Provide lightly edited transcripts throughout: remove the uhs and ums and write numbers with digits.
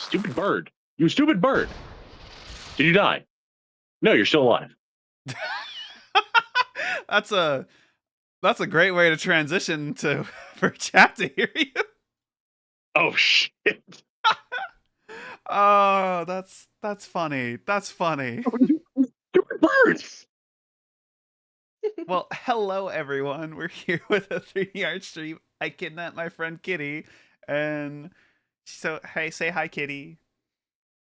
Stupid bird. You stupid bird. Did you die? No, you're still alive. That's a great way to transition to for chat to hear you. Oh shit. Oh, that's funny. That's funny. Stupid birds. Well, hello everyone. We're here with a 3D art stream. I kidnapped my friend Kitty, and so hey, say hi, Kitty.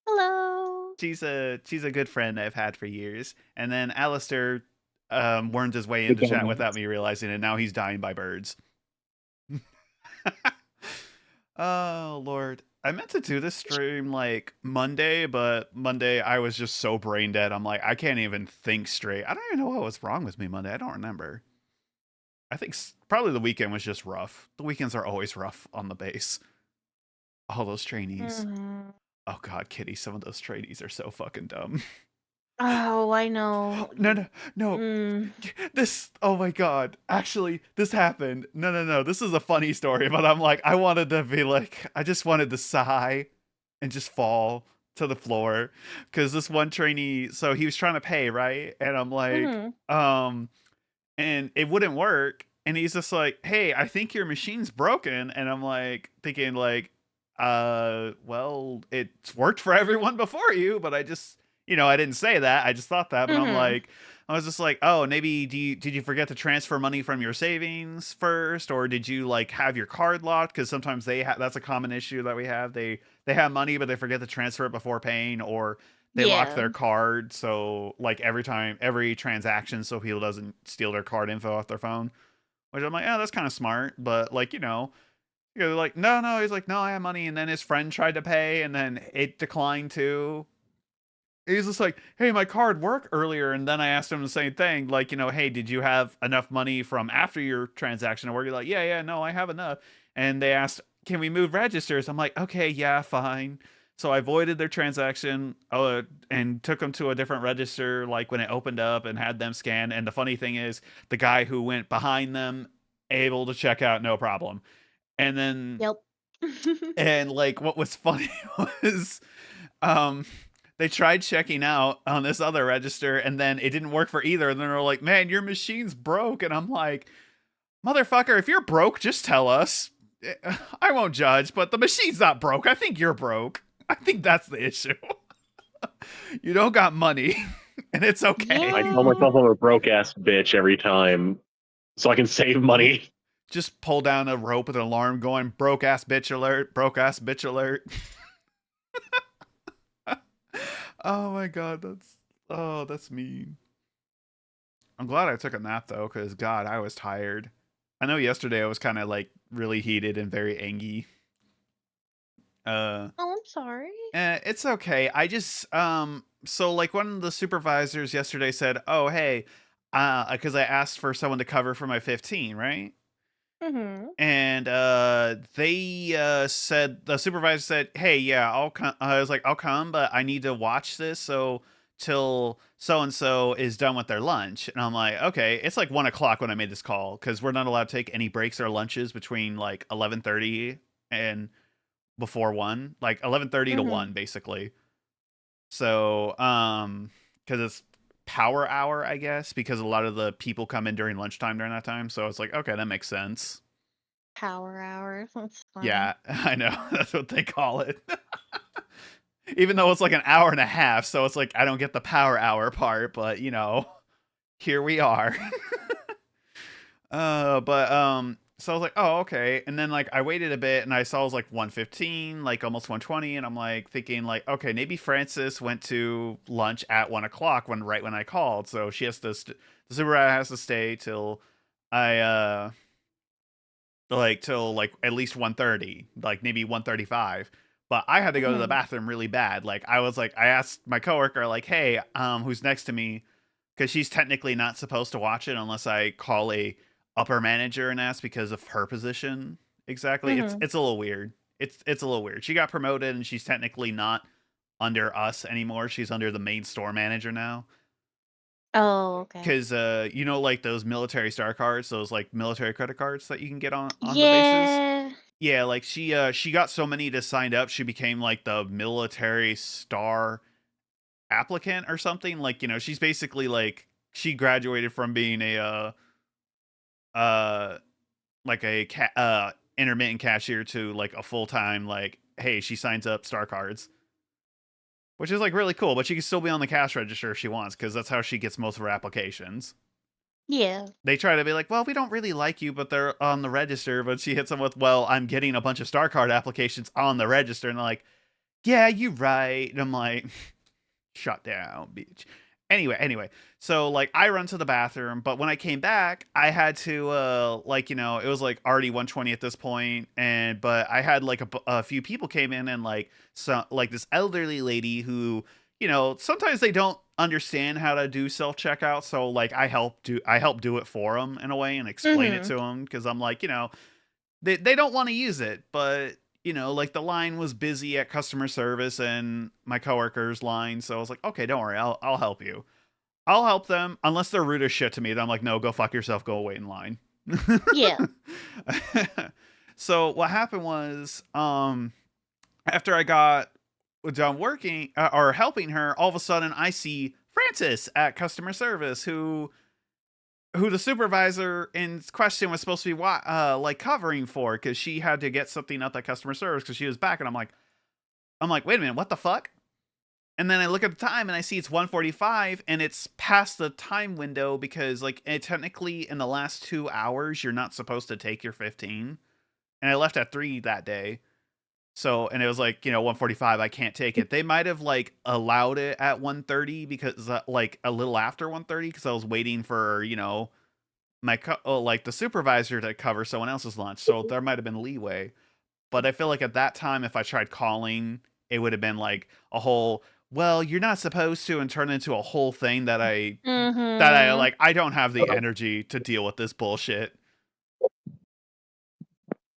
Hello. She's a good friend I've had for years. And then Alistair wormed his way The into chat dumbass. without me realizing it. Now he's dying by birds. Oh Lord. I meant to do this stream like Monday, but Monday I was just so brain dead. I'm like, I can't even think straight. I don't even know what was wrong with me Monday. I don't remember. I think probably the weekend was just rough. The weekends are always rough on the base. All those trainees. Mhm. Oh God, Kitty, some of those trainees are so fucking dumb. Oh, I know. No. Mm. This, oh my God. Actually, this happened. No. This is a funny story, but I'm like, I wanted to be like, I just wanted to sigh and just fall to the floor. Cause this one trainee, so he was trying to pay, right? And I'm like, Mhm. and it wouldn't work. And he's just like, hey, I think your machine's broken. And I'm like, thinking, like, well, it's worked for everyone before you, but I just, I didn't say that. I just thought that. But I'm Mhm. like, I was just like, oh, maybe did you forget to transfer money from your savings first, or did you like have your card locked? Because sometimes that's a common issue that we have. They have money, but they forget to transfer it before paying, or they lock Yeah. their card, so like every transaction, so people doesn't steal their card info off their phone. Which I'm like, oh, that's kind of smart, but like you're like, no. He's like, no, I have money, and then his friend tried to pay, and then it declined too. He's just like, hey, my card worked earlier, and then I asked him the same thing, like, hey, did you have enough money from after your transaction? Or you're like, yeah, no, I have enough. And they asked, can we move registers? I'm like, okay, yeah, fine. So I voided their transaction and took them to a different register, like when it opened up and had them scan. And the funny thing is, the guy who went behind them able to check out no problem. And then Yep. and like what was funny was um they tried checking out on this other register and then it didn't work for either. And then they're like, man, your machine's broke. And I'm like, motherfucker, if you're broke, just tell us. I won't judge, but the machine's not broke. I think you're broke. I think that's the issue. You don't got money, and it's okay. I tell Yeah. myself I'm a broke ass bitch every time so I can save money. Just pull down a rope with an alarm going, broke ass bitch alert, broke ass bitch alert. Oh my god, that's mean. I'm glad I took a nap though, because God, I was tired. I know yesterday I was kind of like really heated and very angry. Uh, Oh, I'm sorry. it's okay. I just so like one of the supervisors yesterday said, "Oh hey," because I asked for someone to cover for my 15, right? Mhm. And they said the supervisor said, "Hey, yeah, I'll come." I was like, "I'll come, but I need to watch this so till so and so is done with their lunch." And I'm like, "Okay." It's like 1 o'clock when I made this call because we're not allowed to take any breaks or lunches between like 11:30 and before 1, like 11:30 to Mhm. 1, basically. So because it's power hour, I guess, because a lot of the people come in during lunchtime during that time. So it's like, okay, that makes sense. Power hour. That's funny. Yeah, I know. That's what they call it. Even though it's like an hour and a half, so it's like I don't get the power hour part, but here we are. But so I was like, "Oh, okay." And then like I waited a bit and I saw it was like 1:15, like almost 1:20, and I'm like thinking like, "Okay, maybe Francis went to lunch at 1 o'clock when I called, so she has to the supervisor has to stay till I till like at least 1:30, like maybe 1:35. But I had to go to the Mhm. bathroom really bad. Like I asked my coworker like, "Hey, who's next to me?" Cuz she's technically not supposed to watch it unless I call a upper manager and ask because of her position. Exactly. It's Mhm. it's a little weird. It's a little weird. She got promoted and she's technically not under us anymore. She's under the main store manager now. Oh, okay. Cuz like those military star cards, those like military credit cards that you can get on the bases. Yeah. Yeah, like she got so many to sign up, she became like the military star applicant or something. Like, she's basically like she graduated from being uh like a intermittent cashier to like a full-time, like, hey, she signs up star cards, which is like really cool, but she can still be on the cash register if she wants, because that's how she gets most of her applications. Yeah. They try to be like, well, we don't really like you, but they're on the register. But she hits them with, well, I'm getting a bunch of star card applications on the register. And they're like, yeah, you right. And I'm like, shut down, bitch. Anyway. So like I run to the bathroom, but when I came back, I had to like, it was like already 1:20 at this point, but I had like a few people came in, and like like this elderly lady who, sometimes they don't understand how to do self checkout, so like I help do it for them in a way and explain it Mhm. to them, because I'm like, they don't want to use it, but like the line was busy at customer service and my coworker's line, so I was like, okay, don't worry, I'll help you. I'll help them unless they're rude as shit to me. Then I'm like, no, go fuck yourself, go wait in line. Yeah. So what happened was, after I got done working or helping her, all of a sudden I see Francis at customer service, who the supervisor in question was supposed to be like covering for, because she had to get something at that customer service because she was back, and I'm like, wait a minute, what the fuck? And then I look at the time and I see it's 1:45, and it's past the time window, because like technically in the last 2 hours you're not supposed to take your 15. And I left at 3 that day. So, and it was like, 1:45, I can't take it. They might have like allowed it at 1:30, because like a little after 1:30, because I was waiting for, like the supervisor to cover someone else's lunch. So there might have been leeway. But I feel like at that time, if I tried calling, it would have been like a whole, well, you're not supposed to, and turn into a whole thing that I Mhm. like, I don't have the energy to deal with this bullshit.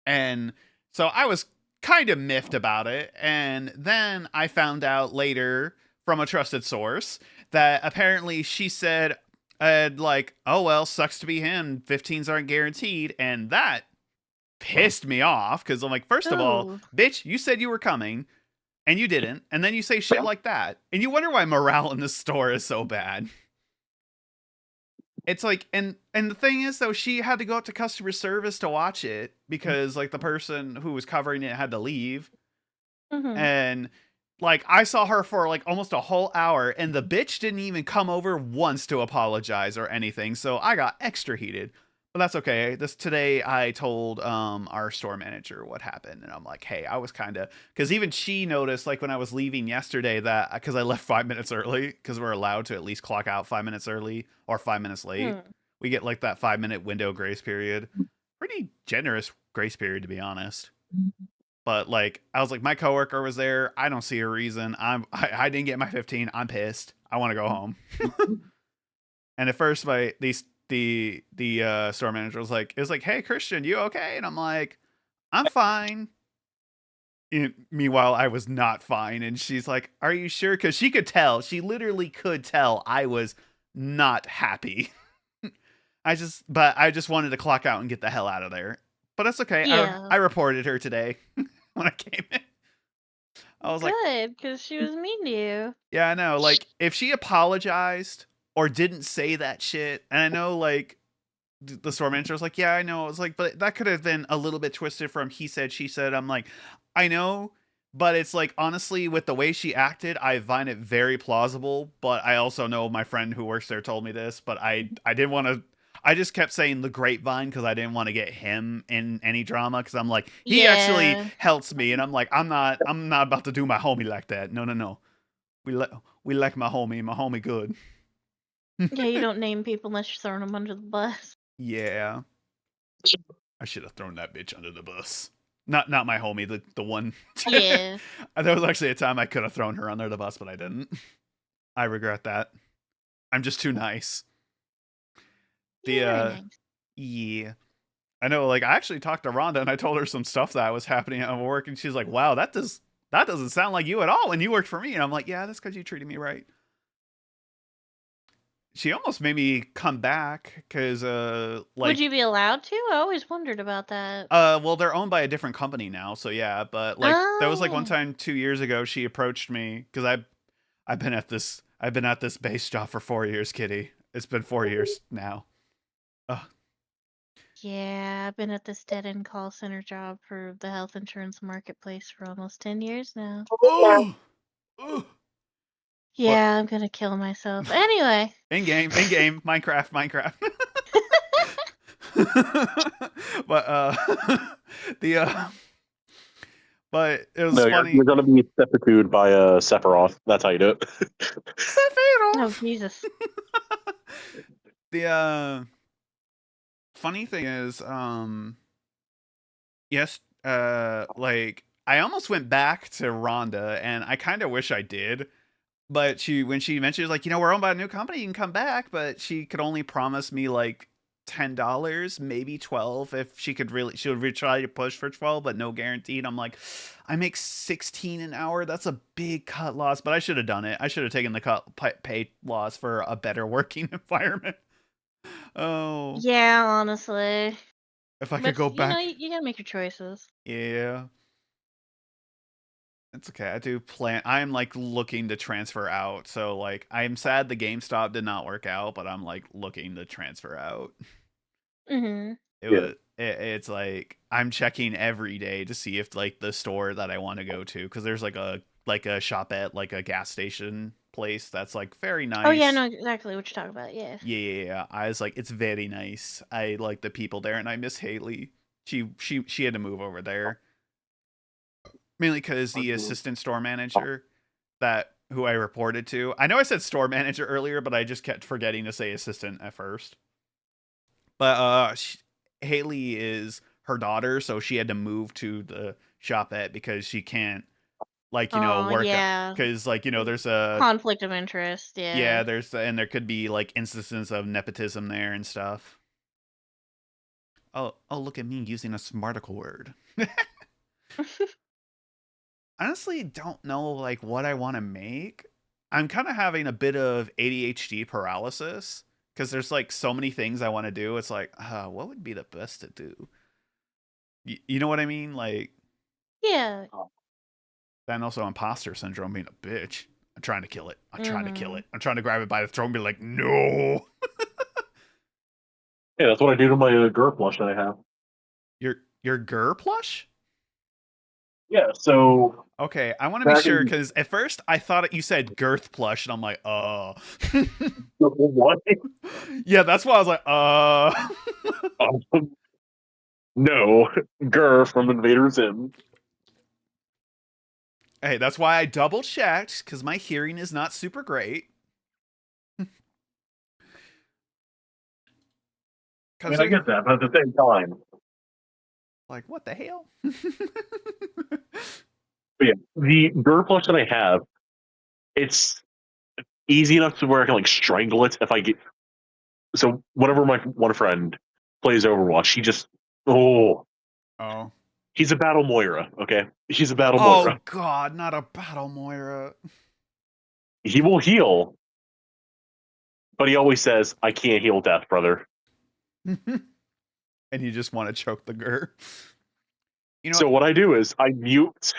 And so I was kind of miffed about it. And then I found out later from a trusted source that apparently she said, like, oh, well, sucks to be him. 15s aren't guaranteed. And that pissed me off, because I'm like, first of all, Ooh. bitch, you said you were coming and you didn't. And then you say shit like that. And you wonder why morale in this store is so bad. It's like, and the thing is though, she had to go up to customer service to watch it, because like the person who was covering it had to leave. Mhm. And like I saw her for like almost a whole hour, and the bitch didn't even come over once to apologize or anything. So I got extra heated. But that's okay. This today I told our store manager what happened, and I'm like, hey, I was kind of, because even she noticed, like when I was leaving yesterday, that because I left 5 minutes early, because we're allowed to at least clock out 5 minutes early or 5 minutes late. Hmm. We get like that 5 minute window grace period. Pretty generous grace period, to be honest. But like I was like, my coworker was there. I don't see a reason. I didn't get my 15. I'm pissed. I want to go home. And at first, the store manager was like, it was like, hey Christian, you okay? And I'm like, I'm fine. Meanwhile, I was not fine, and she's like, are you sure? Because she could tell. She literally could tell I was not happy. But I just wanted to clock out and get the hell out of there. But that's okay. Yeah. I reported her today when I came in. I was like, Good, because she was mean to you. yeah, I know. Like, if she apologized or didn't say that shit, and I know, like, the store manager was like, yeah, I know. I was like, but that could have been a little bit twisted from he said, she said. I'm like, I know, but it's like, honestly, with the way she acted, I find it very plausible. But I also know my friend who works there told me this, but I didn't want to. I just kept saying the grapevine because I didn't want to get him in any drama, because I'm like, he actually Yeah. helps me, and I'm like, I'm not about to do my homie like that. No. We like my homie good. Yeah, you don't name people unless you're throwing them under the bus. Yeah. I should have thrown that bitch under the bus. Not my homie, the one. Yeah. There was actually a time I could have thrown her under the bus, but I didn't. I regret that. I'm just too nice. You're The very nice. Yeah. I know, like I actually talked to Rhonda and I told her some stuff that was happening at work, and she's like, wow, that doesn't sound like you at all when you worked for me. And I'm like, yeah, that's because you treated me right. she almost made me come back because Would like you be allowed to? I always wondered about that. well they're owned by a different company now, so yeah. But like there was like one Oh, time 2 years ago she approached me because I've been at this base job for 4 years, Kitty. It's been 4 years now. Ugh. yeah. I've been at this dead-end call center job for the health insurance marketplace for almost 10 years now. Oh, ugh. But Yeah, I'm gonna kill myself. Anyway. in game, Minecraft. But the but it was No, funny. you're going to be seppuku'd by Sephiroth. That's how you do it. Oh, Sephiroth. Jesus. The funny thing is, yes, like I almost went back to Rhonda, and I kind of wish I did. But when she mentioned like, we're owned by a new company, you can come back, but she could only promise me like $10, maybe 12, if she would try to push for 12, but no guaranteed. I'm like, I make 16 an hour. That's a big cut loss, but I should have done it. I should have taken the pay loss for a better working environment. Oh, Yeah, honestly. if I could But go you know, back. you gotta make your choices. Yeah. It's okay. I do plan. I'm like looking to transfer out. So like, I'm sad the GameStop did not work out, but I'm like looking to transfer out. Mm-hmm. Yeah. It's like I'm checking every day to see if like the store that I want to go to, because there's like a shop at like a gas station place that's like very Oh yeah, I nice. know exactly what you're talking about. Yeah. Yeah. I was like, it's very nice. I like the people there, and I miss Haley. She had to move over there mainly because the assistant store manager that who I reported to. I know I said store manager earlier, but I just kept forgetting to say assistant at first. But Haley is her daughter, so she had to move to the shop at because she can't like Oh work yeah. because like there's a Conflict of interest. yeah Yeah. and there could be like instances of nepotism there and stuff. Oh, look at me using a smarticle word. Honestly don't know like what I want to make. I'm kind of having a bit of ADHD paralysis because there's like so many things I want to do. It's like, what would be the best to do? You know what I mean? Like, Yeah. then also imposter syndrome being a bitch. I'm trying to kill it. I'm trying to kill Mm-hmm. it. I'm trying to grab it by the throat and be like, no. Yeah, that's what I do to my Gur plush that I have. Your Gur plush? Yeah, so Okay, I want to be back sure in because at first I thought you said girth plush, and I'm like, what? yeah, that's why I was like, Um, no, Gur from Invader Zim. Hey, that's why I double checked because my hearing is not super great. I Because mean, I get that, but at the same time, like, what the hell? but yeah, the Gur plush that I have, it's easy enough to where I can like strangle it if I get. So whenever my one friend plays Overwatch, he just Oh. he's a battle Moira. Okay, he's a battle Oh Moira. God, not a battle Moira. He will heal, but he always says, "I can't heal death, brother." And you just want to choke the Gur. You know So what? what I do is I mute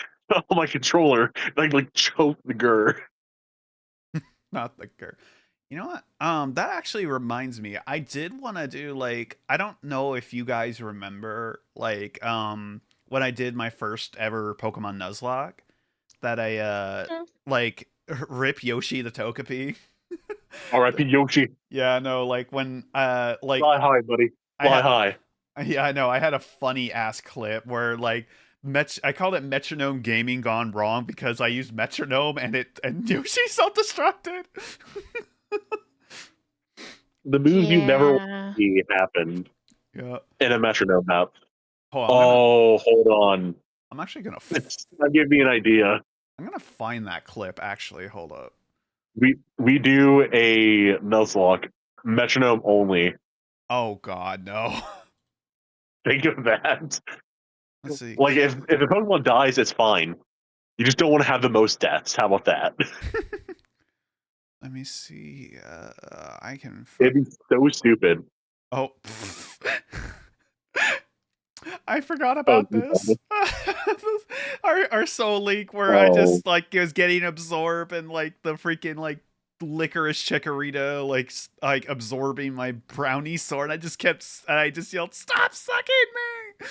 my controller and I like choke the Gur. Not the Gur. You know what? That actually reminds me. I did want to do like I don't know if you guys remember like when I did my first ever Pokemon Nuzlocke that I Mm. like rip Yoshi the Togepi. R.I.P. Yoshi. Yeah, no, like when like Fly high, buddy. I Fly had high. yeah, I know. I had a funny ass clip where like I called it Metronome Gaming Gone Wrong because I used Metronome and Yoshi self-destructed. The moves you never want Yeah. to see happen Yeah. in a metronome map. Hold on, Oh, hold on. I'm actually gonna That gave me an idea. I'm gonna find that clip. Actually, hold up. We do a Nuzlocke metronome only. Oh God, no. Think of that. Let's see. Like if a Pokemon dies, it's fine. You just don't want to have the most deaths. How about that? Let me see. I can. It'd be so stupid. Oh. I forgot Oh, about this. our soul leak where I oh, just like was getting absorbed and like the freaking like licorice chikorita like absorbing my brownie sword. I just yelled, "Stop sucking me!"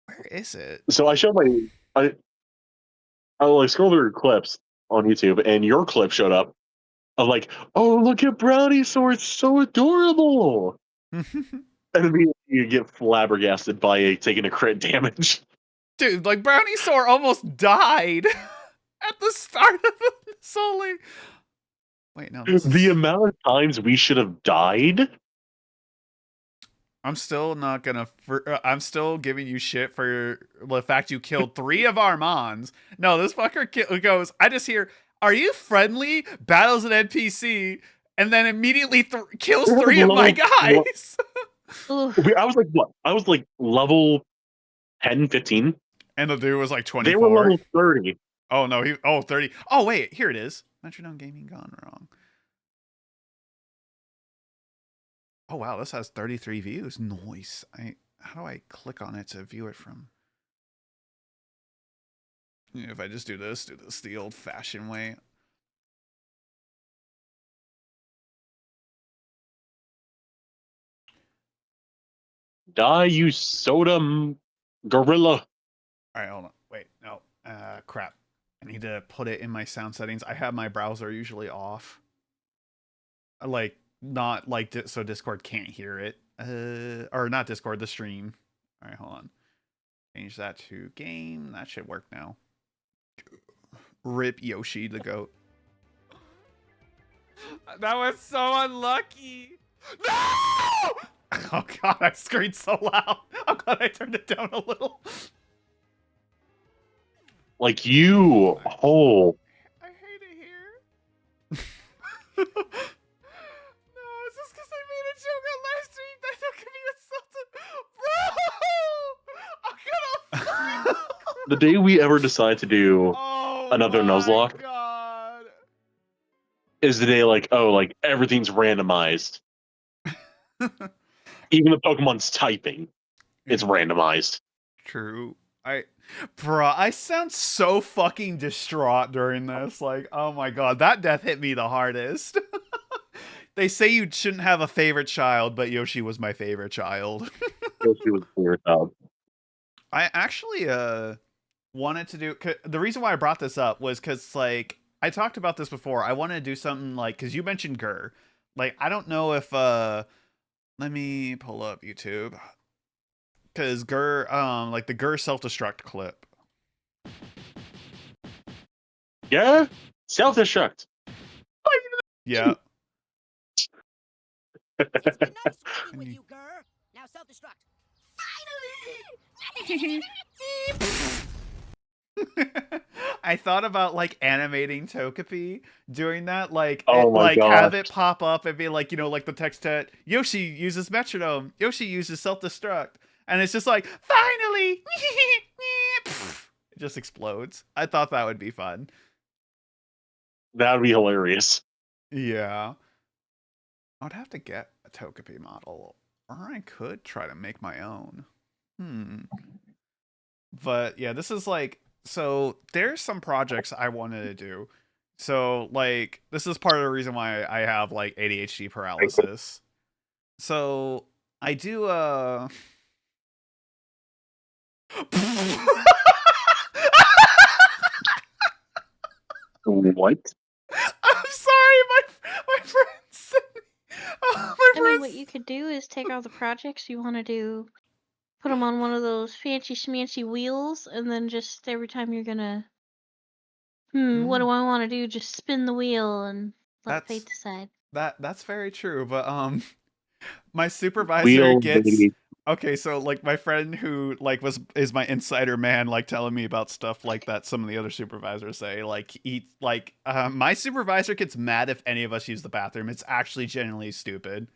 Where is it? so I showed I like scrolled through clips on YouTube, and your clip showed up. Of like, oh, look at Brownie Sword, so adorable. And immediately you get flabbergasted by taking a crit damage. Dude, like brownie sword almost died at the start of the soul leak. Wait, no, this The is. amount of times we should have died. I'm still not gonna. I'm still giving you shit for the fact you killed 3 of our mons. No, this fucker goes. I just hear, "Are you friendly?" Battles an NPC, and then immediately kills We were 3 of my guys. Oof. I was like, what? I was like level 10, 15. And the dude was like They were 24. level 30. Oh no, he. Oh, 30. Oh wait, here it is. Metrodome Gaming gone wrong. Oh wow, this has 33 views. Nice. How do I click on it to view it from? If I just do this the old-fashioned way. Die, you gorilla. All right, hold on. Wait, no. Crap. I need to put it in my sound settings. I have my browser usually off. Like not like so Discord can't hear it. Or not Discord, the stream. All right, hold on. Change that to game. That should work now. Rip Yoshi the goat. That was so unlucky. No! Oh god, I screamed so loud. I'm glad I turned it down a little. Like you. Oh. I hate it here. No, it's just because I made a joke on live stream that don't give me insulted. Bro! I'm gonna The day we ever decide to do Oh another my Nuzlocke god. is the day like, oh, like everything's randomized. Even the Pokemon's typing, it's Yeah, randomized. true. Bruh, I sound so fucking distraught during this. Like, oh my god, that death hit me the hardest. They say you shouldn't have a favorite child, but Yoshi was my favorite child. Yoshi was clear out. I actually wanted to do the reason why I brought this up was because like I talked about this before. I wanted to do something like because you mentioned Gur. Like I don't know if let me pull up YouTube because Gur like the Gur self destruct clip. Yeah? Self destruct. Yeah. It's been nice working with you, Gur. Now self-destruct. Finally! I thought about like animating Togepi doing that, like Oh my like have gosh. it pop up and be like, like the text that Yoshi uses metronome, Yoshi uses self destruct, and it's just like finally, it just explodes. I thought that would be fun. That would be hilarious. Yeah, I'd have to get a Togepi model, or I could try to make my own. But yeah, this is like so there's some projects I wanted to do. So like this is part of the reason why I have like ADHD paralysis. So I do What? I'm sorry, my friends. My I mean, what friends. you could do is take all the projects you want to do, put them on one of those fancy schmancy wheels, and then just every time you're gonna, what do I want to do? Just spin the wheel and let fate That's decide. that's very true, but my supervisor Wheel gets baby. okay, so like my friend who like is my insider man, like telling me about stuff like that some of the other supervisors say, like my supervisor gets mad if any of us use the bathroom. It's actually genuinely stupid.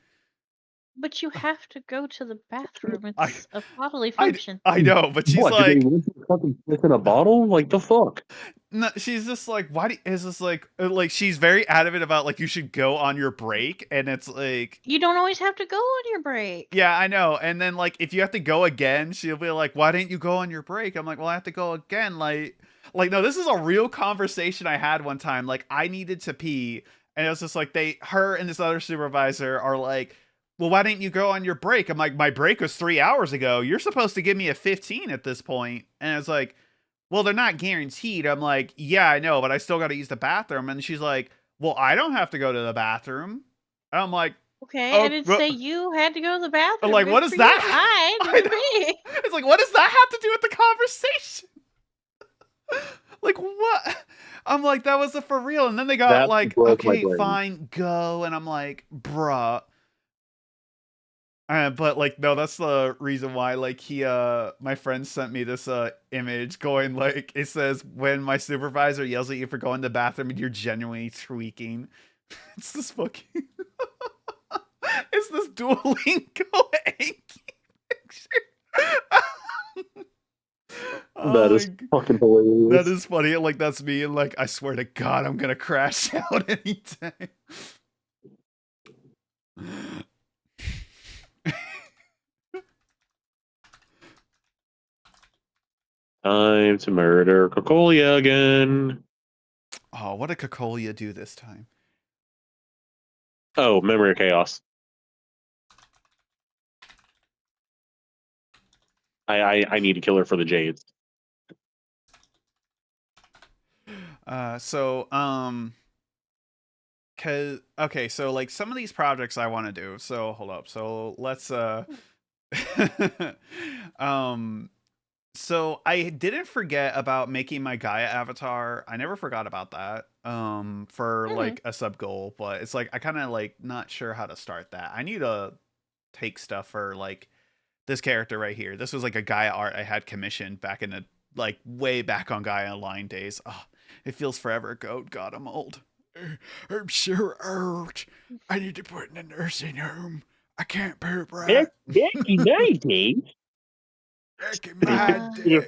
But you have to go to the bathroom. I- It's a bodily I, function. I know, but she's What, did they like, rinse the fucking piss in a bottle? Like, the fuck? no, she's just like, why do is this like she's very adamant about like you should go on your break, and it's like, You don't always have to go on your break. yeah, I know. And then like if you have to go again, she'll be like, why didn't you go on your break? I'm like, well, I have to go again. Like no, this is a real conversation I had one time. Like I needed to pee, and it was just like her and this other supervisor are like, well, why didn't you go on your break? I'm like, my break was 3 hours ago. You're supposed to give me a 15 at this point. And it's like, well, they're not guaranteed. I'm like, yeah, I know, but I still got to use the bathroom. And she's like, well, I don't have to go to the bathroom. And I'm like, Okay, I oh, didn't well, say you had to go to the bathroom. like, Good what does for that? You. I I had to know. pee. It's like, what does that have to do with the conversation? Like, what? I'm like, that was a for real. And then they got That like, broke my okay, brain. fine, go. And I'm like, bruh. But like, no, that's the reason why. Like, my friend sent me this image going like, it says when my supervisor yells at you for going to the bathroom and you're genuinely tweaking. It's this fucking. It's this Duolingo Anki picture. That is fucking hilarious. That is funny. Like that's me, and like I swear to God, I'm gonna crash out anytime. Time to murder Cocolia again. Oh, what did Cocolia do this time? Oh, Memory of Chaos. I need to kill her for the Jades. Okay, so like some of these projects I want to do. So hold up. So let's um so I didn't forget about making my Gaia avatar. I never forgot about that. For like a sub goal, but it's like I kind of like not sure how to start that. I need to take stuff for like this character right here. This was like a Gaia art I had commissioned back in the like way back on Gaia Line days. Oh, it feels forever ago. God, I'm old. I'm so old. I need to put in a nursing home. I can't poop right. Back in my day. Back in my day,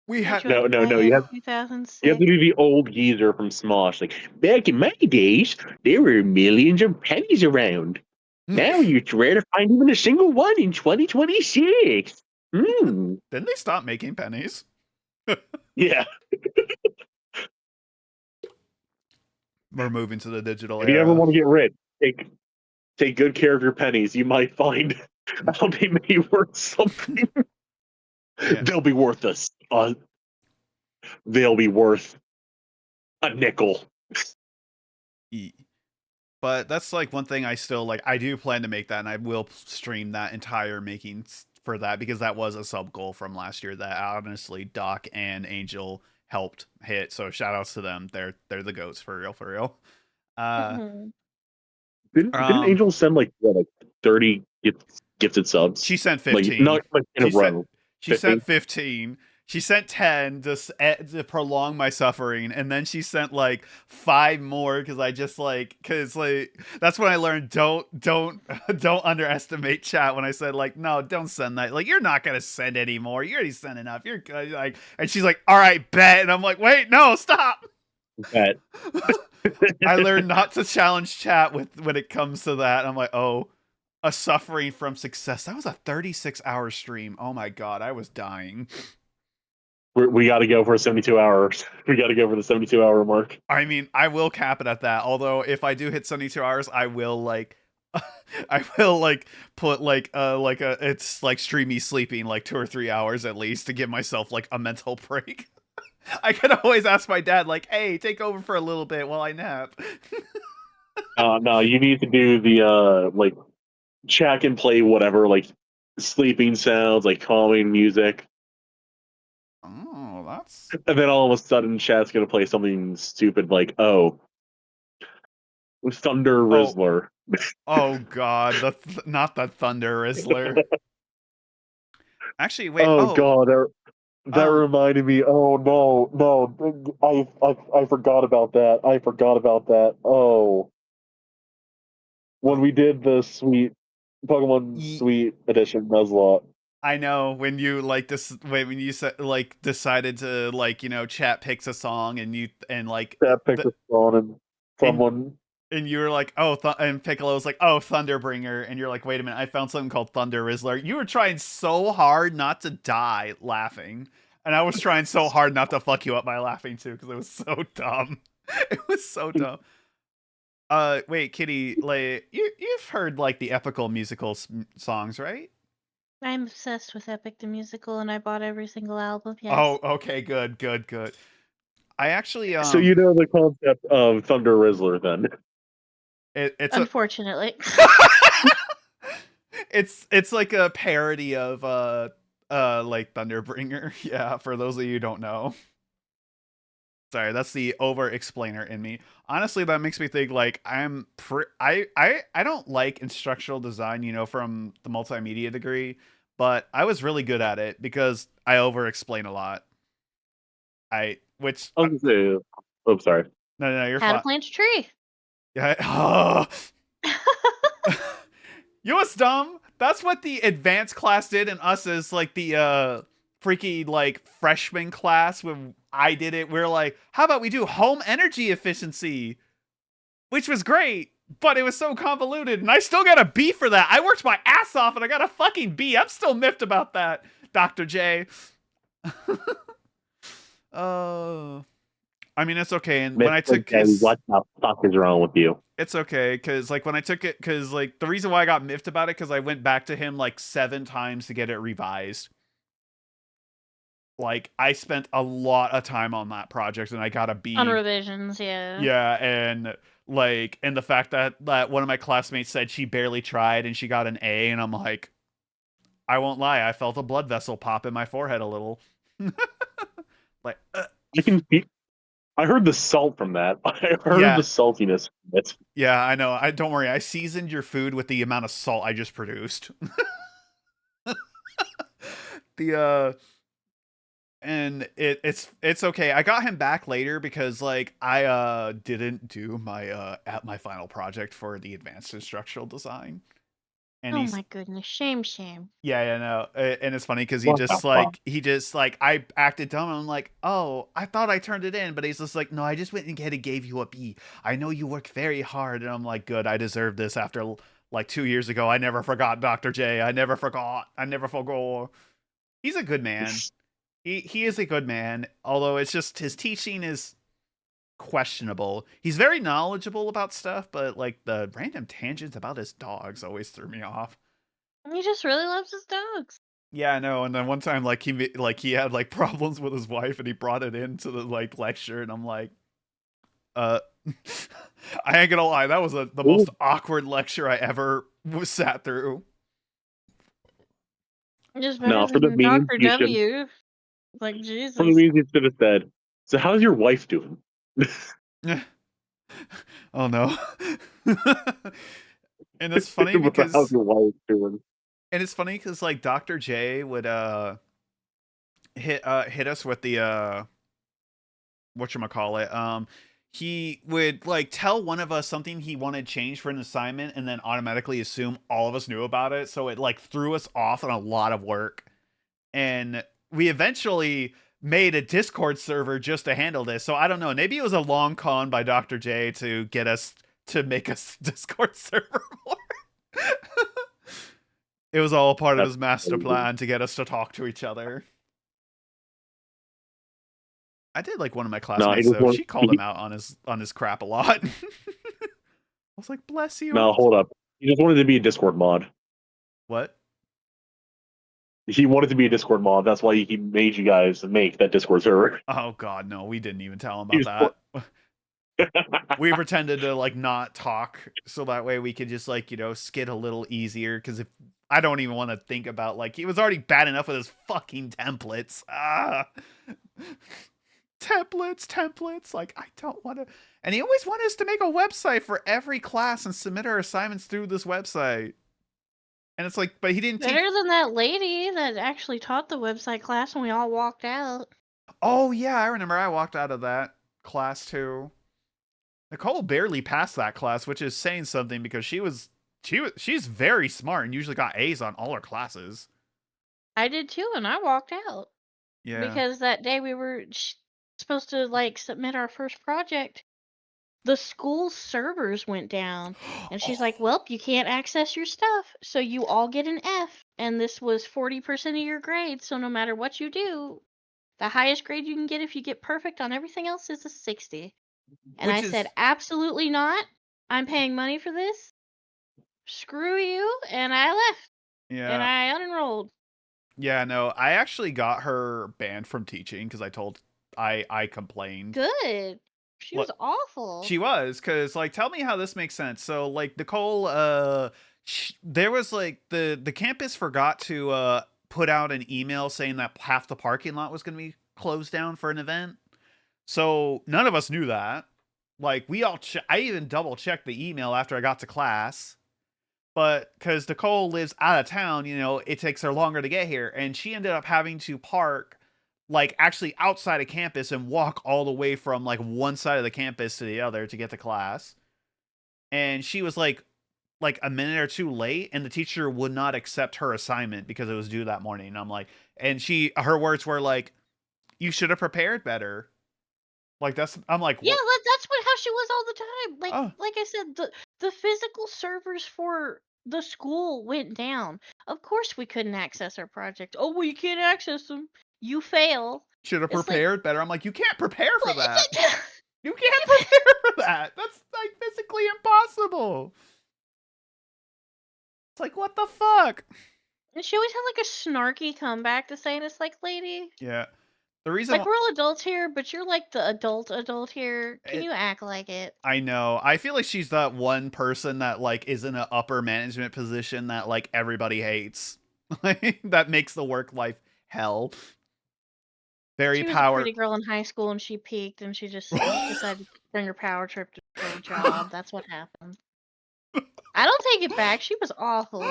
we had No. You have 2006. to do the old geezer from Smosh. Like, back in my days, there were millions of pennies around. Now it's rare to find even a single one in 2026. Hmm. Didn't they stop making pennies? Yeah. We're moving to the digital If era. you ever want to get rich, take good care of your pennies. You might find how they may be worth something. Yeah. They'll be worth us. They'll be worth a nickel. But that's like one thing I still like. I do plan to make that, and I will stream that entire making for that because that was a sub goal from last year that honestly Doc and Angel helped hit. So shout outs to them. They're the goats for real, for real. Didn't Angel send like 30 gifted subs? She sent Like 15. not like in a row. She sent 15. She sent 10 to prolong my suffering, and then she sent like 5 more because I just because that's when I learned don't underestimate chat. When I said like no, don't send that. Like you're not gonna send any more. You already sent enough. You're good. Like, and she's like, all right, bet. And I'm like, wait, no, stop. Bet. I learned not to challenge chat when it comes to that. I'm like, oh, a suffering from success. That was a 36-hour stream. Oh my god, I was dying. We got to go for 72 hours. We got to go for the 72-hour mark. I mean, I will cap it at that. Although, if I do hit 72 hours, I will I will put it's like streamy sleeping like 2 or 3 hours at least to give myself like a mental break. I could always ask my dad like, "Hey, take over for a little bit while I nap." No, you need to do the like check and play whatever like sleeping sounds, like calming music. Oh, that's. And then all of a sudden, chat's gonna play something stupid like, "Oh, Thunder Rizzler." Oh god, not the Thunder Rizzler. Actually, wait. Oh god, that reminded me. Oh no, I forgot about that. I forgot about that. Oh, when we did the sweet Pokemon Ye- Sweet Edition Nuzlocke. I know when you like this when you said like decided to like chat picks a song and you and like That picked the a phone and and someone. and you were like, oh, and Piccolo was like, oh, Thunderbringer, and you're like, wait a minute, I found something called Thunder Rizzler. You were trying so hard not to die laughing, and I was trying so hard not to fuck you up by laughing too because it was so dumb. It was so dumb. Wait, Kitty, like you've heard like the epical musical songs, right? I'm obsessed with Epic the Musical, and I bought every single album. Yes. Oh, okay, good, good, good. I actually So you know the concept of Thunder Rizzler then. it's a Unfortunately. it's like a parody of like Thunderbringer. Yeah, for those of you who don't know. Sorry, that's the over explainer in me. Honestly, that makes me think like I don't like instructional design, from the multimedia degree, but I was really good at it because I over explain a lot. I which I was gonna say, oh, sorry. no, you're How to fine. plant a tree. Yeah. You know what's dumb? That's what the advanced class did, and us as like the freaky like freshman class when I did it. We are like, how about we do home energy efficiency? Which was great, but it was so convoluted, and I still got a B for that. I worked my ass off and I got a fucking B. I'm still miffed about that, Dr. J. Oh. I mean, it's okay. And when I Mr. took J, his what the fuck is wrong with you? it's okay because like when I took it because like the reason why I got miffed about it because I went back to him like 7 times to get it revised. Like I spent a lot of time on that project and I got a B. On revisions, yeah. Yeah, and like and the fact that one of my classmates said she barely tried and she got an A, and I'm like, I won't lie, I felt a blood vessel pop in my forehead a little. Like You can. I heard the salt from that. I heard the yeah. saltiness from it. Yeah, I know. I don't worry. I seasoned your food with the amount of salt I just produced. The and it's okay. I got him back later because like I didn't do my at my final project for the advanced instructional design. And Oh he's my goodness. Shame. yeah, no. And it's funny cuz What the fuck? he just like I acted dumb. I'm like, "Oh, I thought I turned it in." But he's just like, "No, I just went and gave you a B. I know you work very hard." And I'm like, "Good. I deserve this after like 2 years ago. I never forgot Dr. J. I never forgot. I never forgot." He's a good man. He is a good man, although it's just his teaching is questionable. He's very knowledgeable about stuff, but like the random tangents about his dogs always threw me off. He just really loves his dogs. Yeah, I know. And then one time, like he had like problems with his wife, and he brought it into the like lecture, and I'm like, uh, I ain't gonna lie, that was the Ooh. most awkward lecture I ever was sat through. Just better No, for the than memes, Dr. you should. W. Like, For the Jesus. memes, you should have said. So, how's your wife doing? Oh no. And it's funny How's because your wife doing? like Dr. J would hit us with the whatchamacallit. He would like tell one of us something he wanted changed for an assignment and then automatically assume all of us knew about it. So it like threw us off on a lot of work. And we eventually made a Discord server just to handle this. So I don't know. Maybe it was a long con by Dr. J to get us to make us Discord server more. It was all part of That's his master crazy. plan to get us to talk to each other. I did like one of my No, he classmates just though. wants. She called him out on his crap a lot. I was like, "Bless you." No, hold up. He just wanted to be a Discord mod. What? He wanted to be a Discord mod. That's why he made you guys make that Discord server. Oh God, no! We didn't even tell him He about just that. We pretended to like not talk so that way we could just like skid a little easier. Because if I don't even want to think about like he was already bad enough with his fucking templates. Templates. Like I don't want to. And he always wanted us to make a website for every class and submit our assignments through this website. And it's like, but he didn't teach. Better than that lady that actually taught the website class and we all walked out. Oh yeah, I remember. I walked out of that class too. Nicole barely passed that class, which is saying something because she was she's very smart and usually got A's on all her classes. I did too, and I walked out Yeah. because that day we were supposed to like submit our first project. The school servers went down, and she's like, "Well, you can't access your stuff, so you all get an F, and this was 40% of your grade, so no matter what you do, the highest grade you can get if you get perfect on everything else is a 60." And I Which said, is "Absolutely not. I'm paying money for this. Screw you." And I left, and yeah. I unenrolled. Yeah, no, I actually got her banned from teaching because I complained. Good. She was Look, awful. she was, because like, tell me how this makes sense. So like Nicole, there was like the campus forgot to put out an email saying that half the parking lot was going to be closed down for an event. So none of us knew that. Like we all, I even double checked the email after I got to class. But because Nicole lives out of town, you know, it takes her longer to get here. And she ended up having to park like actually outside of campus and walk all the way from like one side of the campus to the other to get to class. And she was like a minute or two late, and the teacher would not accept her assignment because it was due that morning. And I'm like, and her words were like, "You should have prepared better." Like I'm like, Yeah, what? that's how she was all the time. Oh, Like I said, the physical servers for the school went down. Of course we couldn't access our project. Oh, well, you can't access them. You fail. should have It's like, prepared better. I'm like, you can't prepare for what? that. It's like, You can't prepare for that. That's like physically impossible. It's like, what the fuck? and she always had like a snarky comeback to say, and it's like, lady, Yeah. The reason like we're all adults here, but you're like the adult here. Can it, you act like it? I know. I feel like she's that one person that like is in an upper management position that like everybody hates. Like that makes the work life hell. Very She was a power. pretty girl in high school, and she peaked, and she just decided to bring her power trip to her job. That's what happened. I don't take it back. She was awful.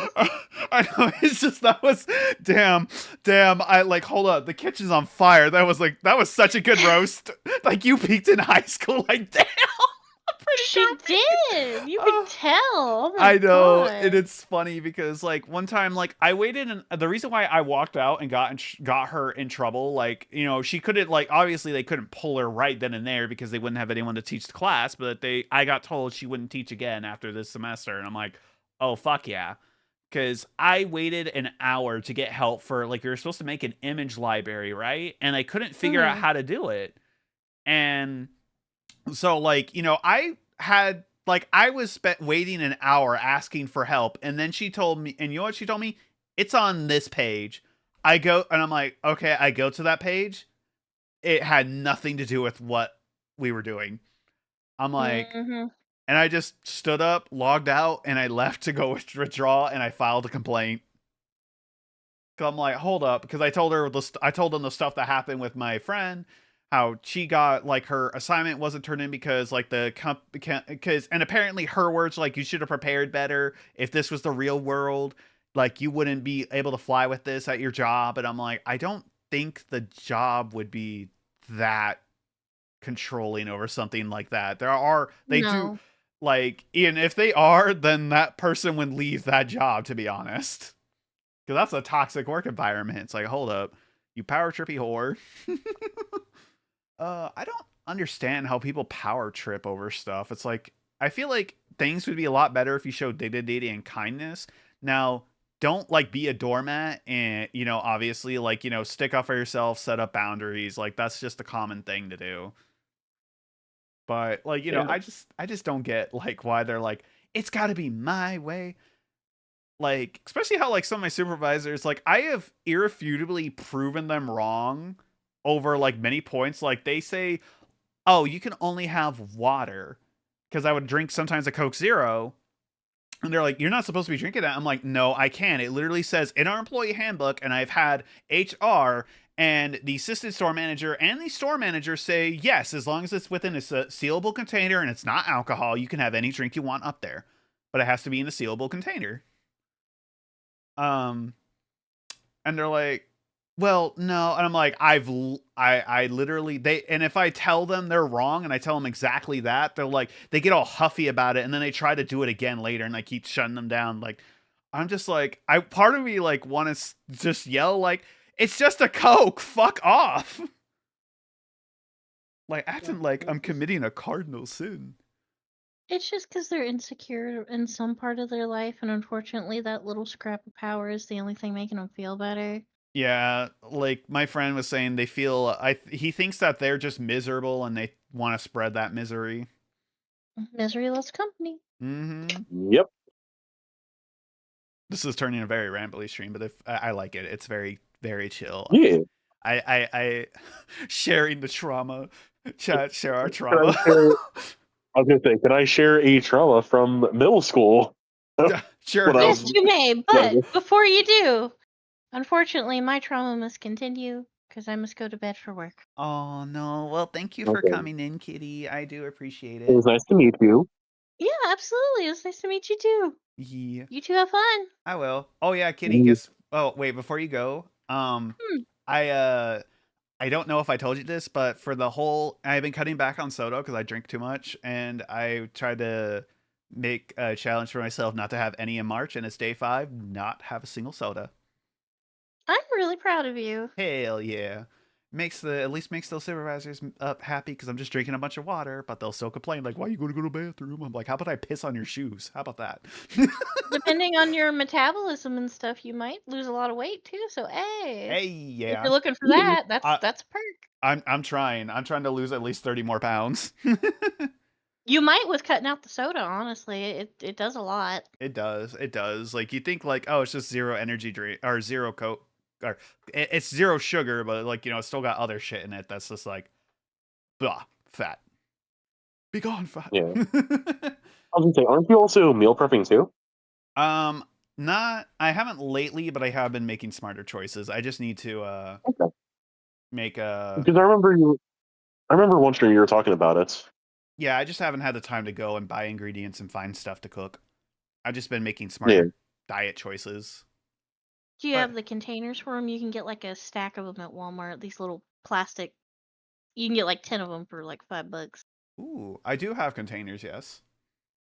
I know, it's just that was damn. I like, hold up, the kitchen's on fire. That was such a good roast. Like you peaked in high school, like damn. I'm pretty She sure did. You could tell. Oh my I know, and god. it's funny because like one time, like I waited, and the reason why I walked out and got her in trouble, like you know, she couldn't like obviously they couldn't pull her right then and there because they wouldn't have anyone to teach the class, but I got told she wouldn't teach again after this semester, and I'm like, oh fuck yeah, because I waited an hour to get help for like we were supposed to make an image library, right, and I couldn't figure out Mhm. how to do it, and so like you know I was spent waiting an hour asking for help, and then she told me, and you know what she told me, it's on this page. I go, and I'm like, okay, I go to that page, it had nothing to do with what we were doing. I'm like, Mhm. and I just stood up, logged out, and I left to go withdraw, and I filed a complaint. Cause I'm like, hold up, because I told her I told them the stuff that happened with my friend, how she got like her assignment wasn't turned in because like because and apparently her words like you should have prepared better if this was the real world, like you wouldn't be able to fly with this at your job, and I'm like, I don't think the job would be that controlling over something like that. They do No. like, and if they are, then that person would leave that job, to be honest. Because that's a toxic work environment. It's like, hold up, you power trippy whore. I don't understand how people power trip over stuff. It's like, I feel like things would be a lot better if you showed dignity and kindness. Now, don't like be a doormat and, you know, obviously, like, you know, stick up for yourself, set up boundaries. Like, that's just a common thing to do. But, like, you know, Yeah. I just don't get, like, why they're like, it's got to be my way. Like especially how like some of my supervisors, like I have irrefutably proven them wrong over like many points. Like they say, oh, you can only have water, because I would drink sometimes a Coke Zero, and they're like, you're not supposed to be drinking that. I'm like, no, I can. It literally says in our employee handbook, and I've had HR and the assistant store manager and the store manager say, yes, as long as it's within a sealable container and it's not alcohol, you can have any drink you want up there, but it has to be in a sealable container. Um, and they're like, Well, no, and I'm like, I literally and if I tell them they're wrong and I tell them exactly that, they're like, they get all huffy about it, and then they try to do it again later, and I keep shutting them down. Like, I'm just like, part of me like want to just yell like, it's just a Coke, fuck off, like acting like I'm committing a cardinal sin. It's just because they're insecure in some part of their life, and unfortunately, that little scrap of power is the only thing making them feel better. Yeah, like my friend was saying, they feel he thinks that they're just miserable and they want to spread that misery. Misery loves company. Mm-hmm. Yep. This is turning a very rambly stream, but if I like it, it's very, very chill. Yeah. I sharing the trauma. Chat, share our Can trauma. I was gonna say, can I share a trauma from middle school? Sure, When I Yes, was you may, but younger. before you do, unfortunately, my trauma must continue because I must go to bed for work. Oh no. Well, thank you for Okay. coming in, Kitty. I do appreciate It was it. nice to meet you. Yeah, absolutely. It was nice to meet you too. Yeah, You two have fun. I will. Oh yeah, Kitty. Mm. Guess. Oh wait, before you go, Hmm. I don't know if I told you this, but for the whole, I've been cutting back on soda because I drink too much, and I tried to make a challenge for myself not to have any in March, and it's day 5, not have a single soda. I'm really proud of you. Hell yeah. At least makes those supervisors up happy because I'm just drinking a bunch of water, but they'll still complain like, "Why you going to go to the bathroom?" I'm like, "How about I piss on your shoes? How about that?" Depending on your metabolism and stuff, you might lose a lot of weight too. So, hey, Hey, if yeah. you're looking for Yeah. that, that's a perk. I'm trying. I'm trying to lose at least 30 more pounds. You might with cutting out the soda. Honestly, it does a lot. It does. It does. Like you think like, oh, it's just zero energy drink or zero coke or it's zero sugar, but like, it's still got other shit in it that's just like blah, fat. Be gone, fat. Yeah. I was gonna say, aren't you also meal prepping too? um not I haven't lately, but I have been making smarter choices. I just need to Okay. make a Because I remember once you were talking about it. yeah, I just haven't had the time to go and buy ingredients and find stuff to cook. I've just been making Yeah. smarter diet choices. Do you But have the containers for them? You can get like a stack of them at Walmart. These little plastic. You can get like 10 of them for like $5. ooh, I do have containers, yes.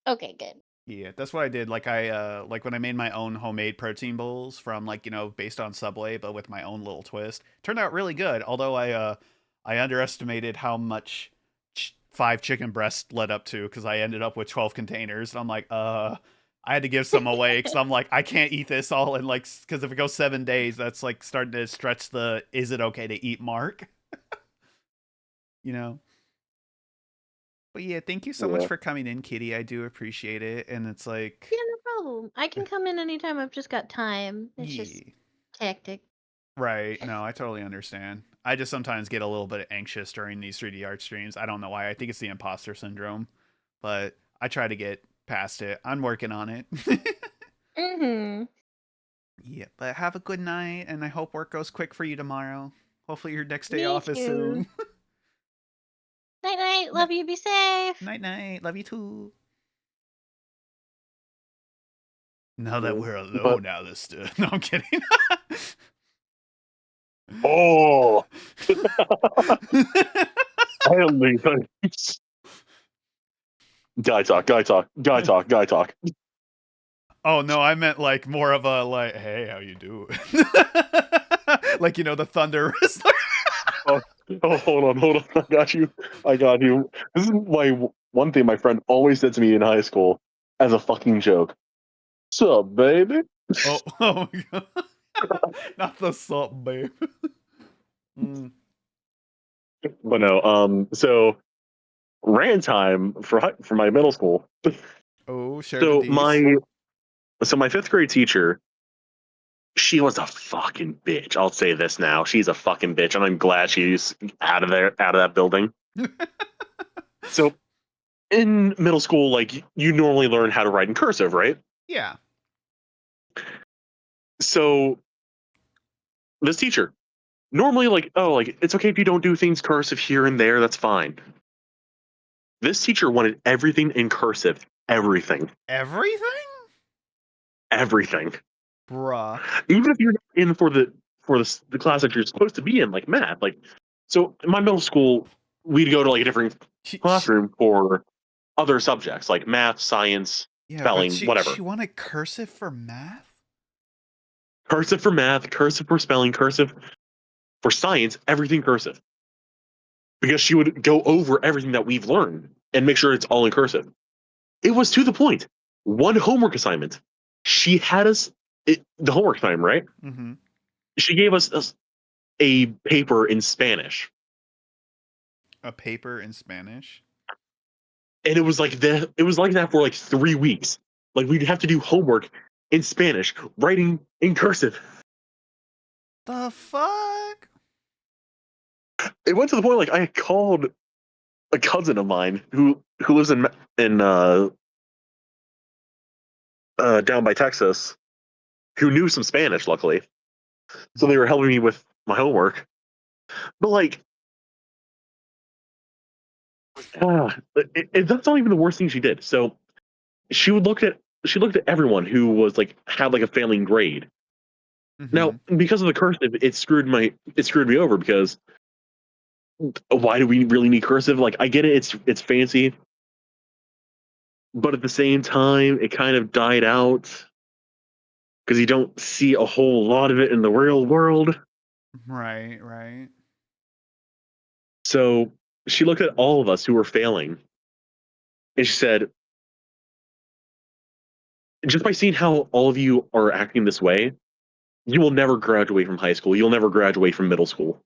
Okay, good. Yeah, that's what I did. Like like when I made my own homemade protein bowls from like, based on Subway, but with my own little twist. Turned out really good. Although I underestimated how much 5 chicken breasts led up to because I ended up with 12 containers. And I'm like, I had to give some away because I'm like, I can't eat this all in like, because if it goes 7 days, that's like starting to stretch the is it okay to eat mark, you know? But yeah, thank you so much Yeah. for coming in, Kitty. I do appreciate it. And it's like, Yeah, no problem. I can come in anytime I've just got time. It's just yeah. hectic. Right. No, I totally understand. I just sometimes get a little bit anxious during these 3D art streams. I don't know why. I think it's the imposter syndrome, but I try to get past it. I'm working on it. Mm-hmm. Yeah, but have a good night, and I hope work goes quick for you tomorrow. Hopefully your next day Me off is too. soon. Night night. Love you. Be safe. Night night. Love you too. Now that Yeah. we're But alone, Alistair. No, I'm kidding. oh, I am the guy talk, guy talk, guy talk, guy talk. Oh no, I meant like more of a like, hey, how you doing? Like the thunder wrestler. Oh, hold on, I got you, I got you. This is one thing my friend always said to me in high school as a fucking joke. Sup, baby? Oh my god. Not the salt, babe. Mm. But no, so rant time for my middle school. Oh, share the So D's. my fifth grade teacher, she was a fucking bitch. I'll say this now. She's a fucking bitch, and I'm glad she's out of that building. So in middle school, like you normally learn how to write in cursive, right? Yeah. So this teacher, normally like, oh, like it's okay if you don't do things cursive here and there, that's fine. This teacher wanted everything in cursive. Everything. Everything? Everything. Bruh. Even if you're in for for the class that you're supposed to be in, like math. Like, so in my middle school, we'd go to like a different classroom for other subjects like math, science, Yeah, but spelling, whatever. she wanted cursive for math? Cursive for math, cursive for spelling, cursive for science, everything cursive. Because she would go over everything that we've learned and make sure it's all in cursive. It was to the point. One homework assignment, she had us the homework time, right? Mm-hmm. She gave us a paper in Spanish, A paper in Spanish? and it was like that. It was like that for like 3 weeks. Like we'd have to do homework in Spanish, writing in cursive. The fuck? It went to the point like I called a cousin of mine who lives in down by Texas, who knew some Spanish, luckily. So they were helping me with my homework. But like, that's not even the worst thing she did. So she looked at everyone who was like had like a failing grade. Mm-hmm. Now, because of the cursive, it screwed me over because why do we really need cursive? Like, I get it, it's fancy, but at the same time, it kind of died out because you don't see a whole lot of it in the real world. Right, right. So she looked at all of us who were failing, and she said, just by seeing how all of you are acting this way, you will never graduate from high school. You'll never graduate from middle school.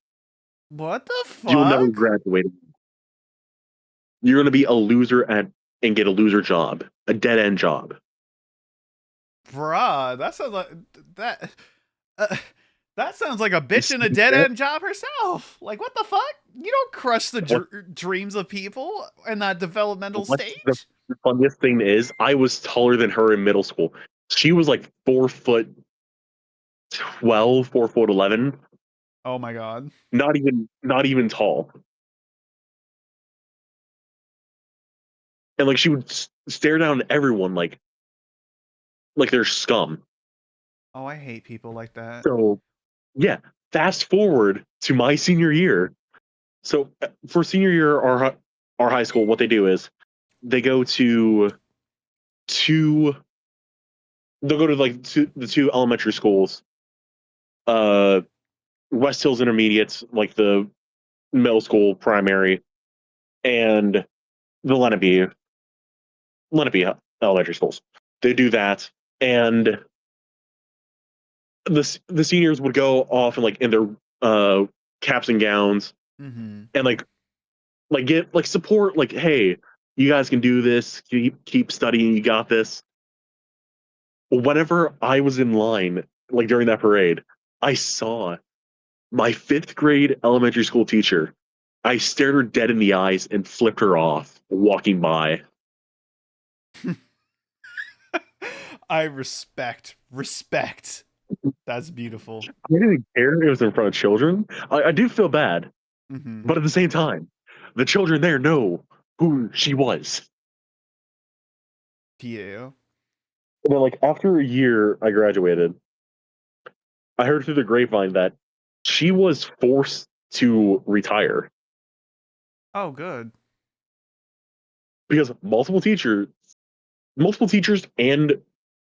What the You will never fuck? graduate. You're going to be a loser and get a loser job, a dead end job. Bruh, that sounds like that. Uh, that sounds like a bitch in a See dead that? end job herself. Like, what the fuck? You don't crush the What, dreams of people in that developmental what's the stage. funniest thing is, I was taller than her in middle school. She was like 4'12", 4'11", Oh my god. not even tall. And like she would stare down at everyone like they're scum. Oh, I hate people like that. So yeah, fast forward to my senior year. So for senior year, our high school, what they do is they go to two. They'll go to like the two elementary schools, uh, West Hills Intermediates, like the middle school, primary, and the Lenape elementary schools. They do that, and the seniors would go off and like in their caps and gowns, Mm-hmm. and like get like support, like, hey, you guys can do this, keep studying, you got this. Whenever I was in line, like during that parade, I saw my fifth grade elementary school teacher. I stared her dead in the eyes and flipped her off walking by. I respect. That's beautiful. I didn't care it was in front of children. I do feel bad, Mm-hmm. but at the same time, the children there know who she was. Yeah. And then, like, after a year, I graduated. I heard through the grapevine that she was forced to retire Oh, good. because multiple teachers and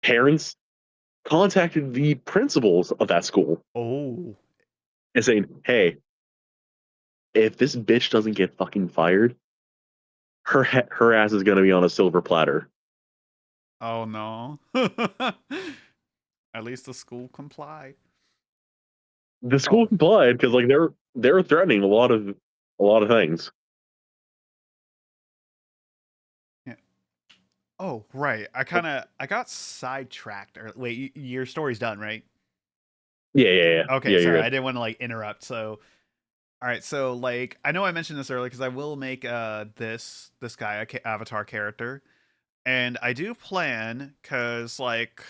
parents contacted the principals of that school Oh. and saying, "Hey, if this bitch doesn't get fucking fired, her ass is gonna be on a silver platter." Oh no. At least the school complied. The Oh, school complied because like they're threatening a lot of things. yeah. Oh, right. I got sidetracked. Or wait, your story's done, right? Okay, Yeah. You're sorry. I good. didn't want to like interrupt. So, all right. So, like, I know I mentioned this earlier because I will make this guy a avatar character, and I do plan because like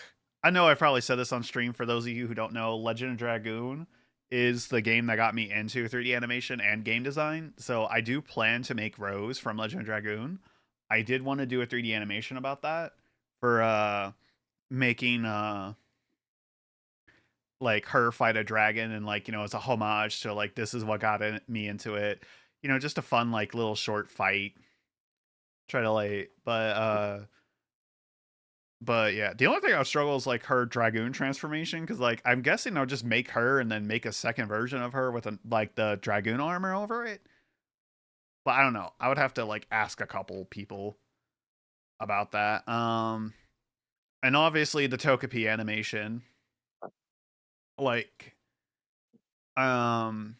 I know I probably said this on stream. For those of you who don't know, Legend of Dragoon is the game that got me into 3D animation and game design. So I do plan to make Rose from Legend of Dragoon. I did want to do a 3D animation about that for making like her fight a dragon, and like, you know, it's a homage to like this is what got me into it. You know, just a fun like little short fight. Try to like, but yeah, the only thing I struggle is like her dragoon transformation, because like I'm guessing I'll just make her and then make a second version of her with like the dragoon armor over it. But I don't know. I would have to like ask a couple people about that. And obviously the Togepi animation, like, um,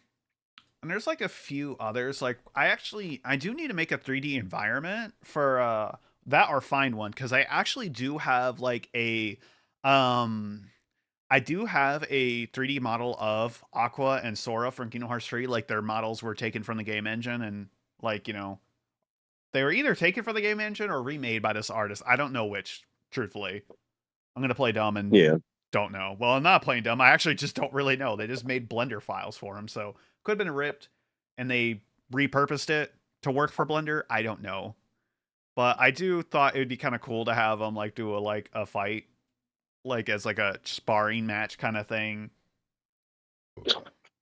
and there's like a few others. Like I do need to make a 3D environment for that, or find one, because I actually do have like um I do have a 3D model of Aqua and Sora from Kingdom Hearts 3. Like their models were taken from the game engine, and like, you know, they were either taken from the game engine or remade by this artist. I don't know which, truthfully. I'm gonna play dumb and Yeah. don't know. Well, I'm not playing dumb. I actually just don't really know. They just made Blender files for him, so could have been ripped, and they repurposed it to work for Blender. I don't know, but I do thought it would be kind of cool to have them like do a fight, like as like a sparring match kind of thing.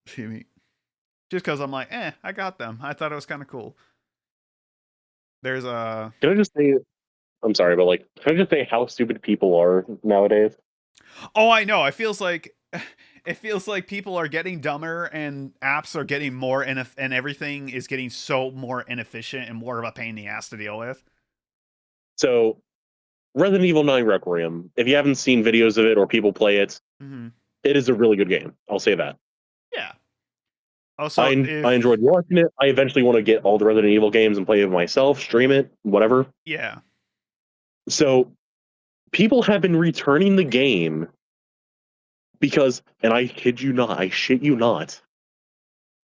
Excuse me. Just because I'm like, I got them. I thought it was kind of cool. There's a Can I just say, I'm sorry, but like, can I just say how stupid people are nowadays? Oh, I know. It feels like people are getting dumber and apps are getting more and everything is getting so more inefficient and more of a pain in the ass to deal with. So, Resident Evil 9 Requiem, if you haven't seen videos of it or people play it, Mm-hmm. it is a really good game. I'll say that. Yeah. Also, I enjoyed watching it. I eventually want to get all the Resident Evil games and play it myself, stream it, whatever. yeah. So, people have been returning the game because, and I kid you not, I shit you not,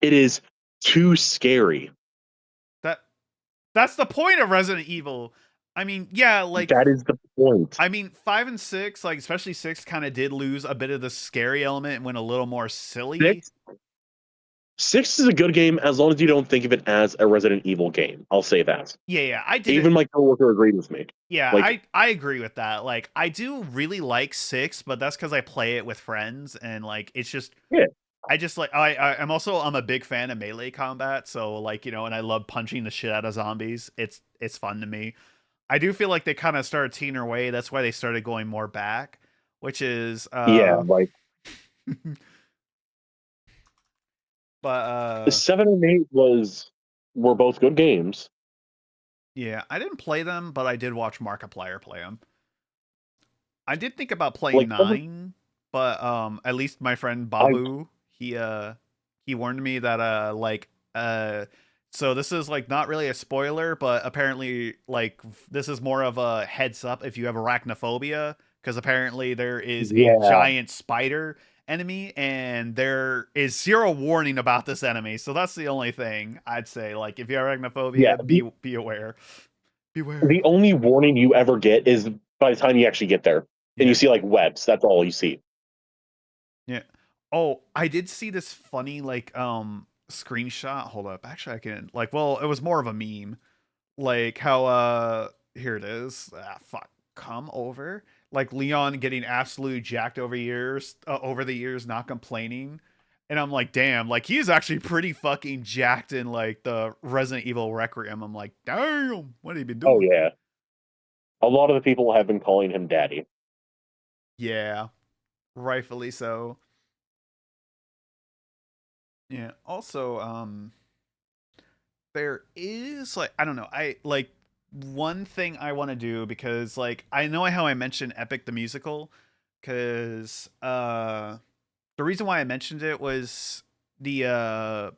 it is too scary. That's the point of Resident Evil. I mean, yeah, like That is the point. I mean, 5 and 6, like especially 6 kind of did lose a bit of the scary element and went a little more silly. Six is a good game as long as you don't think of it as a Resident Evil game. I'll say that. Yeah, I did. Even my coworker agreed with me. Yeah, like, I agree with that. Like, I do really like 6, but that's because I play it with friends, and like it's just yeah, I just like I'm a big fan of melee combat, so like, you know, and I love punching the shit out of zombies. It's fun to me. I do feel like they kind of started teeing away. That's why they started going more back, which is yeah, like but 7 and 8 were both good games. yeah, I didn't play them, but I did watch Markiplier play them. I did think about playing Like 9, but at least my friend Babu, he warned me that so this is like not really a spoiler, but apparently like this is more of a heads up if you have arachnophobia, because apparently there is a Yeah, giant spider enemy and there is zero warning about this enemy. So that's the only thing I'd say. Like if you have yeah. arachnophobia, be aware. Beware. The only warning you ever get is by the time you actually get there, and Yeah. you see like webs. That's all you see. Yeah. Oh, I did see this funny like screenshot. Hold up. Actually, I can like, well, it was more of a meme. Like how here it is. Ah, fuck. Come over. Like Leon getting absolutely jacked over the years, not complaining. And I'm like, damn, like he's actually pretty fucking jacked in like the Resident Evil Requiem. I'm like, damn, what have you been Oh doing? yeah, a lot of the people have been calling him daddy. Yeah, rightfully so. Yeah. Also, there is like, I don't know, I like one thing I want to do, because like I know how I mentioned Epic the musical, because the reason why I mentioned it was the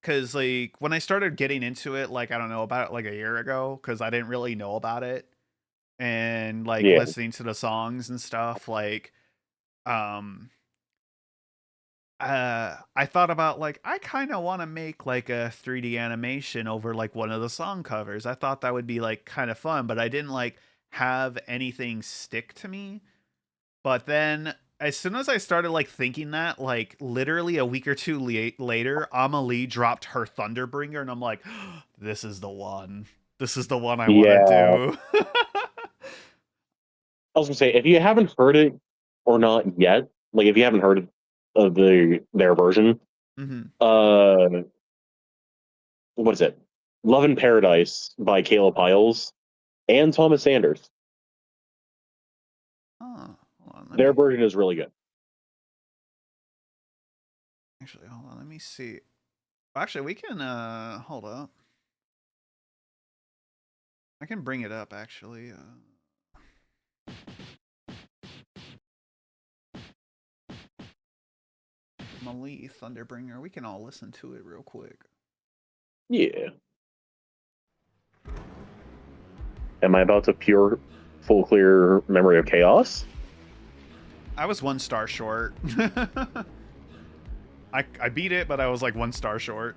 because like when I started getting into it, like I don't know, about like a year ago, because I didn't really know about it, and like Yeah, listening to the songs and stuff, like um I thought about like I kind of want to make like a 3D animation over like one of the song covers. I thought that would be like kind of fun, but I didn't like have anything stick to me. But then as soon as I started like thinking that, like literally a week or two later, Amelie dropped her Thunderbringer, and I'm like, this is the one. This is the one I want to yeah. do. I was gonna say, if you haven't heard it or not yet, like if you haven't heard of their version, Mm-hmm. what is it? Love in Paradise by Caleb Piles and Thomas Sanders. Oh, hold on. Their version is really good. Actually, hold on. Let me see. Actually, we can hold up. I can bring it up actually. Malee Thunderbringer. We can all listen to it real quick. Yeah. Am I about to pure full clear Memory of Chaos? I was 1 star short. I beat it, but I was like 1 star short.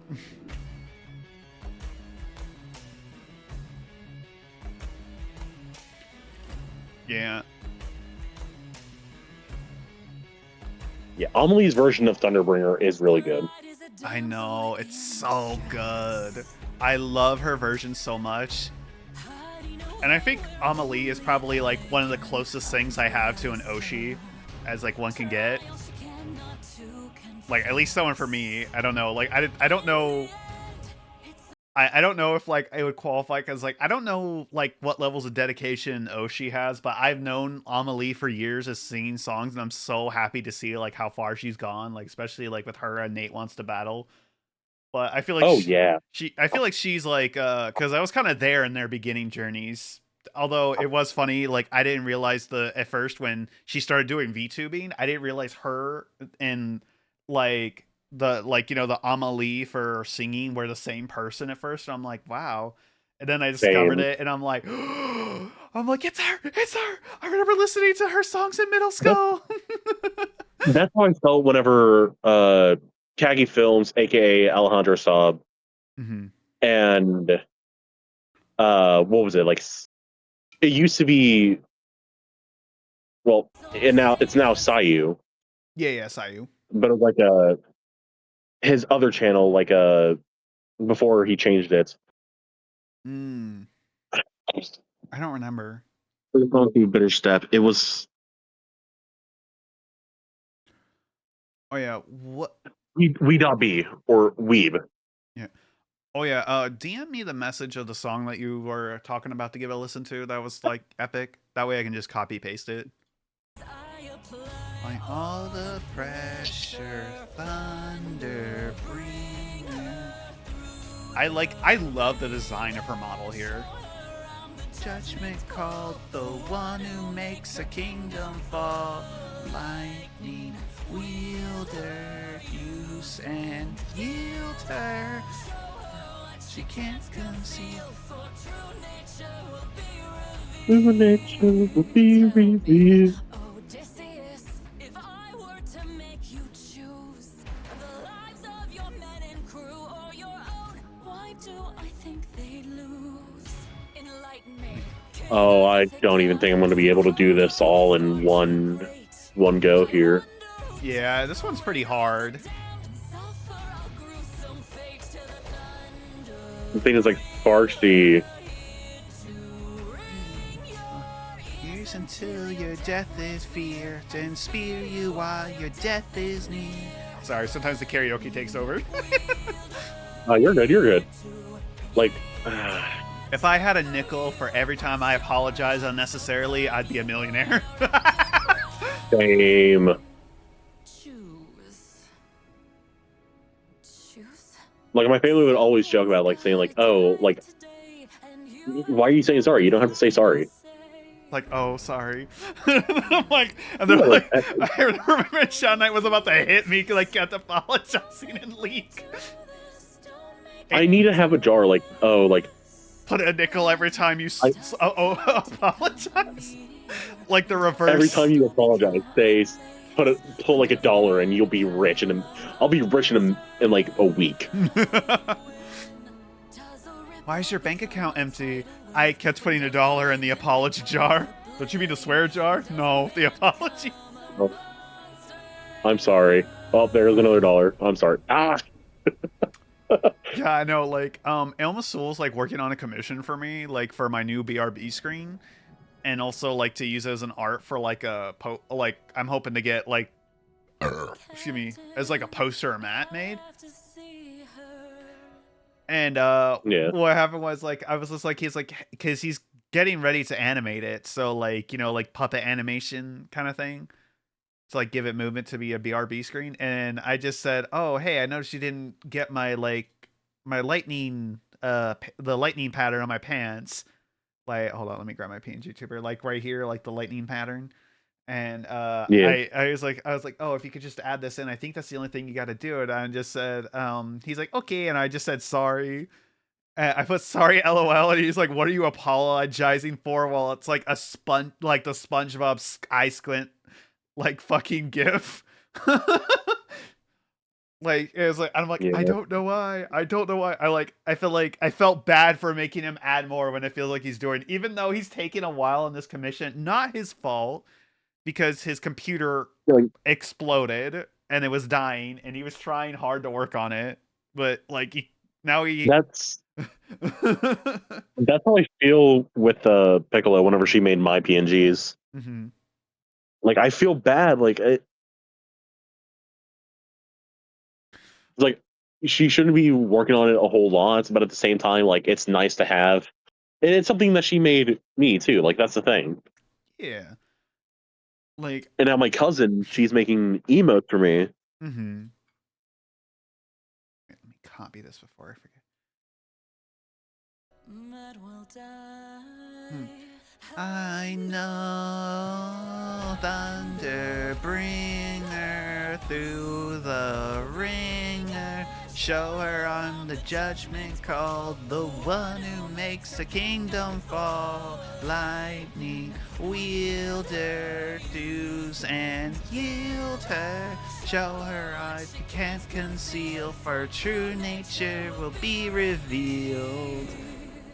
Yeah. Yeah, Amelie's version of Thunderbringer is really good. I know, it's so good. I love her version so much. And I think Amelie is probably like one of the closest things I have to an Oshi as like one can get. Like at least someone for me. I don't know. Like I don't know. I don't know if like it would qualify because like I don't know like what levels of dedication Oshi has, but I've known Amelie for years as singing songs, and I'm so happy to see like how far she's gone. Like especially like with her and Nate Wants to Battle. But I feel like Oh yeah. I feel like she's like because I was kind of there in their beginning journeys. Although it was funny, like I didn't realize at first when she started doing VTubing, I didn't realize her and like the Amelie for singing were the same person at first. And I'm like, wow. And then I discovered Same. it, and I'm like, I'm like, it's her, it's her. I remember listening to her songs in middle That's, school. that's how I felt whenever Kagi Films, aka Alejandro Saab, Mm-hmm. and what was it like? It used to be, well, it's now Sayu, Yeah, Sayu. but it was like his other channel, like before he changed it. Mm, I don't remember. Bitter Step. It was Oh yeah, what? We.B or Weeb. Yeah. Oh yeah. DM me the message of the song that you were talking about to give a listen to. That was like epic. That way I can just copy paste it. Like all the pressure, thunder, bringer. I love the design of her model here. Judgment called the one who makes a kingdom fall. Lightning wielder, use and yield her. She can't conceive. True nature will be revealed. Odysseus, if I were to make you choose the lives of your men and crew or your own, why do I think they'd lose? Enlighten me. Oh, I don't even think I'm going to be able to do this all in one go here. Yeah, this one's pretty hard. The thing is, like, Farsi. Years until your death is feared, and spear you while your death is near. Sorry, sometimes the karaoke takes over. You're good. You're good. Like, if I had a nickel for every time I apologize unnecessarily, I'd be a millionaire. same. Like, my family would always joke about, like, saying, like, oh, like, why are you saying sorry? You don't have to say sorry. Like, oh, sorry. I'm like, and they're like, I remember Shadow Knight was about to hit me because I kept apologizing and leak. I need to have a jar, like, oh, like, put a nickel every time you apologize. Like the reverse. Every time you apologize, say pull like $1 and you'll be rich, and I'll be rich in like a week. Why is your bank account empty? I kept putting $1 in the apology jar. Don't you mean the swear jar? No, the apology. Oh. I'm sorry. Oh, there's another $1. I'm sorry. Ah. Yeah, I know. Like, Elma Soul's like working on a commission for me, like for my new BRB screen, and also like to use it as an art for like a like I'm hoping to get like excuse me, as like a poster or mat made. And Yeah. what happened was like I was just like he's like because he's getting ready to animate it, so like you know like puppet animation kind of thing to like give it movement to be a BRB screen. And I just said, oh hey, I noticed you didn't get my like my lightning the lightning pattern on my pants. Like hold on, let me grab my PNG tuber like right here like the lightning pattern. And Yeah. I was like oh if you could just add this in, I think that's the only thing you got to do it. And I just said he's like okay, and I just said sorry. I put sorry LOL, and he's like, what are you apologizing for? Well, it's like a sponge, like the SpongeBob eye squint, like fucking gif. Like it was like I'm like Yeah. I don't know why. I feel like I felt bad for making him add more when it feels like he's doing, even though he's taking a while on this commission. Not his fault because his computer Like, exploded and it was dying, and he was trying hard to work on it, but like now he. that's how I feel with Piccolo whenever she made my PNGs. Mhm. Like I feel bad. Like she shouldn't be working on it a whole lot, but at the same time, like it's nice to have, and it's something that she made me too. Like that's the thing. Yeah. Like, And now my cousin, she's making emotes for me. mm-hmm. Let me copy this before I forget. I know thunder bringer through the ringer. Show her on the judgment called the one who makes the kingdom fall. Lightning wielder, do's and yield her. Show her eyes you can't conceal, for true nature will be revealed.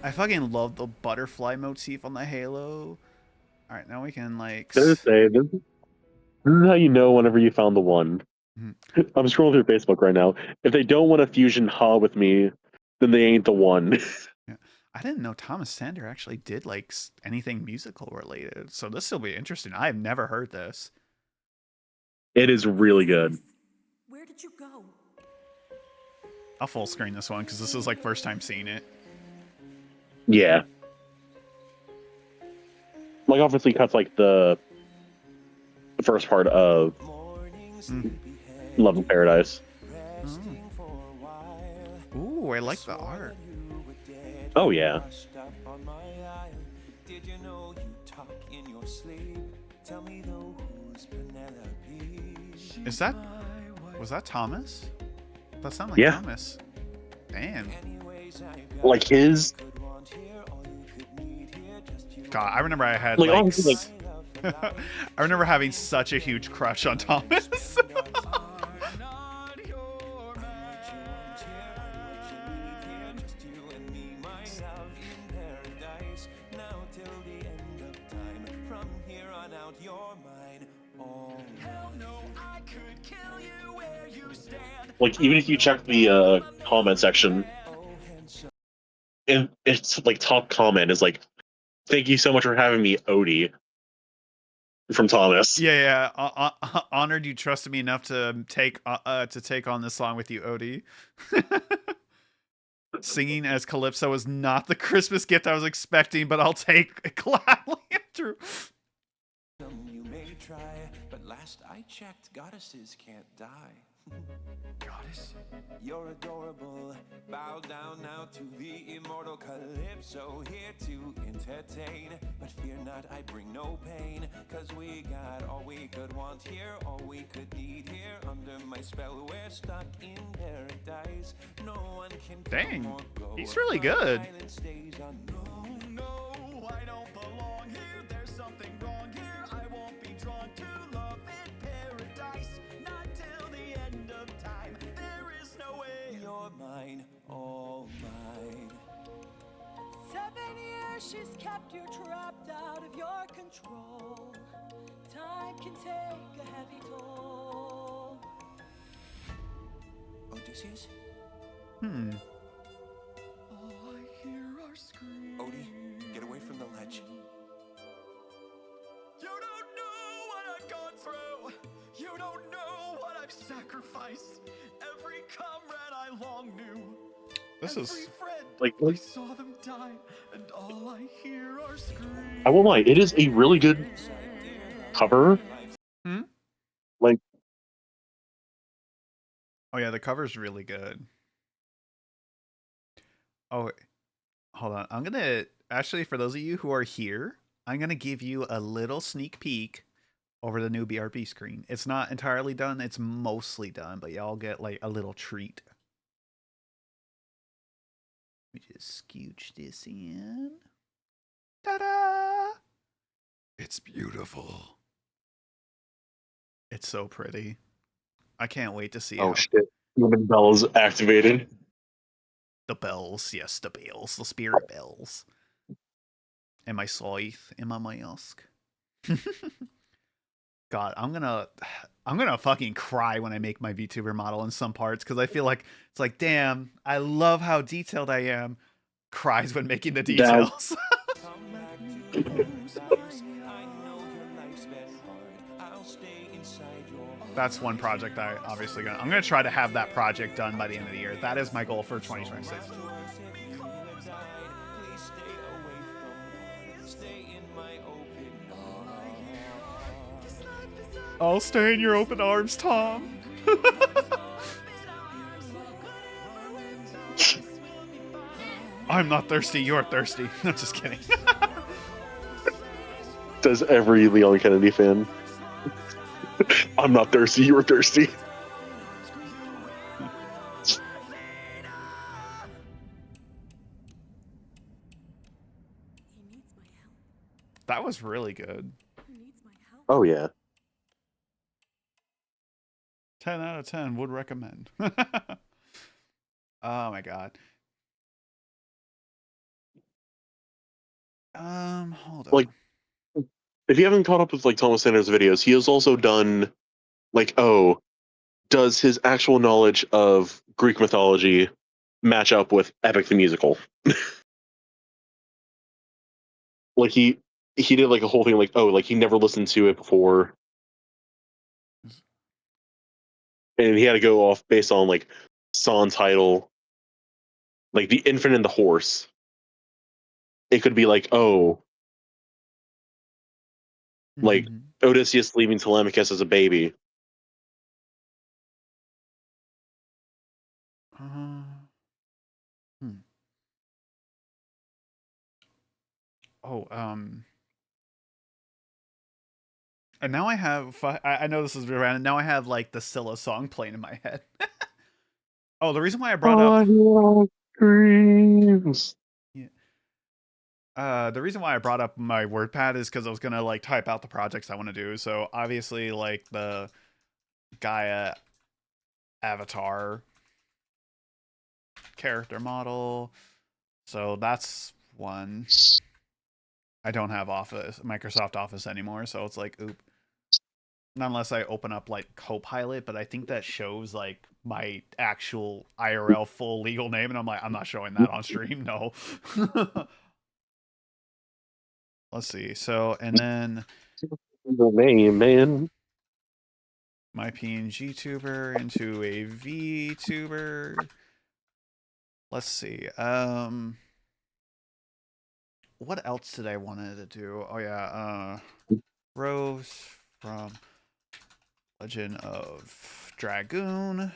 I fucking love the butterfly motif on the halo. All right, now we can like. This is how you know whenever you found the one. Mhm. I'm scrolling through Facebook right now. If they don't want a fusion ha with me, then they ain't the one. Yeah. I didn't know Thomas Sander actually did like anything musical related, so this will be interesting. I've never heard this. It is really good. Where did you go? I'll full screen this one because this is like first time seeing it. Yeah. Like obviously cuts like the first part of Love in Paradise. Oh. Ooh, I like the art. Oh yeah. Was that Thomas? That sounded like Yeah. Thomas. Damn. Like his. God, I remember I had Like, like, honestly, I remember having such a huge crush on Thomas. Like even if you check the comment section, and it's like top comment is like, "Thank you so much for having me, Odie." From Thomas. Yeah. Honored you trusted me enough to take on this song with you, Odie. Singing as Calypso is not the Christmas gift I was expecting, but I'll take it gladly. Andrew. You may try, but last I checked, goddesses can't die. Goddess, you're adorable. Bow down now to the immortal Calypso, here to entertain. But fear not, I bring no pain, cause we got all we could want here, all we could need here. Under my spell, we're stuck in paradise. No one can Dang, come or go. he's really good. No, I don't belong here. There's something wrong here. I won't be drawn to love in paradise. Not till the end of time. There is no way. You're mine, all mine. 7 years she's kept you trapped out of your control. Time can take a heavy toll. Odysseus? All I hear are screams. Odie, get away from the ledge. You don't know what I've gone through. You don't know what sacrifice. Every comrade I long knew. This Every is friend, Like, I saw them die, and all I hear are screams. I won't lie, it is a really good cover. Hmm? Like, Oh yeah, the cover's really good. Oh, hold on. I'm gonna actually, for those of you who are here, I'm gonna give you a little sneak peek over the new BRB screen. It's not entirely done, it's mostly done, but y'all get like a little treat. Let me just scooch this in. Ta-da! It's beautiful. It's so pretty. I can't wait to see oh how shit, Human Bell's activated. the bells, yes, the bells, the spirit bells. Am I scythe? Am I mask? God, I'm gonna fucking cry when I make my VTuber model in some parts because I feel like it's like, damn, I love how detailed I am. Cries when making the That details. Come back to those eyes. I know your life's been hard. I'll stay inside your heart. That's one project I'm gonna try to have that project done by the end of the year. That is my goal for 2026. Please stay away from war. Stay in my open arms. I'll stay in your open arms, Tom. I'm not thirsty, you're thirsty. I'm just kidding. does every Leon Kennedy fan. I'm not thirsty, you're thirsty. He needs my help. That was really good. Who needs my help? Oh yeah. 10 out of 10 would recommend. Oh my god. Hold on. Like, if you haven't caught up with like Thomas Sanders' videos, he has also done like, oh, does his actual knowledge of Greek mythology match up with Epic the Musical? Like he did like a whole thing like, oh, like he never listened to it before. And he had to go off based on like song title, like the infant and the horse. It could be like, oh, like Odysseus leaving Telemachus as a baby. Hmm. Oh, and now I have. I know this is really random. Now I have like the Scylla song playing in my head. Oh, the reason why I brought up. Dreams. The reason why I brought up my WordPad is because I was gonna like type out the projects I want to do. So obviously, like the Gaia avatar character model. So that's one. I don't have Microsoft Office anymore, so it's like, oop. Not unless I open up like Copilot, but I think that shows like my actual IRL full legal name, and I'm like, I'm not showing that on stream. No. Let's see. So, and then The name, man. my PNG tuber into a VTuber. Let's see. What else did I wanted to do? Oh yeah, Rose from Legend of Dragoon.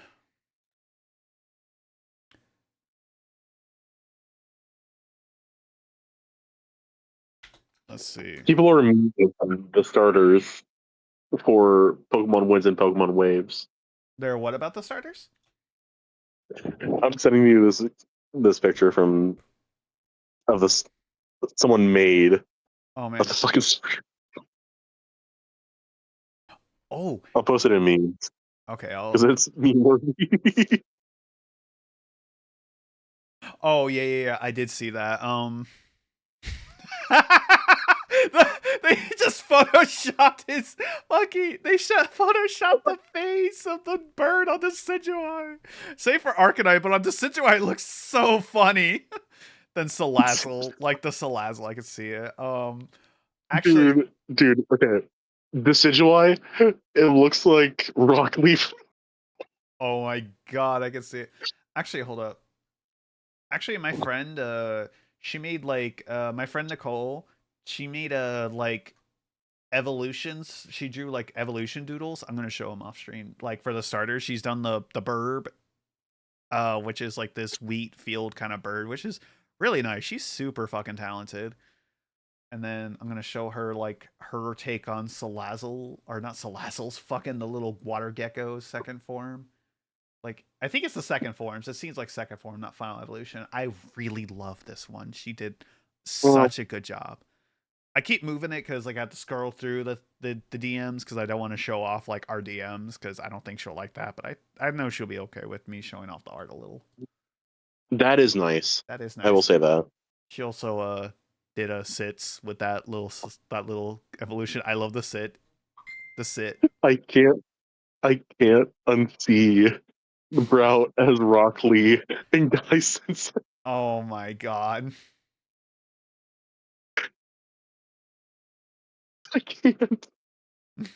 Let's see. People are removing the starters for Pokemon Wins and Pokemon Waves. There, what about the starters? I'm sending you this picture from of this someone made Oh man. of the fucking. Oh, I'll post it in memes okay. because it's meme worthy. Oh yeah. I did see that. They just photoshopped his fucking. They photoshopped the face of the bird on the Decidueye. Say for Arcanine, but on the Decidueye it looks so funny. Then Salazzle, like the Salazzle, I could see it. Actually, dude. Okay, Decidueye. It looks like Rock Leaf. Oh my god, I can see it. Actually, hold up. Actually, my friend, she made like my friend Nicole, she made a like evolutions. She drew like evolution doodles. I'm gonna show them off stream. Like for the starter, she's done the burb, which is like this wheat field kind of bird, which is really nice. She's super fucking talented. And then I'm gonna show her like her take on Salazzle, or not Salazzles, fucking the little water gecko's second form. Like I think it's the second forms. It seems like second form, not final evolution. I really love this one. She did Well, such a good job. I keep moving it because like I have to scroll through the DMs because I don't want to show off like our DMs because I don't think she'll like that. But I know she'll be okay with me showing off the art a little. that is nice. That is I will nice. say that. She also did a sits with that little evolution. I love the sit. The sit. I can't unsee Brout as Rock Lee and Dyson. Oh my god. I can't. That's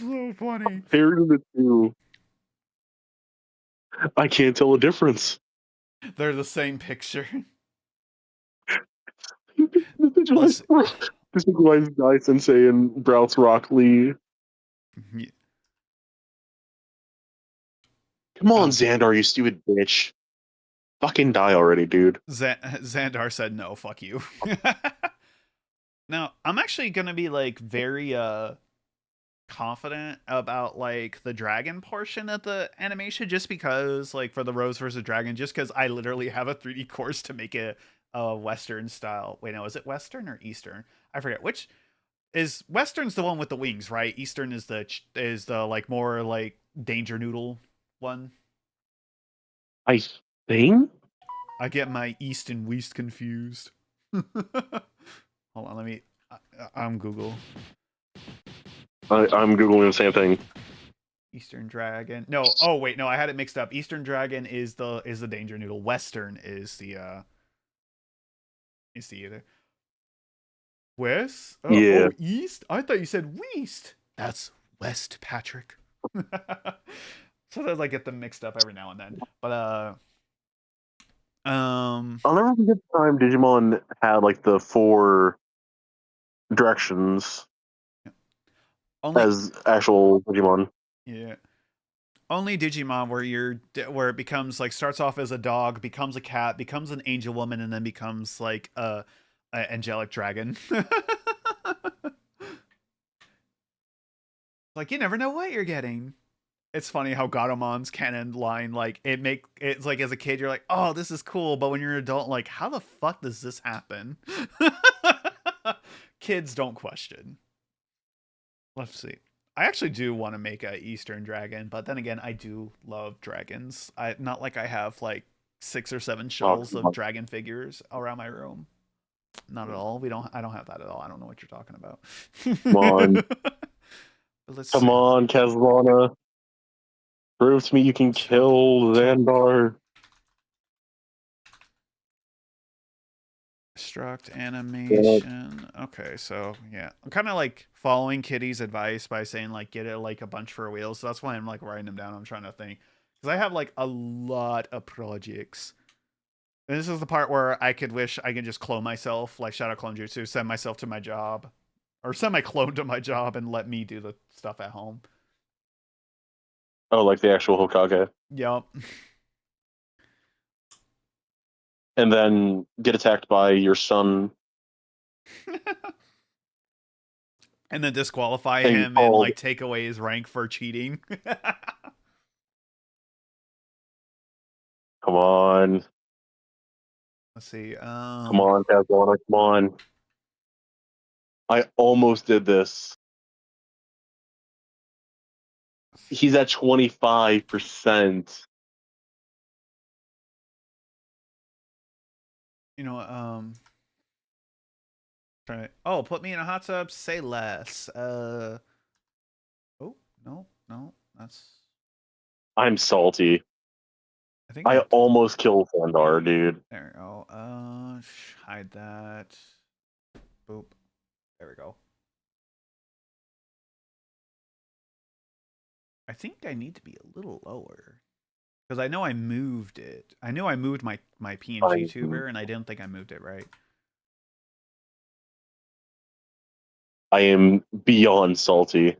so funny. Pairing the two, I can't tell a difference. They're the same picture. Let's Visualize Dyson saying Brout's Rock Lee. Come on, Xandar, you stupid bitch. Fucking die already, dude. Xandar said no, fuck you. Now, I'm actually going to be like very confident about like the dragon portion of the animation just because like for the Rose versus Dragon, just because I literally have a 3D course to make a Western style. Wait, no, is it Western or Eastern? I forget which. Is Western's the one with the wings, right? Eastern is the like more like danger noodle one. I think? I get my East and West confused. Hold on, let me. I'm Google. I'm Googling the same thing. Eastern Dragon. No, oh wait, no, I had it mixed up. Eastern Dragon is the danger noodle. Western is the other. West? Yeah. Oh, East? I thought you said West. That's West, Patrick. Sometimes I get them mixed up every now and then. But I'll never forget the time Digimon had like the 4 directions only as actual Digimon. yeah. Only Digimon where it becomes like starts off as a dog, becomes a cat, becomes an angel woman, and then becomes like a angelic dragon. Like you never know what you're getting. It's funny how Gadomon's canon line like it's like as a kid you're like, oh, this is cool, but when you're an adult, like, how the fuck does this happen? Kids don't question. Let's see. I actually do want to make a Eastern dragon, but then again, I do love dragons. I not like I have like 6 or 7 Oh, shells come of on. dragon figures around my room. Not at all. I don't have that at all. I don't know what you're talking about. Come on. But let's Come see. on, Kazlana. Prove to me you can kill Xandar. Struct animation. Okay, so yeah, I'm kind of like following Kitty's advice by saying like get it like a bunch for wheels. So that's why I'm like writing them down. I'm trying to think because I have like a lot of projects. And this is the part where I could wish I could just clone myself, like Shadow Clone Jutsu, send myself to my job, or send my clone to my job and let me do the stuff at home. Oh, like the actual Hokage. Yup. And then get attacked by your son And then disqualify and him and called. like take away his rank for cheating. Come on. Let's see. Come on, Kazlana. Come on. I almost did this. He's at 25%. You know, try. Oh, put me in a hot tub. Say less. Oh no, that's. I'm salty. I think I I have to. almost killed Xandar, dude. There we go. Hide that. Boop. There we go. I think I need to be a little lower. Because I know I moved it. I knew I moved my PNG tuber, and I didn't think I moved it right. I am beyond salty.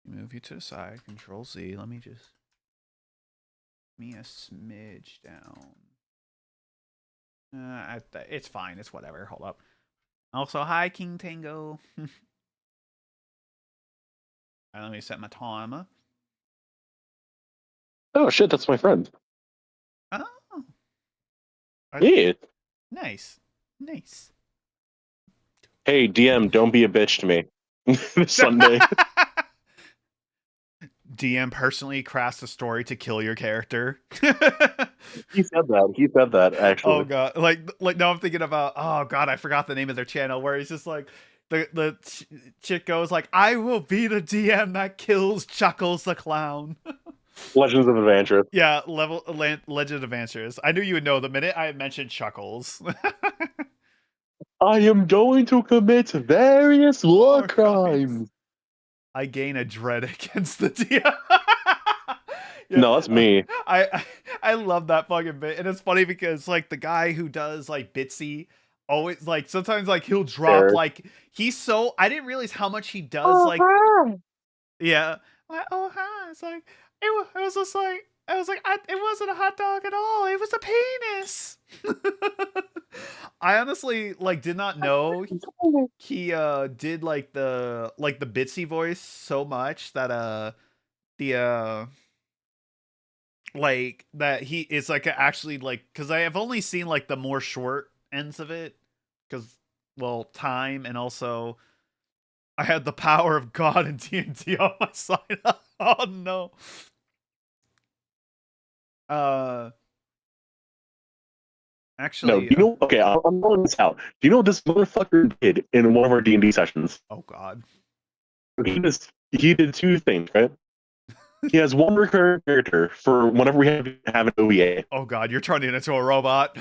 Move you to the side. Control Z. Let me just... me a smidge down. It's fine. It's whatever. Hold up. Also, hi, King Tango. Let me set my timer. Oh shit, that's my friend. Oh. Yeah. Nice. Nice. Hey, DM, don't be a bitch to me. This Sunday. DM personally crafts a story to kill your character. He said that, actually. Oh god, like now I'm thinking about, oh god, I forgot the name of their channel where he's just like the chick goes like, I will be the DM that kills Chuckles the clown. Legends of Adventure. Yeah, Legend of Adventures. I knew you would know the minute I mentioned Chuckles. I am going to commit various war crimes. I gain a dread against the DM. Yeah, No, that's me. I love that fucking bit, and it's funny because like the guy who does like Bitsy always like sometimes like he'll drop Eric. like he's so I didn't realize how much he does like yeah like oh hi it's like it was just like I was like it wasn't a hot dog at all, it was a penis. I honestly like did not know he did like the Bitsy voice so much that the like that he is like actually like because I have only seen like the more short ends of it because well time and also I had the power of God and TNT on my side. Oh no. Actually, No, okay, I'm calling this out. Do you know what this motherfucker did in one of our D&D sessions? oh god. He did two things, right? He has one recurring character for whenever we have an OVA. Oh god, you're turning into a robot.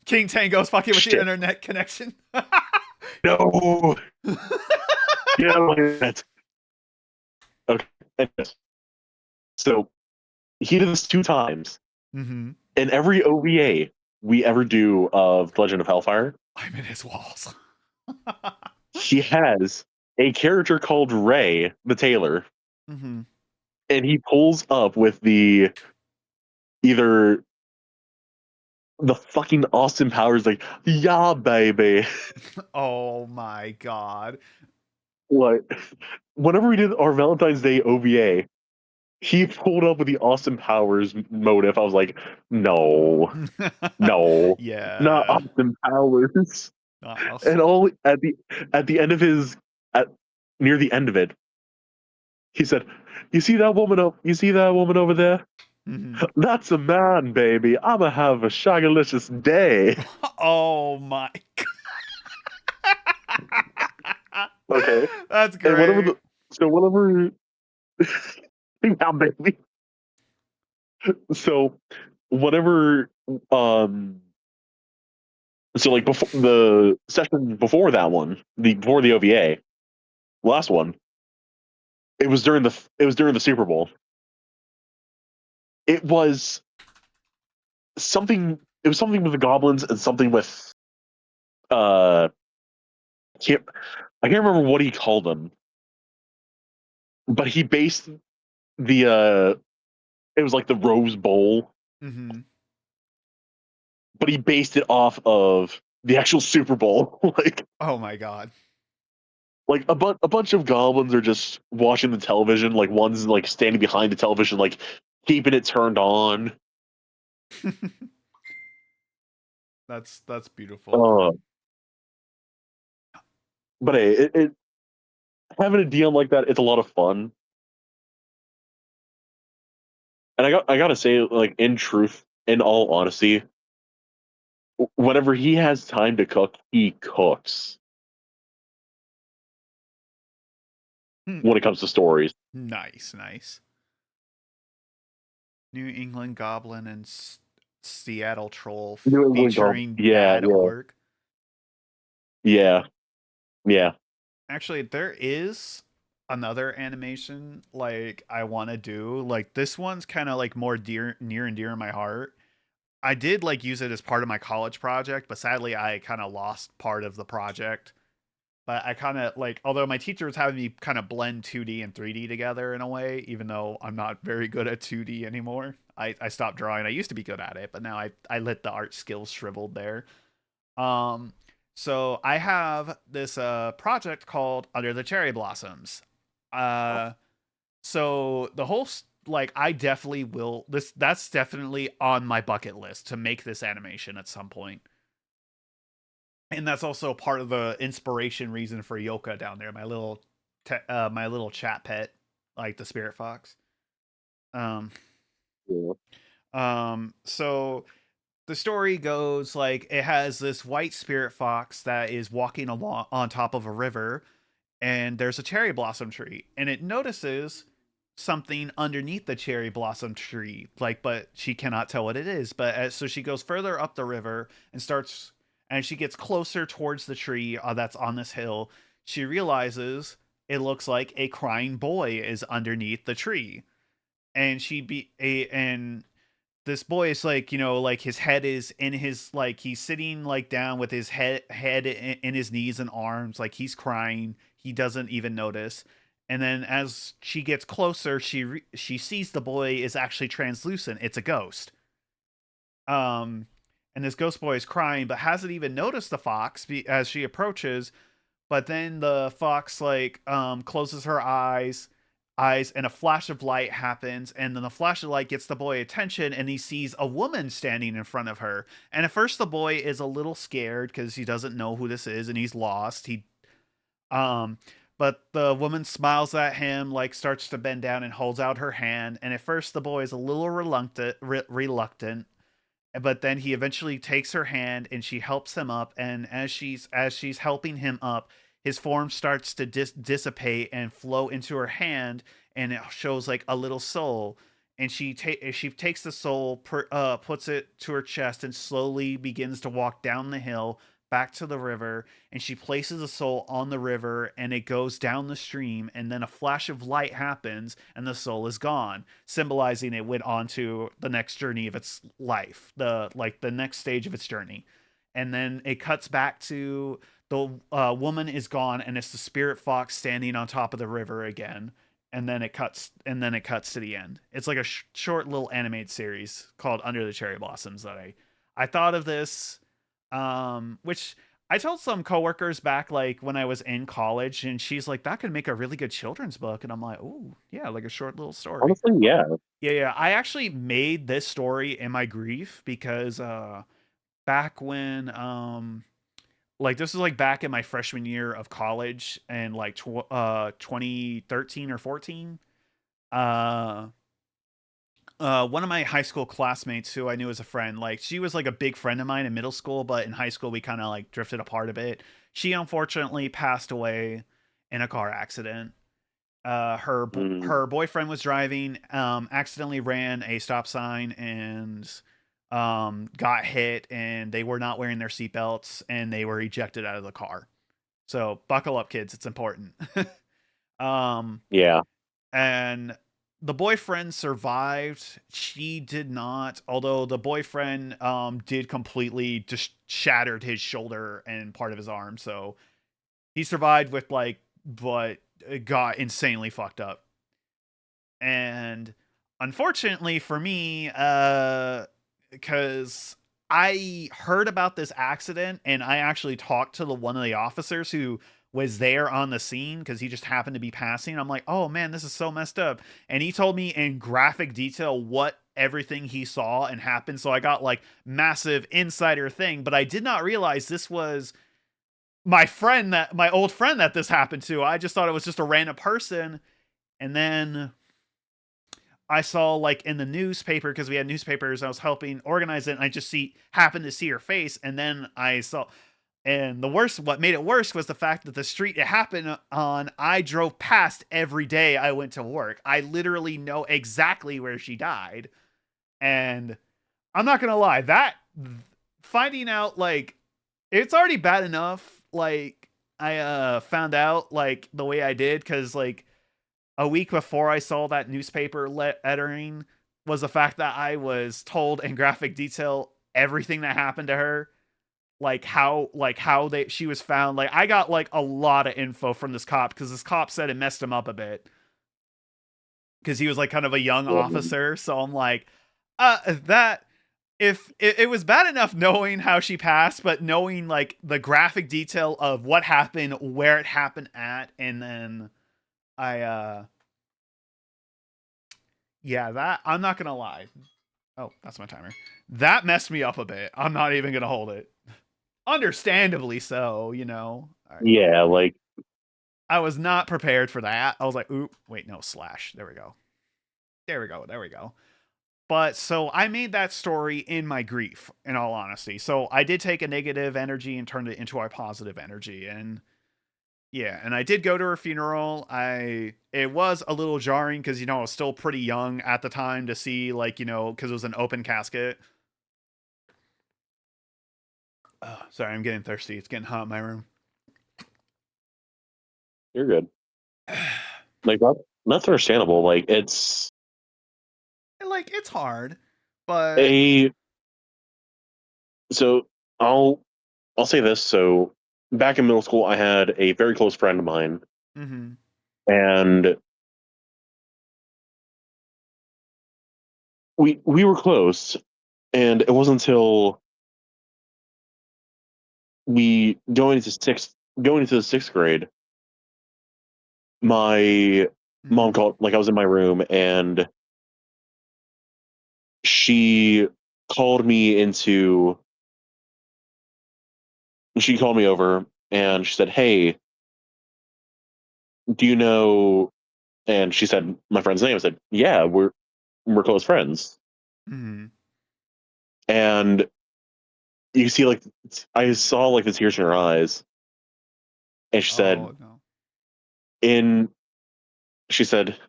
King Tango's fucking with Shit. your internet connection. No. Yeah. Okay. Anyways. So he did this two times. Mm-hmm. In every OVA we ever do of Legend of Hellfire, I'm in his walls. he has a character called Ray, the tailor, Mm-hmm. and he pulls up with the either the fucking Austin Powers like, yeah, baby. Oh my god. Like, whenever we did our Valentine's Day OVA, he pulled up with the Austin Powers motive. I was like, no, no, not Yeah. Austin Powers. Not And all at the end of his at near the end of it, he said, "You see that woman over there? mm-hmm. That's a man, baby. I'ma have a shagalicious day." Oh my Okay. That's And great. whenever yeah, baby. So whenever so like before the session before that one, before the OVA, last one, it was during the Super Bowl. It was something with the goblins and something with uh can't, I can't remember what he called them, but he based the it was like the Rose Bowl, Mm-hmm. but he based it off of the actual Super Bowl. Oh my god. Like a bunch of goblins are just watching the television, like one's like standing behind the television, like keeping it turned on. That's beautiful. Uh, but hey, having a DM like that, it's a lot of fun. And I gotta say, like in truth, in all honesty, whenever he has time to cook, he cooks Hmm. when it comes to stories. Nice, nice. New England Goblin and Seattle Troll New England Goblin. featuring Yeah, Bad Orc. yeah. Actually, there is another animation like I want to do. Like this one's kind of like more near and dear in my heart. I did like use it as part of my college project, but sadly I kind of lost part of the project. But I kind of like, although my teacher was having me kind of blend 2D and 3D together in a way, even though I'm not very good at 2D anymore. I stopped drawing. I used to be good at it, but now I let the art skills shriveled there. Um, so I have this project called Under the Cherry Blossoms. Uh, so the whole like I definitely will this that's definitely on my bucket list to make this animation at some point. And that's also part of the inspiration reason for Yoka down there, my little chat pet, like the spirit fox. Um, Yeah. so the story goes like it has this white spirit fox that is walking along on top of a river, and there's a cherry blossom tree, and it notices something underneath the cherry blossom tree, like, but she cannot tell what it is. But so she goes further up the river and starts, and she gets closer towards the tree that's on this hill. She realizes it looks like a crying boy is underneath the tree, and and this boy is like, like his head is in his, like he's sitting like down with his head in his knees and arms, like he's crying. He doesn't even notice. And then as she gets closer, she sees the boy is actually translucent. It's a ghost. Um, and this ghost boy is crying, but hasn't even noticed the fox as she approaches. But then the fox like closes her eyes, and a flash of light happens, and then the flash of light gets the boy attention, and he sees a woman standing in front of her. And at first the boy is a little scared because he doesn't know who this is and he's lost. Um but the woman smiles at him, like starts to bend down and holds out her hand, and at first the boy is a little reluctant, but then he eventually takes her hand and she helps him up, and as she's helping him up, his form starts to dissipate and flow into her hand, and it shows like a little soul. And she takes the soul, puts it to her chest, and slowly begins to walk down the hill back to the river. And she places the soul on the river, and it goes down the stream, and then a flash of light happens and the soul is gone, symbolizing it went on to the next journey of its life, the next stage of its journey. And then it cuts back to the woman is gone, and it's the spirit fox standing on top of the river again. And then it cuts to the end. It's like a short little animated series called Under the Cherry Blossoms that I thought of this, which I told some coworkers back like when I was in college, and she's like, that could make a really good children's book. And I'm like, oh yeah, like a short little story. Honestly, yeah. Yeah. I actually made this story in my grief because back when like this was like back in my freshman year of college, and like 2013 or 14. Uh One of my high school classmates who I knew as a friend, like she was like a big friend of mine in middle school, but in high school we kind of like drifted apart a bit. She unfortunately passed away in a car accident. Mm, Her boyfriend was driving, accidentally ran a stop sign, and got hit, and they were not wearing their seatbelts, and they were ejected out of the car. So buckle up, kids, it's important. um yeah. and the boyfriend survived. She did not, although the boyfriend did completely just shattered his shoulder and part of his arm. So he survived with like, but it got insanely fucked up. And unfortunately for me, because I heard about this accident, and I actually talked to one of the officers who was there on the scene because he just happened to be passing. I'm like, oh man, this is so messed up. And he told me in graphic detail what everything he saw and happened. So I got like massive insider thing, but I did not realize this was my old friend that this happened to. I just thought it was just a random person. And then I saw like in the newspaper, because we had newspapers, I was helping organize it, and I just happened to see her face, and then I saw, and what made it worse was the fact that the street it happened on, I drove past every day I went to work. I literally know exactly where she died. And I'm not gonna lie, that finding out, like, it's already bad enough like I found out like the way I did, because like a week before I saw that newspaper lettering was the fact that I was told in graphic detail everything that happened to her, like how she was found. Like I got like a lot of info from this cop because this cop said it messed him up a bit because he was like kind of a young officer. So I'm like, that if it was bad enough knowing how she passed, but knowing like the graphic detail of what happened, where it happened at, and then I yeah, that I'm not gonna lie. Oh, that's my timer. That messed me up a bit. I'm not even gonna hold it. Understandably so, you know. All right. Yeah, like I was not prepared for that. I was like, oop, wait, no, slash. There we go. There we go. There we go. But so I made that story in my grief, in all honesty. So I did take a negative energy and turned it into a positive energy. And yeah, and I did go to her funeral. It was a little jarring because I was still pretty young at the time to see like, because it was an open casket. Oh, sorry, I'm getting thirsty. It's getting hot in my room. you're good. Like that's understandable. Like it's Like it's hard, but a so I'll say this. So back in middle school, I had a very close friend of mine, mhm. and we were close. And it wasn't until we going into the sixth grade, my mom Mhm. called. Like I was in my room, and she called me into. She called me over, and she said, "Hey, do you know?" And she said my friend's name. I said, "Yeah, we're close friends." Mhm. And you see, like I saw like the tears in her eyes, and she said, Oh no. "In," she said,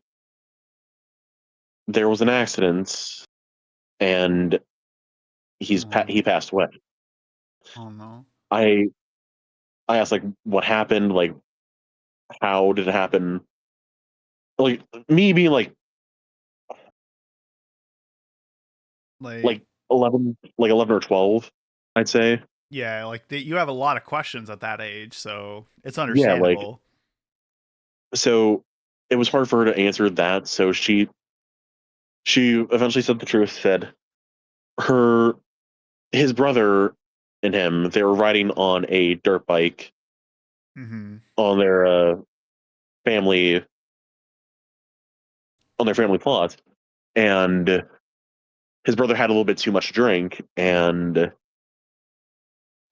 "There was an accident, and Oh he no. passed away." Oh no. I I asked like, "What happened? Like, how did it happen?" Like me being Like like 11 or 12, I'd say. yeah, like you have a lot of questions at that age, so it's Yeah, like understandable. so it was hard for her to answer that. So she eventually said the truth. Said her his brother and him, they were riding on a dirt bike Mhm. on their family on their family plot, and his brother had a little bit too much to drink and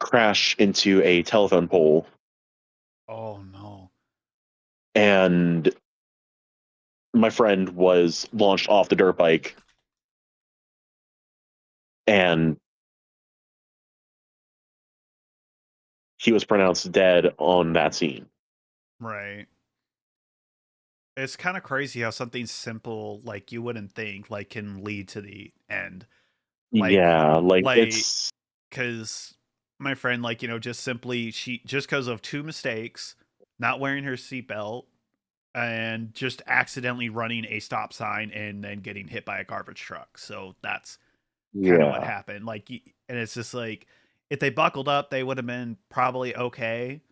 crashed into a telephone pole, Oh no. and my friend was launched off the dirt bike, and he was pronounced dead on that scene. Right. It's kind of crazy how something simple like you wouldn't think like can lead to the end. Like Yeah, like like it's cuz my friend like, just simply she just cuz of two mistakes, not wearing her seatbelt and just accidentally running a stop sign and then getting hit by a garbage truck. So that's kind of what yeah. happened. Like, and it's just like if they buckled up, they would have been probably okay.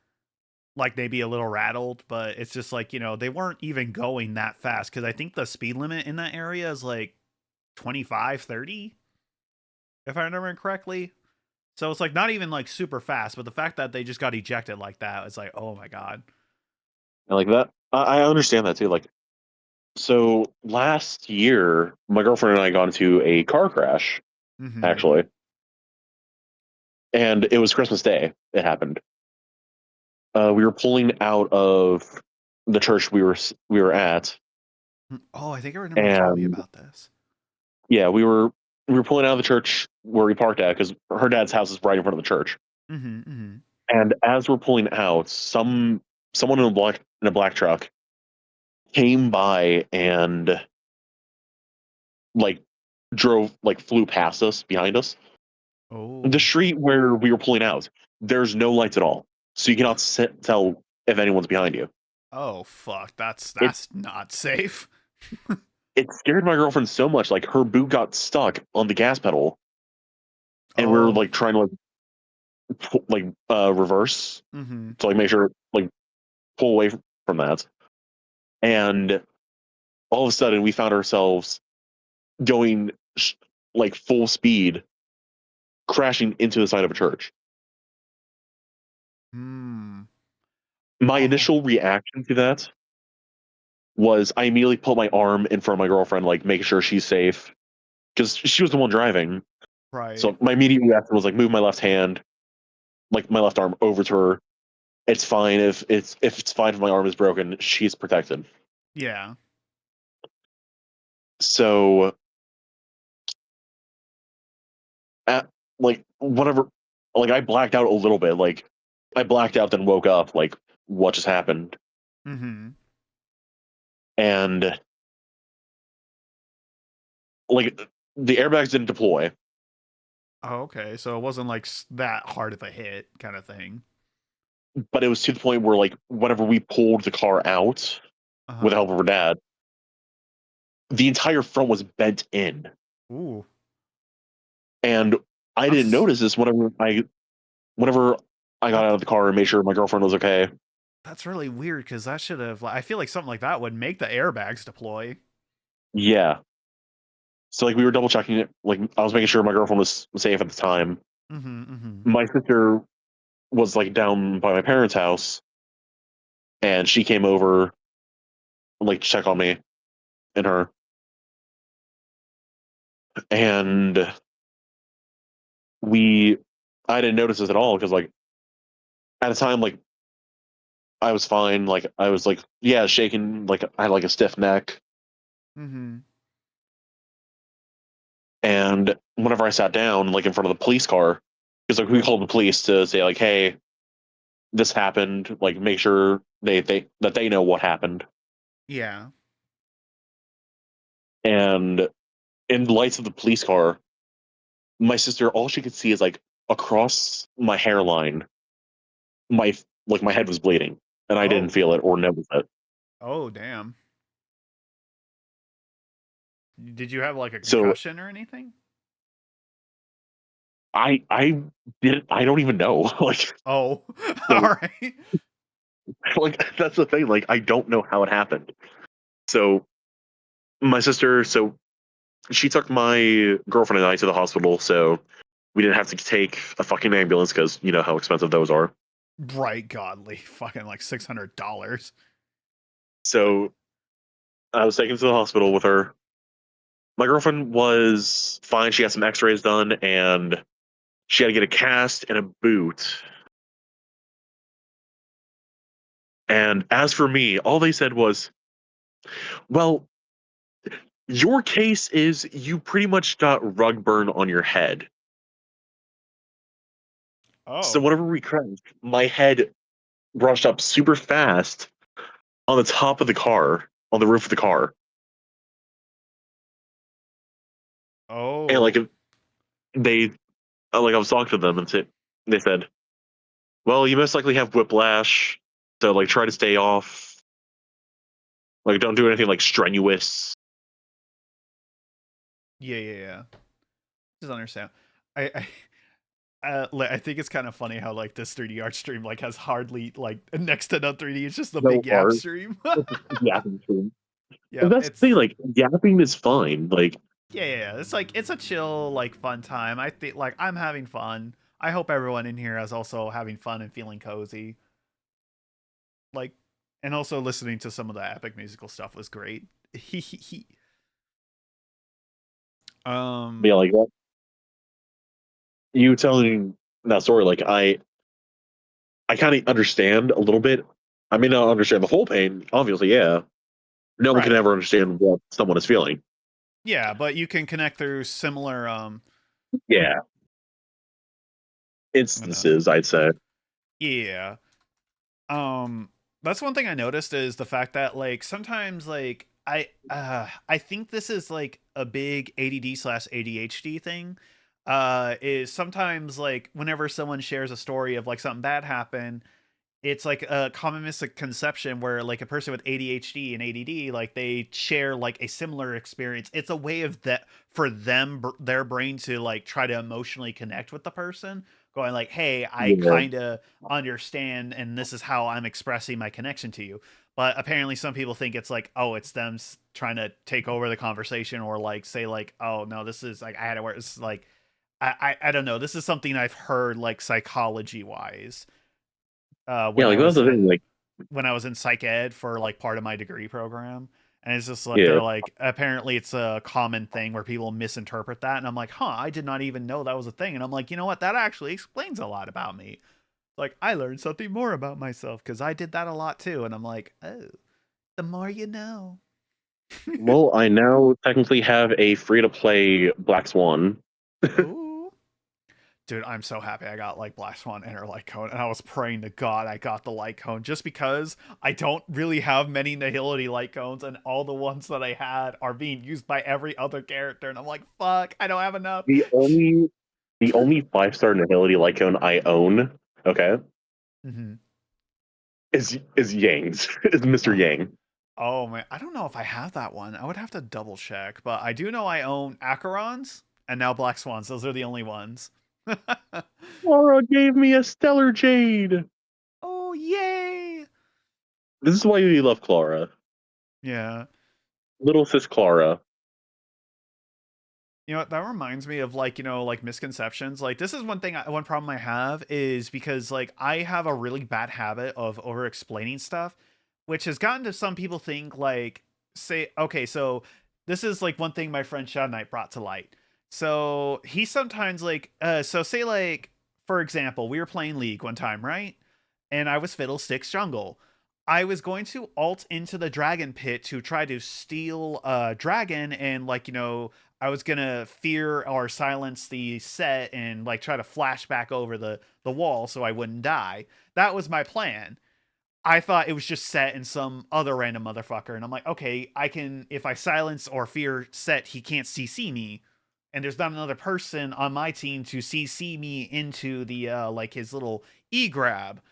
Like maybe a little rattled, but it's just like they weren't even going that fast because I think the speed limit in that area is like 25, 30, if I remember correctly. So it's like not even like super fast, but the fact that they just got ejected like that, it's like, oh my god. And like that I understand that too. Like so last year, my girlfriend and I got into a car crash, Mm-hmm. actually. And it was Christmas Day. It happened. We were pulling out of the church we were at, Oh, I think I remember you told me and about this. yeah, we were pulling out of the church where we parked at because her dad's house is right in front of the church. Mm-hmm. Mm-hmm. And as we're pulling out, someone in a black truck came by and like flew past us behind us. The Oh. street where we were pulling out, there's no lights at all, so you cannot tell if anyone's behind you. Oh fuck, that's It not safe. it scared my girlfriend so much, like her boot got stuck on the gas pedal, and we were Oh. like trying to reverse Mm-hmm. to like make sure like pull away from that, and all of a sudden we found ourselves going like full speed, crashing into the side of a church. Hmm. My Oh. initial reaction to that was I immediately put my arm in front of my girlfriend, like making sure she's safe because she was the one driving. Right. So my immediate reaction was like move my left hand, like my left arm over to her. It's fine if it's fine if my arm is broken. She's protected. Yeah. So at like whatever, like I blacked out a little bit. Like I blacked out, then woke up. Like what just happened? Mm-hmm. And like the airbags didn't deploy, Oh, okay. So it wasn't like that hard of a hit kind of thing. but it was to the point where like whenever we pulled the car out with the Uh-huh. help of her dad, the entire front was bent in. Ooh. And I didn't That's notice this whenever I got out that's of the car and made sure my girlfriend was okay. that's really weird because that should have I feel like something like that would make the airbags deploy. Yeah. So like we were double checking it. Like I was making sure my girlfriend was safe at the time. Mm-hmm. Mm-hmm. My sister was like down by my parents' house, and she came over like to check on me and her. And we, I didn't notice this at all because like at the time like I was fine. Like I was like yeah shaking. Like I had like a stiff neck. Mm-hmm. And whenever I sat down like in front of the police car, because like we called the police to say like hey this happened. Like make sure they that they know what happened. Yeah. And in the lights of the police car, my sister, all she could see is like across my hairline, my like my head was bleeding, and I didn't Oh. feel it or notice it. Oh, damn. Did you have like a So concussion or anything? I didn't. I don't even know. Like Oh. All so right. like that's the thing. Like I don't know how it happened. So my sister, so she took my girlfriend and I to the hospital. So we didn't have to take a fucking ambulance because you know how expensive those are. Right, godly. Fucking like $600. So I was taken to the hospital with her. My girlfriend was fine. She had some X-rays done, and she had to get a cast and a boot. And as for me, all they said was, "Well, your case is you pretty much got rug burn on your head." So Oh. whenever we crashed, my head brushed up super fast on the top of the car, on the roof of the car, and like Oh. they, like I was talking to them, and they said, "Well, you most likely have whiplash, so like try to stay off. Like don't do anything like strenuous." Yeah, yeah, yeah. Just understand. I I think it's kind of funny how like this 3D art stream like has hardly like next to no 3D. It's just the No big yap art. stream. Yapping stream. Yeah, And that's the thing, it's like yapping is fine. Like yeah, yeah, yeah. It's like it's a chill like fun time. I think like I'm having fun. I hope everyone in here is also having fun and feeling cozy. Like, and also listening to some of the epic musical stuff was great. He. be Um. like what you telling that story, like I kind of understand a little bit. I may not understand the whole pain, obviously, yeah. No one can Right. ever understand what someone is feeling. Yeah, but you can connect through similar Yeah. uh, Instances, I'd say. yeah. Um, that's one thing I noticed is the fact that like sometimes like I think this is like a big ADD/ADHD thing. Is sometimes like whenever someone shares a story of like something bad happened, it's like a common misconception where like a person with ADHD and ADD, like they share like a similar experience. It's a way of that for them, their brain to like try to emotionally connect with the person, going like, "Hey, I Yeah. kind of understand, and this is how I'm expressing my connection to you." But apparently, some people think it's like, oh, it's them trying to take over the conversation, or like say like, oh no, this is like I had to wear. It's like I don't know. This is something I've heard like psychology wise Yeah, when I like that's was the thing. in Like, psych ed for like part of my degree program. And it's just like yeah, they're like apparently it's a common thing where people misinterpret that, and I'm like, huh, I did not even know that was a thing. And I'm like, you know what, that actually explains a lot about me. Like I learned something more about myself because I did that a lot too. And I'm like, oh, the more you know. well, I now technically have a free to play Black Swan. Ooh. Dude, I'm so happy I got like Black Swan Inner Light Cone, and I was praying to God I got the light cone just because I don't really have many Nihility light cones, and all the ones that I had are being used by every other character, and I'm like, fuck, I don't have enough. The only the only 5-star Nihility Lycone I own, okay, Mm-hmm. is Yang's. Is Mr. Oh, Yang. oh man, I don't know if I have that one. I would have to double check, but I do know I own Acherons and now Black Swans. Those are the only ones. Laura gave me a Stellar Jade. Oh yay! This is why we love Clara. Yeah. Little sis Clara. You know what? That reminds me of like, like misconceptions. Like this is one thing, one problem I have is because like I have a really bad habit of over explaining stuff, which has gotten to some people think like, say, okay, so this is like one thing my friend Shad Knight brought to light. So he sometimes like, so say like, for example, we were playing League one time, right? And I was Fiddlesticks jungle. I was going to alt into the dragon pit to try to steal a dragon and like, I was gonna fear or silence the set and like try to flash back over the wall so I wouldn't die. That was my plan. I thought it was just set in some other random motherfucker, and I'm like, okay, I can if I silence or fear set, he can't CC me, and there's not another person on my team to CC me into the like his little E grab.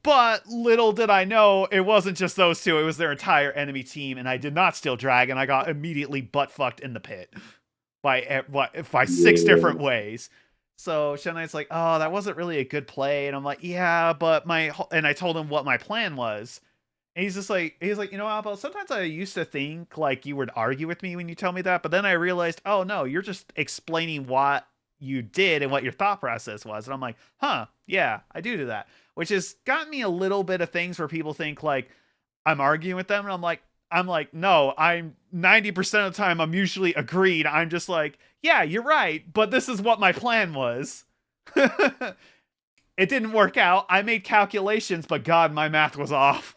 But little did I know, it wasn't just those two; it was their entire enemy team, and I did not steal dragon. I got immediately butt fucked in the pit by 6 different Yeah. ways. So Shennai's like, "Oh, that wasn't really a good play," and I'm like, "Yeah, but and I told him what my plan was, and he's like, Alpo, sometimes I used to think like you would argue with me when you tell me that, but then I realized, oh no, you're just explaining what you did and what your thought process was, and I'm like, huh, yeah, I do that, which has gotten me a little bit of things where people think like I'm arguing with them, and I'm like, no, I'm 90% of the time I'm usually agreed. I'm just like, yeah, you're right, but this is what my plan was. It didn't work out. I made calculations, but God, my math was off.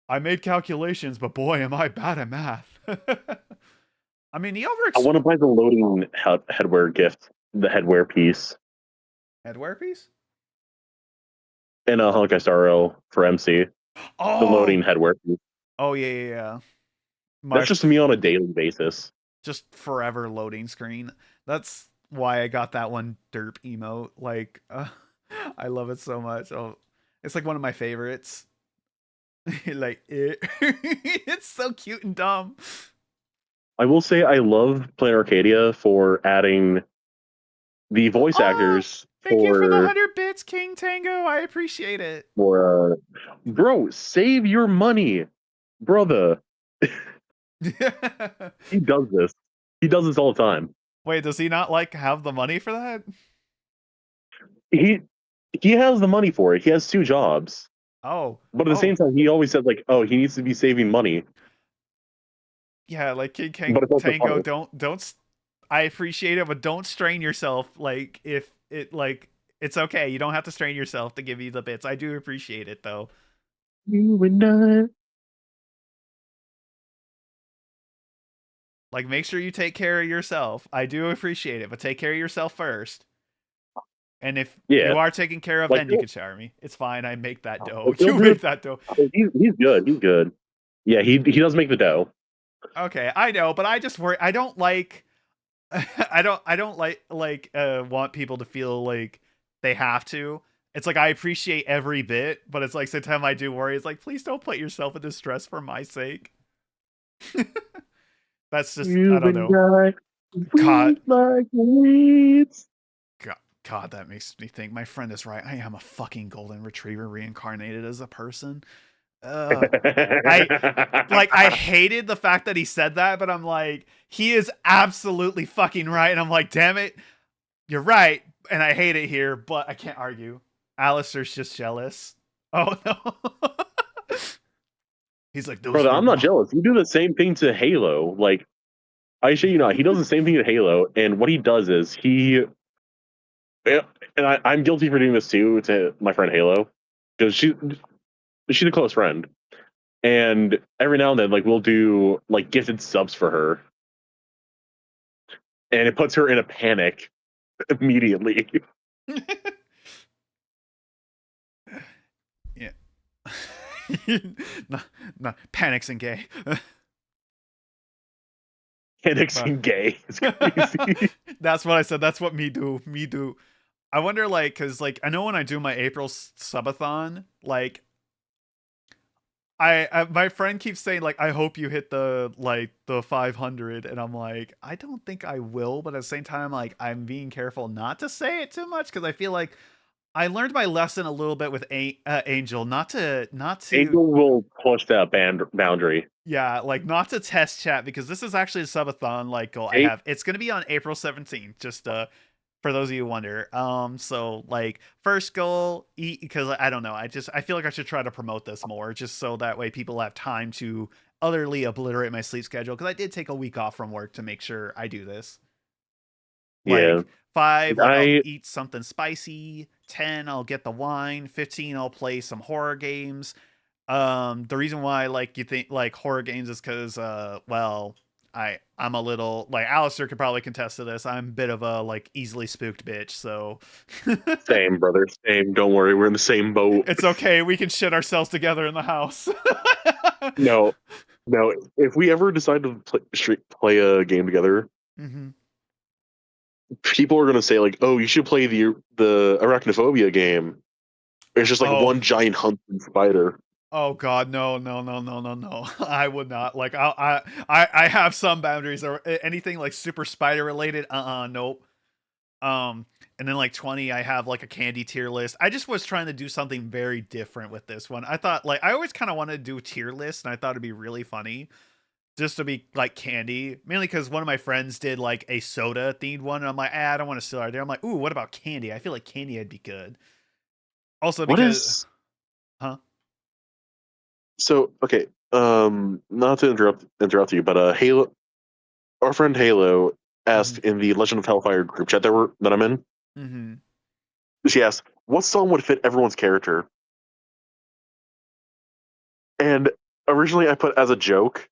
I made calculations, but boy, am I bad at math. I mean, the I want to buy the loading headwear gift, the headwear piece, headwear piece. and a Honkai Star Rail for MC. The Oh, loading headwear piece. oh yeah. My That's just me on a daily basis. just forever loading screen. That's why I got that one derp emote. Like, I love it so much. Oh, it's like one of my favorites. Like it's so cute and dumb. I will say I love playing Arcadia for adding the voice Oh, actors thank you for the 100 bits, King Tango. I appreciate it. bro, save your money, brother. He does this. He does this all the time. Wait, does he not like have the money for that? He he has the money for it. He has 2 jobs. Oh, But at the oh, same time, he always said like, "Oh, he needs to be saving money." yeah. Like But it's also Tango, funny. don't. I appreciate it, but don't strain yourself. Like if it like it's okay. You don't have to strain yourself to give you the bits. I do appreciate it though. You and I. Like make sure you take care of yourself. I do appreciate it, but take care of yourself first. And if Yeah, you are taken care of, like then you can shower me. It's fine. I make that dough. he'll You do it. make that dough. He's good. He's good. Yeah, he does make the dough. Okay, I know, but I just worry. I don't like. I don't like want people to feel like they have to, it's like I appreciate every bit, but it's like sometimes I do worry. It's like, please don't put yourself in distress for my sake. That's just, I You've don't been know. got God, sweet like weeds. God, that makes me think. My friend is right. I am a fucking golden retriever reincarnated as a person. I I hated the fact that he said that, but I'm like, he is absolutely fucking right, and I'm like, damn it, you're right, and I hate it here, but I can't argue. Alistair's just jealous. Oh no. He's like, those Brother, are your I'm not mom. jealous. You do the same thing to Halo. Like, I shit you not, he does the same thing to Halo, and what he does is I'm guilty for doing this too to my friend Halo, because she's a close friend, and every now and then, like, we'll do like gifted subs for her, and it puts her in a panic immediately. Yeah. No, panics and gay. Panics Uh, and gay. It's crazy. That's what I said. That's what me do. Me do. I wonder, like, cause like I know when I do my April subathon, like my friend keeps saying like I hope you hit the 500, and I'm like I don't think I will, but at the same time like I'm being careful not to say it too much because I feel like I learned my lesson a little bit with Angel, not to Angel will push that boundary. yeah, like not to test chat because this is actually a subathon like goal I Hey, have. It's gonna be on April 17th. Just for those of you who wonder. So like first goal, eat because I don't know. I feel like I should try to promote this more, just so that way people have time to utterly obliterate my sleep schedule. Because I did take a week off from work to make sure I do this. yeah, Like 5, like I'll I eat something spicy. 10, I'll get the wine. 15, I'll play some horror games. The reason why like you think like horror games is because well I'm a little like Alistair could probably contest to this. I'm a bit of a like easily spooked bitch, so same brother, same. Don't worry, we're in the same boat. it's okay. We can shit ourselves together in the house. No, no. If we ever decide to play a game together, hmm people are gonna say like, "Oh, you should play the arachnophobia game." It's just like Oh, one giant hunting spider. oh God, no, no, no, no, no, no. I would not like. I have some boundaries or anything like super spider related. Nope. Um, and then like 20, I have like a candy tier list. I just was trying to do something very different with this one. I thought like I always kind of wanted to do a tier list, and I thought it'd be really funny just to be like candy, mainly because one of my friends did like a soda themed one, and I'm like, I don't want to steal our idea. I'm like, ooh, what about candy? I feel like candy would be good. Also What because, is huh? so okay? Not to interrupt you, but Halo, our friend Halo Mm-hmm. asked in the Legend of Hellfire group chat that I'm in. Mm-hmm. She asked, "What song would fit everyone's character?" And originally, I put as a joke,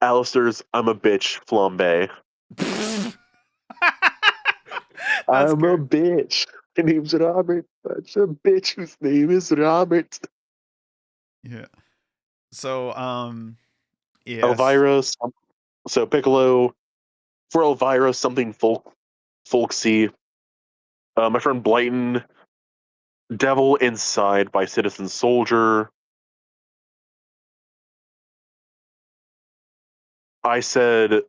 Alistair's "I'm a bitch" flambe. That's I'm a good. bitch. My name's Robert. That's a bitch whose name is Robert. Yeah. So, yes. Elvira, so Piccolo for Elvira, something folksy. My friend Blighton, Devil Inside by Citizen Soldier. I said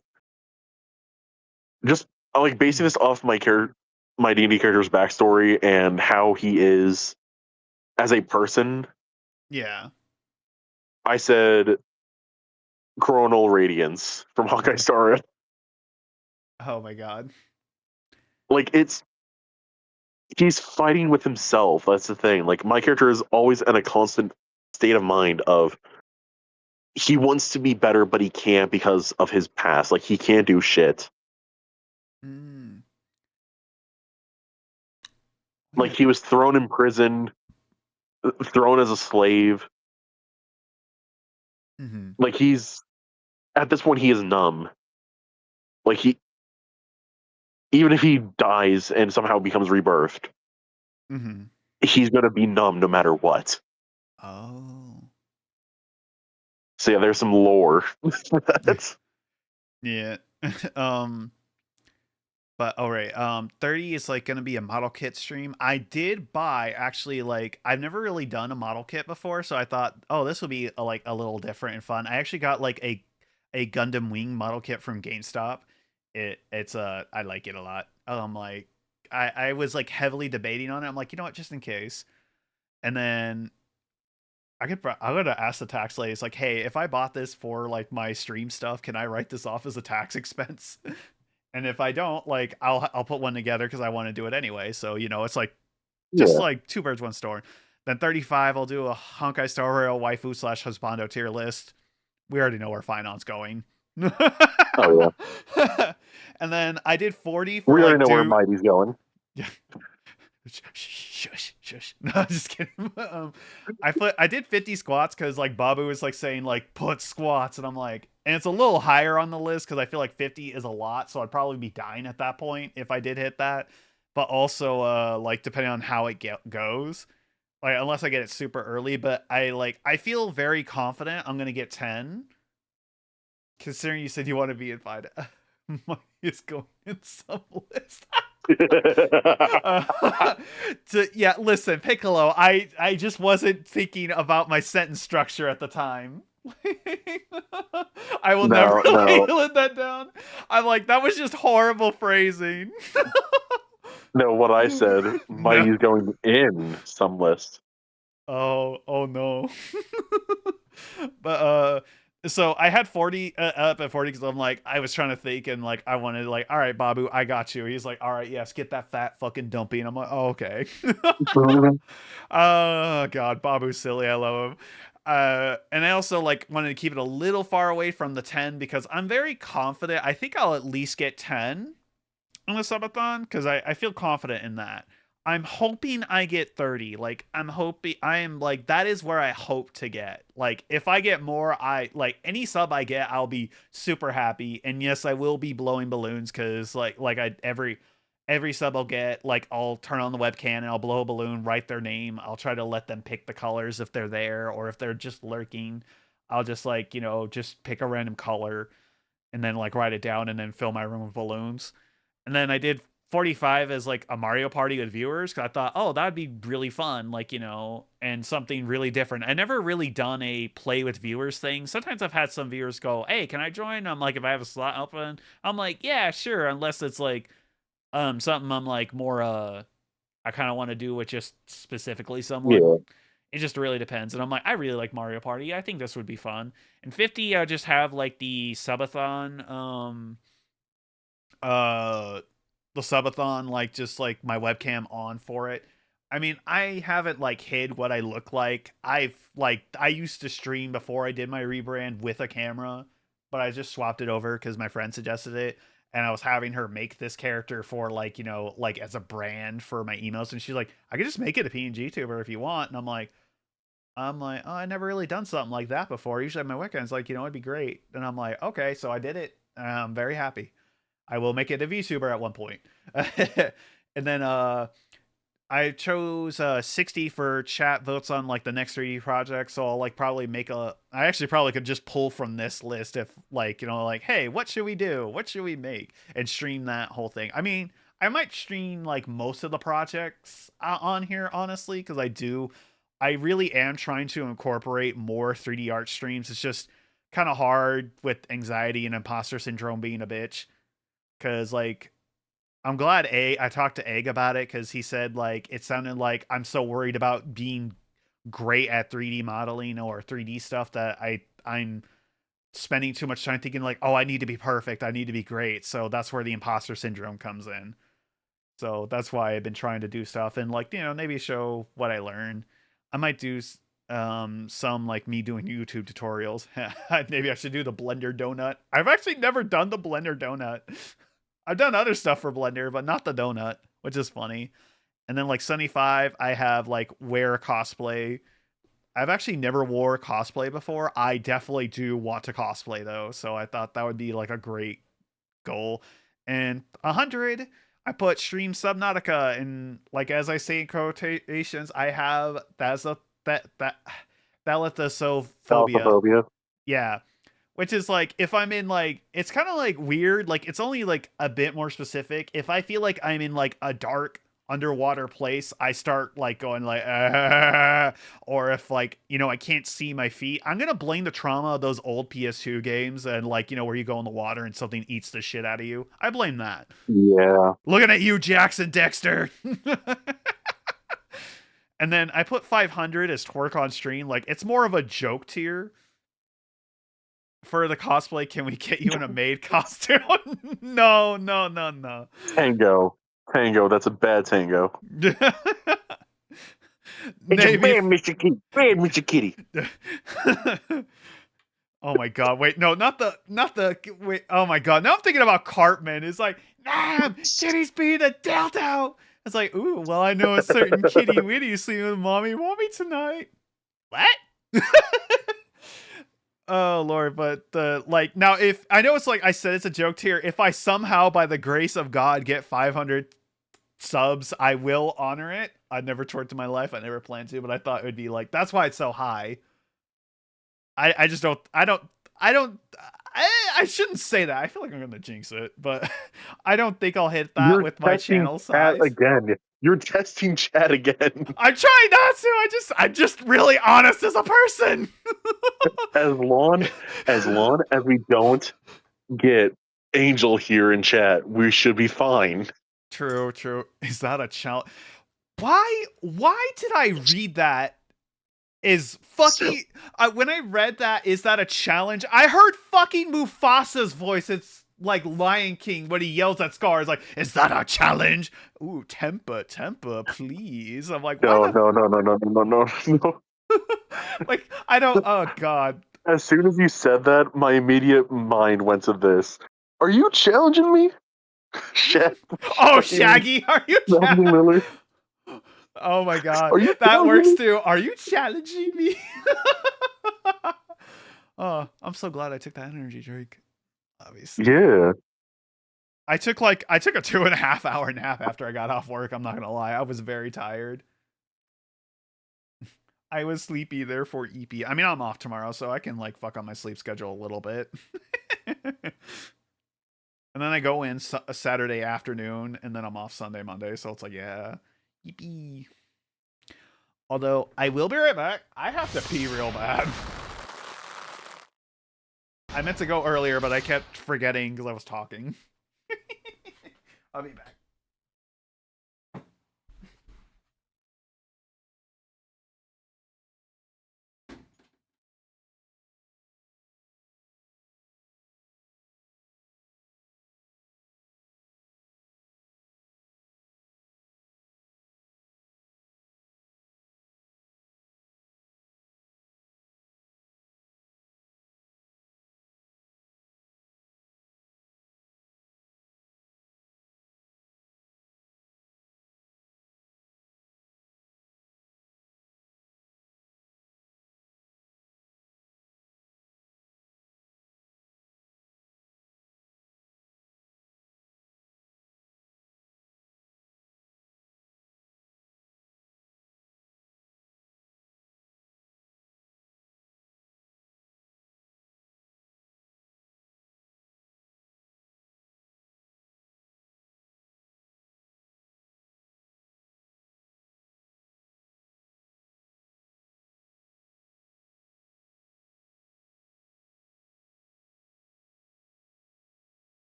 just like basing Mhm. this off my D&D character's backstory and how he is as a person. Yeah. I said Coronal Radiance from Hawkeye Star. Oh my God. Like he's fighting with himself. That's the thing. Like my character is always in a constant state of mind of he wants to be better, but he can't because of his past. Like he can't do shit. Mm. Like Yeah. he was thrown in prison, thrown as a slave. Mm-hmm. Like he's at this point he is numb. Like he even if he dies and somehow becomes rebirthed, Mm-hmm. he's gonna be numb no matter what. Oh. So yeah, there's some lore for that. Yeah. um. But all right, 30 is like gonna be a model kit stream. I did buy actually like I've never really done a model kit before, so I thought, oh, this will be like a little different and fun. I actually got like a Gundam Wing model kit from GameStop. It's I like it a lot. Like I was like heavily debating on it. I'm like, you know what, just in case. And then I'm gonna ask the tax lady. It's like, hey, if I bought this for like my stream stuff, can I write this off as a tax expense? And if I don't, like, I'll put one together because I want to do it anyway. So it's like just Yeah. like two birds, one stone. Then 35, I'll do a Honkai Star Rail waifu / husbando tier list. We already know where Finon's going. Oh And then I did 40 yeah. for We already like know where do. Mighty's going. Shush, shush. No, I'm just kidding. I did 50 squats because like Babu was like saying like put squats, and I'm like, and it's a little higher on the list because I feel like 50 is a lot, so I'd probably be dying at that point if I did hit that. But also like depending on how it goes, like unless I get it super early, but I feel very confident I'm gonna get 10. Considering you said you want to be invited, Mine is going in some list. Yeah, listen, Piccolo, I just wasn't thinking about my sentence structure at the time. I will never No. let that down. I'm like, that was just horrible phrasing. No, what I said, No. Mighty's going in some list. Oh no. But so I had 40 up at 40 because I'm like, I was trying to think and like I wanted like, all right, Babu, I got you. He's like, all right, yes, get that fat fucking dumpy. And I'm like, oh, okay. Oh god, Babu's silly. I love him. And I also like wanted to keep it a little far away from the 10 because I'm very confident. I think I'll at least get 10 on the subathon because I feel confident in that. I'm hoping I get 30. Like I am like that is where I hope to get. Like if I get more, I like any sub I get, I'll be super happy. And yes, I will be blowing balloons because like I every sub I'll get, like I'll turn on the webcam and I'll blow a balloon, write their name. I'll try to let them pick the colors if they're there or if they're just lurking. I'll just like, just pick a random color and then like write it down and then fill my room with balloons. And then I did 45 as like a Mario Party with viewers because I thought, oh, that'd be really fun, like, and something really different. I never really done a play with viewers thing. Sometimes I've had some viewers go, hey, can I join? I'm like, if I have a slot open, I'm like, yeah, sure. Unless it's like something I'm like more I kind of want to do with just specifically someone. Yeah. It just really depends. And I'm like, I really like Mario Party. I think this would be fun. And 50, I just have like the subathon uh the subathon, like just like my webcam on for it. I mean, I haven't like hid what I look like. I used to stream before I did my rebrand with a camera, but I just swapped it over because my friend suggested it. And I was having her make this character for like, like as a brand for my emails. And she's like, I could just make it a PNG tuber if you want. And I'm like, oh, I never really done something like that before. Usually my webcam's like, it'd be great. And I'm like, okay, so I did it. I'm very happy. I will make it a VTuber at one point. And then I chose 60 for chat votes on like the next 3D project. So I'll like probably I actually probably could just pull from this list if like, like, hey, what should we do? What should we make? And stream that whole thing. I mean, I might stream like most of the projects on here, honestly, because I really am trying to incorporate more 3D art streams. It's just kind of hard with anxiety and imposter syndrome being a bitch. Cause like I'm glad I talked to Egg about it because he said like it sounded like I'm so worried about being great at 3D modeling or 3D stuff that I'm spending too much time thinking like, oh, I need to be perfect, I need to be great. So that's where the imposter syndrome comes in. So that's why I've been trying to do stuff and like, maybe show what I learned. I might do some like me doing YouTube tutorials. Maybe I should do the Blender donut. I've actually never done the Blender donut. I've done other stuff for Blender, but not the donut, which is funny. And then like 75, I have like wear cosplay. I've actually never wore cosplay before. I definitely do want to cosplay though, so I thought that would be like a great goal. And 100, I put stream Subnautica, and like as I say in quotations, I have thalassophobia. Thalassophobia. Yeah, which is like if I'm in like it's kind of like weird, like it's only like a bit more specific. If I feel like I'm in like a dark underwater place, I start like going like "Ah," or if like, you know, I can't see my feet, I'm gonna blame the trauma of those old PS2 games and like, you know, where you go in the water and something eats the shit out of you. I blame that. Yeah. Looking at you, Jackson Dexter. And then I put 500 as twerk on stream. Like it's more of a joke tier. For the cosplay, can we get you in a maid costume? No, no, no, no. Tango. Tango, that's a bad tango. Maybe. Bam, Mr. Kitty. Bam, Mr. Kitty. Oh my god, wait, no, not the wait, oh my god. Now I'm thinking about Cartman. It's like, nah, kitties be the Delta. It's like, ooh, well, I know a certain kitty witty sleeping with mommy tonight. What? Oh Lord, but the like now if I know it's like I said it's a joke tier. If I somehow by the grace of God get 500 subs, I will honor it. I've never twerked in my life. I never planned to, but I thought it would be like that's why it's so high. I just don't I shouldn't say that. I feel like I'm gonna jinx it, but I don't think I'll hit that You're with my testing channel chat size. again. You're testing chat again. I'm trying not to. I'm just really honest as a person. As long as we don't get Angel here in chat, we should be fine. True, true. Is that a challenge? Why did I read that? Is fucking when I read that, is that a challenge? I heard fucking Mufasa's voice. It's like Lion King when he yells at Scar. It's like, is that a challenge? Ooh, temper, please. I'm like, why No. like I don't. Oh god. As soon as you said that, my immediate mind went to this. Are you challenging me? Oh, Shaggy, are you? Miller? Oh my god, Are you that works me? too. Are you challenging me? Oh, I'm so glad I took that energy drink. Obviously. Yeah. I took a 2.5 hour nap after I got off work. I'm not gonna lie. I was very tired. I was sleepy, therefore EP. I mean, I'm off tomorrow, so I can like fuck on my sleep schedule a little bit. And then I go in a Saturday afternoon, and then I'm off Sunday, Monday. So it's like, yeah, yippee. Although I will be right back. I have to pee real bad. I meant to go earlier, but I kept forgetting because I was talking. I'll be back.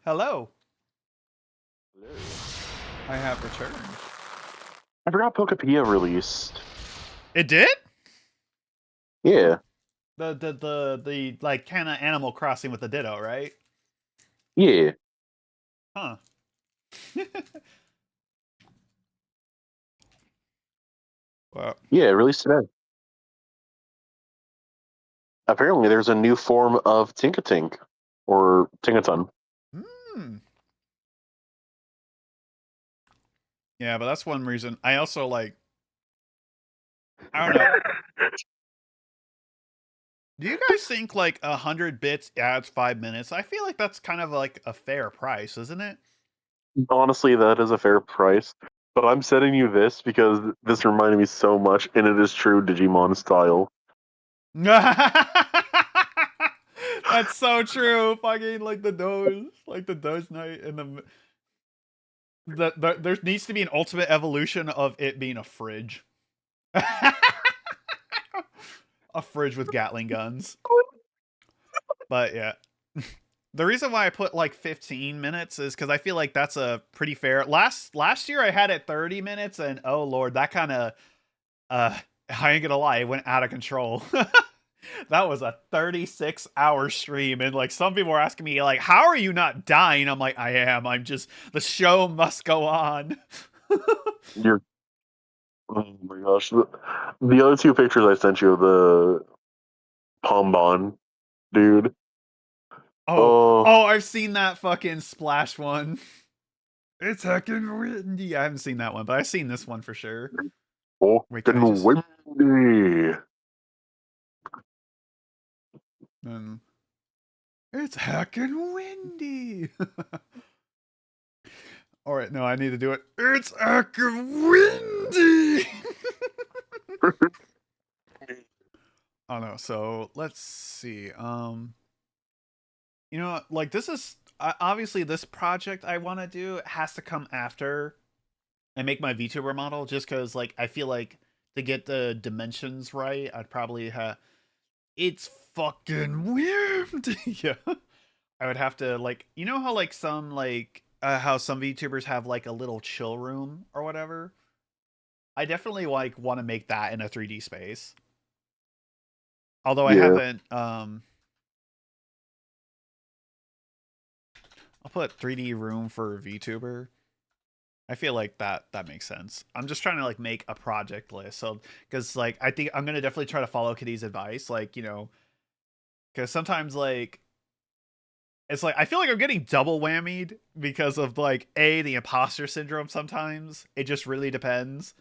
Hello. I have returned. I forgot Pokepia released. It did? Yeah. The like kind of Animal Crossing with the Ditto, right? Yeah. Huh. Well, Yeah, it released today. apparently there's a new form of Tinkatink or Tinkaton. Hmm. Yeah, but that's one reason. I also like. I don't know. Do you guys think like 100 bits adds 5 minutes? I feel like that's kind of like a fair price, isn't it? Honestly, that is a fair price. But I'm sending you this because this reminded me so much, and it is true Digimon style. That's so true. Fucking like the Doge Knight, and there needs to be an ultimate evolution of it being a fridge. A fridge with Gatling guns. But yeah. The reason why I put like 15 minutes is because I feel like that's a pretty fair. Last year I had it 30 minutes, and oh lord, that kind of I ain't gonna lie, it went out of control. That was a 36-hour stream, and like some people were asking me like, how are you not dying? I'm like, I am. I'm just, the show must go on. You're oh my gosh. The other two pictures I sent you of the Pombon dude. Oh, I've seen that fucking splash one. It's heckin' windy. I haven't seen that one, but I've seen this one for sure. Wait, can I just windy. It's heckin' windy. All right, no, I need to do it. It's heckin' windy. Oh no, so let's see. You know, like this is obviously this project I want to do has to come after I make my VTuber model, just because like I feel like to get the dimensions right, I'd probably have. It's fucking weird. Yeah, I would have to like, you know how like some like how some VTubers have like a little chill room or whatever. I definitely like want to make that in a 3D space. Although I Yeah. haven't I'll put 3D room for VTuber. I feel like that makes sense. I'm just trying to like make a project list. So cuz like I think I'm going to definitely try to follow Kitty's advice, like, you know, cuz sometimes like it's like I feel like I'm getting double whammied because of like the imposter syndrome sometimes. It just really depends.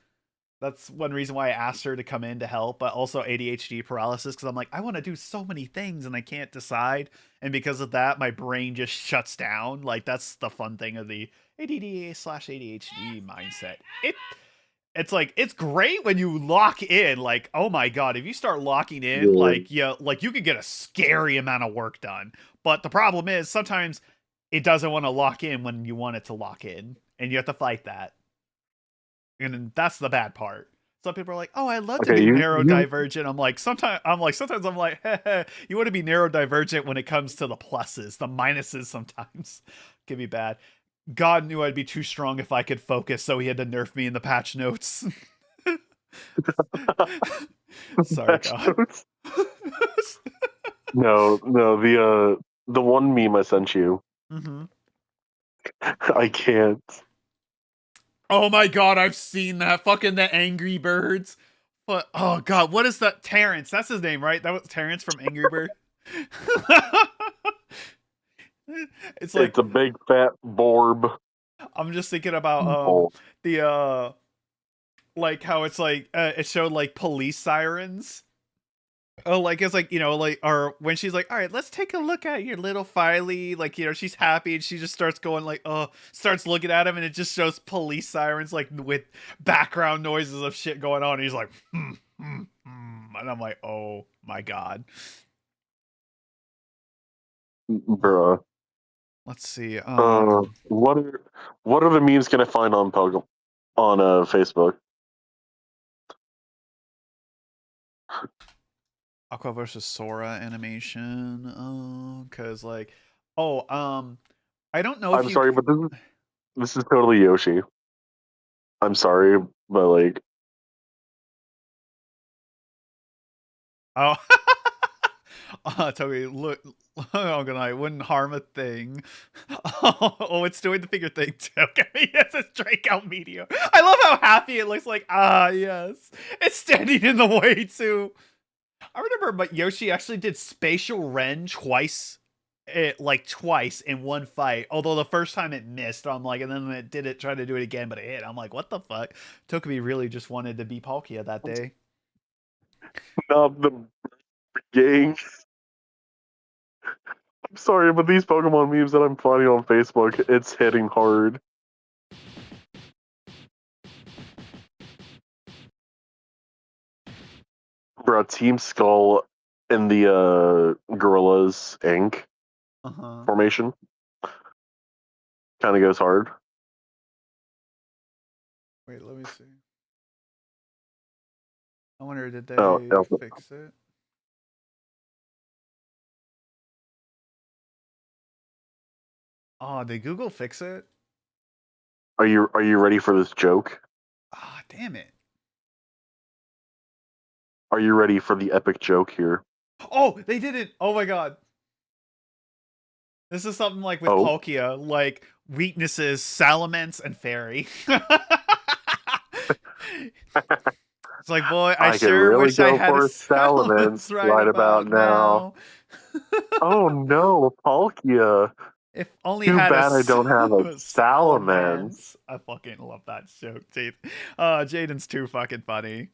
That's one reason why I asked her to come in to help, but also ADHD paralysis because I'm like, I want to do so many things and I can't decide. And because of that, my brain just shuts down. Like, that's the fun thing of the ADD/ADHD mindset. It's like, it's great when you lock in. Like, oh my God, if you start locking in, Yeah. like, yeah, like you could get a scary amount of work done. But the problem is sometimes it doesn't want to lock in when you want it to lock in, and you have to fight that. And that's the bad part. Some people are like, "Oh, I love to Okay, be you neurodivergent." sometimes I'm like, you want to be neurodivergent when it comes to the pluses, the minuses sometimes can be bad. God knew I'd be too strong if I could focus, so he had to nerf me in the patch notes. Sorry, patch God. notes. No, the one meme I sent you. Mm-hmm. I can't. Oh my God, I've seen that. Fucking the Angry Birds. But oh God, what is that? Terrence, that's his name, right? That was Terrence from Angry Bird. It's like It's a big fat borb. I'm just thinking about Oh, the like how it's like it showed like police sirens. Oh, like it's like, you know, like, or when she's like, all right, let's take a look at your little Filey, like, you know, she's happy and she just starts going like, starts looking at him, and it just shows police sirens like with background noises of shit going on, and he's like, and I'm like, oh my God. bruh. Let's see. What are the memes can I find on Facebook? Aqua versus Sora animation. Cause like, I don't know if I'm you. sorry, but this is totally Yoshi. I'm sorry, but like, Oh, Toby, look, I'm gonna. I wouldn't harm a thing. Oh, it's doing the finger thing too. Okay, yes, it's strikeout meteor. I love how happy it looks. Like, yes, it's standing in the way too. I remember, but Yoshi actually did Spatial Ren twice. Twice in one fight. Although the first time it missed, I'm like, and then it did it, tried to do it again, but it hit. I'm like, what the fuck? Tokubi really just wanted to be Palkia that day. Not the gang. I'm sorry, but these Pokemon memes that I'm finding on Facebook, it's hitting hard. Bro, Team Skull in the Gorillas Inc. formation kind of goes hard. Wait, let me see. I wonder, did they fix it? Oh, did Google fix it? Are you ready for this joke? Ah, damn it. Are you ready for the epic joke here? Oh, they did it. Oh my god. This is something like with Palkia, like weaknesses, Salamence and Fairy. It's like, boy, I sure really wish I had a Salamence right about now. Oh no, Palkia. If only Too had bad I don't have a Salamence. I fucking love that joke, Jaden. Jaden's too fucking funny.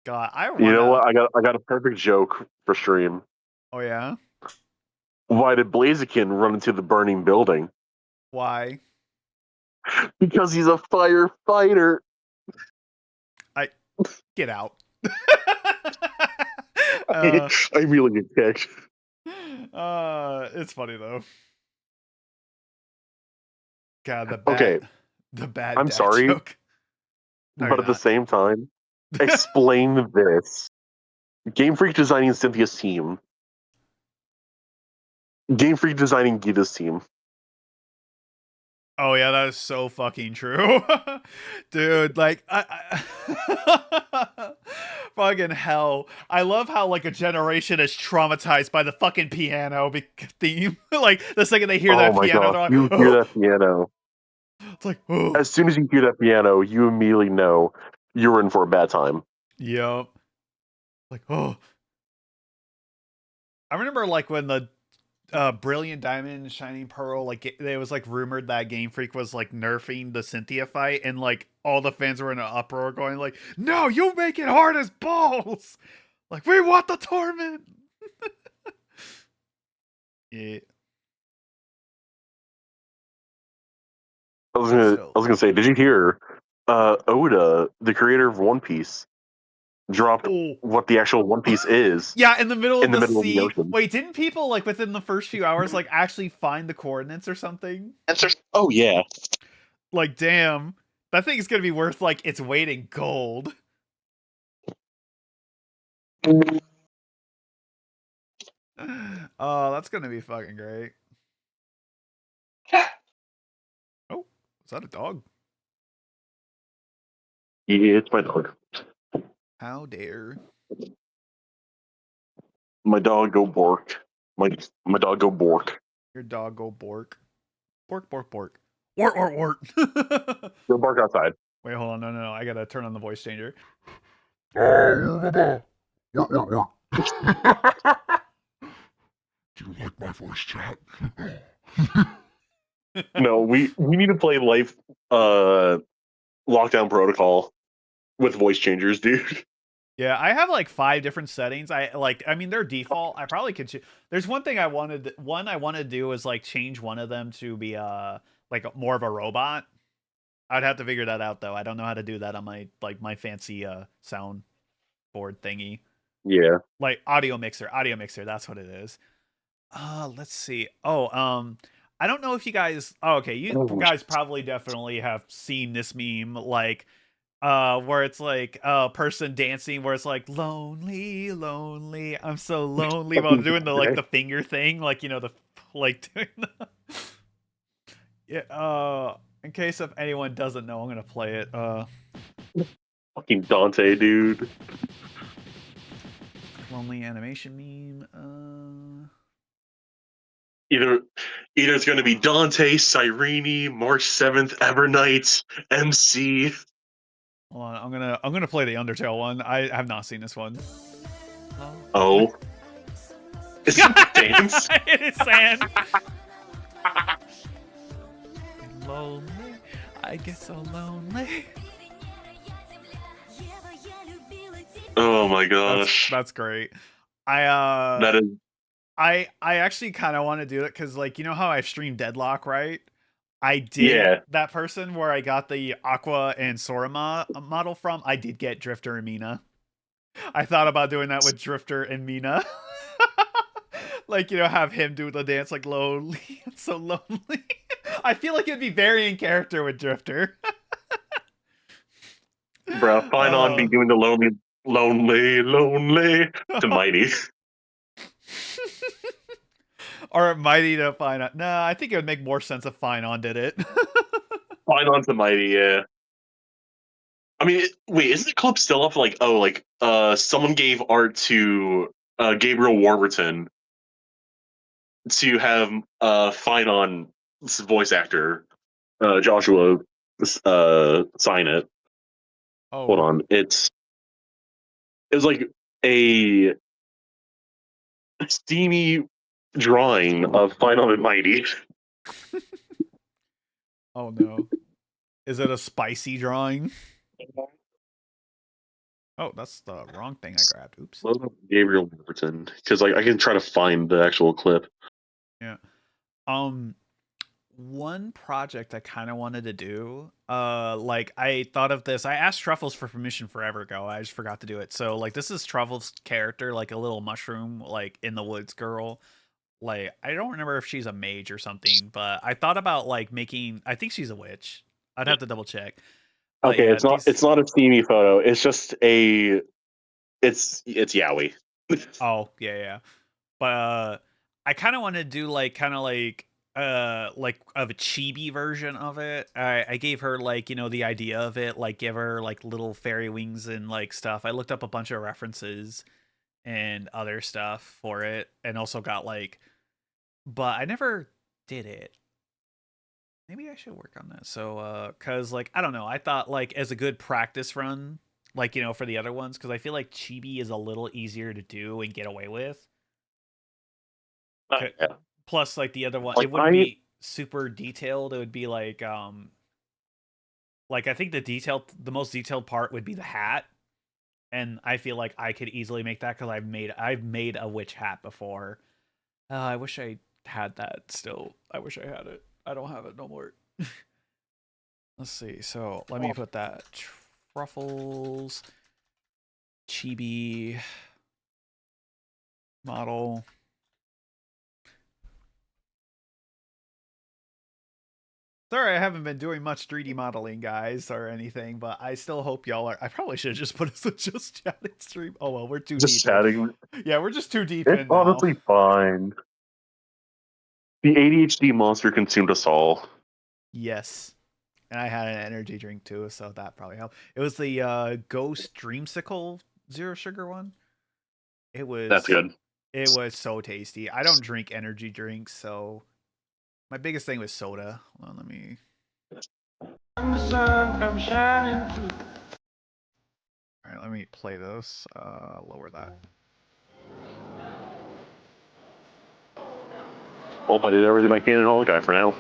God, I wanna... You know what? I got a perfect joke for stream. Oh yeah? Why did Blaziken run into the burning building? Why? Because he's a firefighter. Get out. I really get kicked. It's funny though. God, the bad I'm dad sorry, joke. No, but at the same time, explain this. Game Freak designing Cynthia's team. Game Freak designing Gita's team. Oh yeah, that is so fucking true. Dude, like fucking hell. I love how like a generation is traumatized by the fucking piano theme. Like the second they hear that piano, they're like, you hear that piano. It's like, oh. As soon as you hear that piano, you immediately know you're in for a bad time. Yep. Like, oh. I remember like when the Brilliant Diamond, Shining Pearl, like it was like rumored that Game Freak was like nerfing the Cynthia fight, and like all the fans were in an uproar, going like, "No, you make it hard as balls! Like we want the torment." Yeah. I was gonna say, did you hear? Oda, the creator of One Piece, dropped what the actual One Piece is. Yeah, in the middle of the sea. Ocean. Wait, didn't people like within the first few hours like actually find the coordinates or something? Oh yeah. Like, damn, that thing is gonna be worth like its weight in gold. Oh, that's gonna be fucking great. Oh, is that a dog? Yeah, it's my dog. How dare. My dog go bork. My dog go bork. Your dog go bork. Bork, bork, bork. Wart, wart, wart. Go bark outside. Wait, hold on. No. I gotta turn on the voice changer. Yeah. Do you like my voice chat? No, we need to play Life Lockdown Protocol with voice changers, dude. Yeah, I have like 5 different settings. I mean, they're default. I probably could. There's one thing I wanted to do is like change one of them to be like more of a robot. I'd have to figure that out though. I don't know how to do that on my my fancy sound board thingy. Yeah. Like audio mixer. That's what it is. Let's see. Oh, I don't know if you guys. Oh, okay, you guys probably definitely have seen this meme, like, where it's like a person dancing, where it's like lonely, lonely, I'm so lonely, while doing the like the finger thing, like the like doing the. Yeah. In case if anyone doesn't know, I'm gonna play it. Fucking Dante, dude. Lonely animation meme. Either it's going to be Dante, Cyrene, March 7th, Evernight, MC. Hold on, I'm gonna play the Undertale one. I have not seen this one. Oh. Is it dance? It is sand. Lonely. I get so lonely. Oh my That's gosh. that's great. I That is I actually kind of want to do it because, like, you know how I streamed Deadlock, right? I did yeah. that person where I got the Aqua and Sorama model from. I did get Drifter and Mina. I thought about doing that with Drifter and Mina. Like, you know, have him do the dance like lonely. It's so lonely. I feel like it'd be very in character with Drifter. Bro, fine on be doing the lonely to Mighty. Or Mighty to Fine On. No, I think it would make more sense if Fine On did it. Fine on to Mighty, yeah. I mean, wait, isn't the club still up? Like, oh, like, someone gave art to Gabriel Warburton to have Fine on voice actor Joshua sign it. Hold Oh, on, it was like a steamy drawing of Fine on and Mighty. oh no. Is it a spicy drawing? Oh, that's the wrong thing I grabbed. Oops. What about Gabriel Warburton? Because like I can try to find the actual clip. Yeah. One project I kind of wanted to do, like I thought of this. I asked Truffles for permission forever ago. I just forgot to do it. So like this is Truffles' character, like a little mushroom, like in the woods girl. Like I don't remember if she's a mage or something, but I thought about like making. I think she's a witch. I'd have to double check. But Okay, yeah, it's not these. it's not a steamy photo. It's just it's Yowie. Oh yeah, yeah. But I kind of want to do like kind of like of a chibi version of it. I gave her like, you know, the idea of it, like give her like little fairy wings and like stuff. I looked up a bunch of references and other stuff for it, and also got like, but I never did it. Maybe I should work on that. So cuz like I don't know, I thought like as a good practice run, like, you know, for the other ones, cuz I feel like chibi is a little easier to do and get away with. Yeah. Plus, like the other one, Like it wouldn't be super detailed. It would be like I think the most detailed part would be the hat, and I feel like I could easily make that because I've made a witch hat before. I wish I had that still. I wish I had it. I don't have it no more. Let's see. So let me put that Truffles chibi model. Sorry, I haven't been doing much 3D modeling, guys, or anything, but I still hope y'all are. I probably should have just put us a just chatting stream. Oh well, we're too just deep in. chatting. Yeah, we're just too deep It's in now. honestly fine. The ADHD monster consumed us all. Yes, and I had an energy drink too, so that probably helped. It was the Ghost Dreamsicle Zero Sugar one. It That's was good. it was so tasty. I don't drink energy drinks, so my biggest thing was soda. Hold on, let me. The sun comes shining through. All right, let me play this. Lower that. Well, I did everything I can in all guy for now.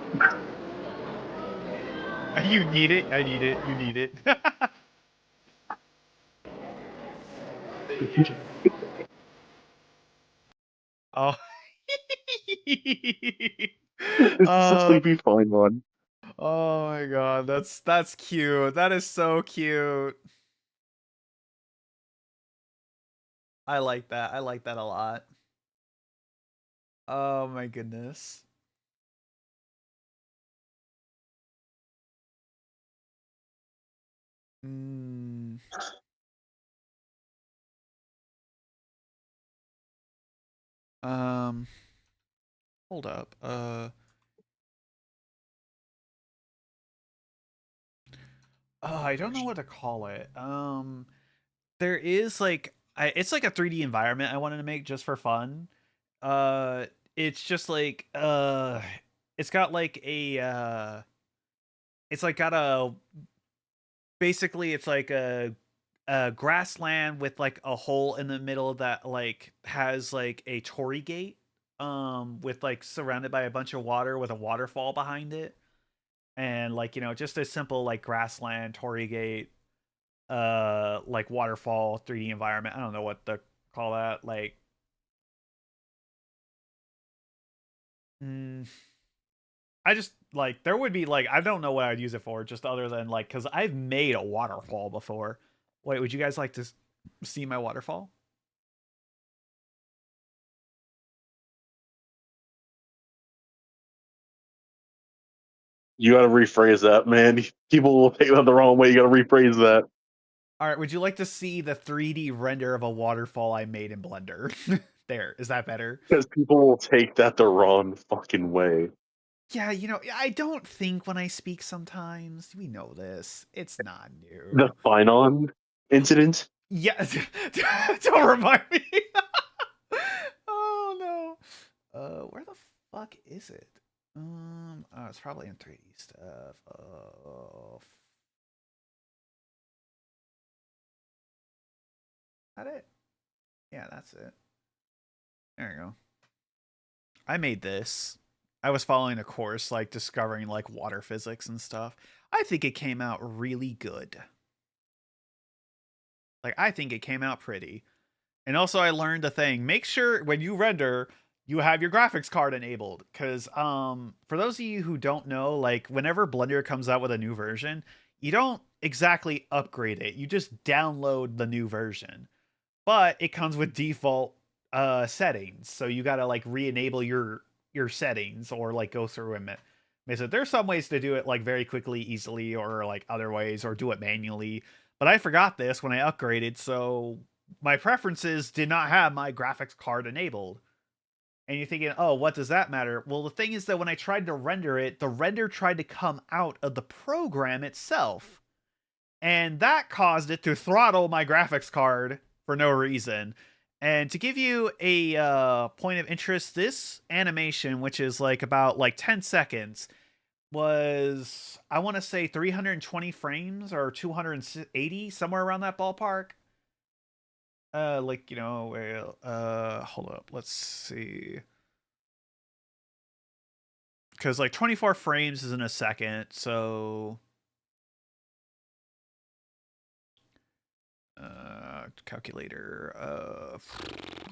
You need it. I need it. You need it. Oh. It's just a uh, sleepy fine one. oh my god, that's cute. That is so cute. I like that. I like that a lot. Oh my goodness. Mm, um, hold up. I don't know what to call it. There is like it's like a 3D environment I wanted to make just for fun. Uh, it's just like it's got like a it's like got a basically it's like a a grassland with like a hole in the middle that like has like a torii gate with like surrounded by a bunch of water with a waterfall behind it, and like just a simple like grassland torii gate like waterfall 3D environment. I don't know what to call that, like mm, I just like there would be like I don't know what I'd use it for, just other than like because I've made a waterfall before. Wait, would you guys like to see my waterfall? You got to rephrase that, man. People will take that the wrong way. You got to rephrase that. All right, would you like to see the 3D render of a waterfall I made in Blender? There, is that better? Because people will take that the wrong fucking way. Yeah, I don't think when I speak sometimes. We know this. It's not The new. Finon incident. Yeah, don't remind me. Oh no. Where the fuck is it? Oh, it's probably in 3D stuff. That it? Yeah, that's it. There you go. I made this. I was following a course like discovering like water physics and stuff. I think it came out really good. Like I think it came out pretty. And also I learned a thing. Make sure when you render you have your graphics card enabled cuz for those of you who don't know, like whenever Blender comes out with a new version, you don't exactly upgrade it. You just download the new version. But it comes with default settings. So you got to like re-enable your settings or like go through and miss it. There's some ways to do it like very quickly, easily, or like other ways, or do it manually. But I forgot this when I upgraded, so my preferences did not have my graphics card enabled. And you're thinking, oh, what does that matter? Well, the thing is that when I tried to render it, the render tried to come out of the program itself. And that caused it to throttle my graphics card for no reason. And to give you a point of interest, this animation, which is like about like 10 seconds, was I want to say 320 frames or 280, somewhere around that ballpark. Like hold up, let's see. Because like 24 frames is in a second, so calculator.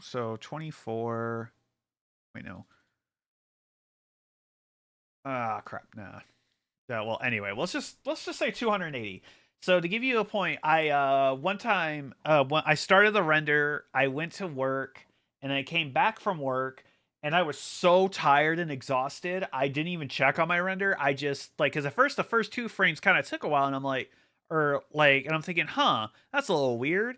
So 24. Wait, no. Ah, crap. Nah. Yeah, well, anyway, let's just say 280. So to give you a point, I one time when I started the render, I went to work and I came back from work and I was so tired and exhausted, I didn't even check on my render. I just like cuz at first the first 2 frames kind of took a while and I'm like and I'm thinking, "Huh, that's a little weird."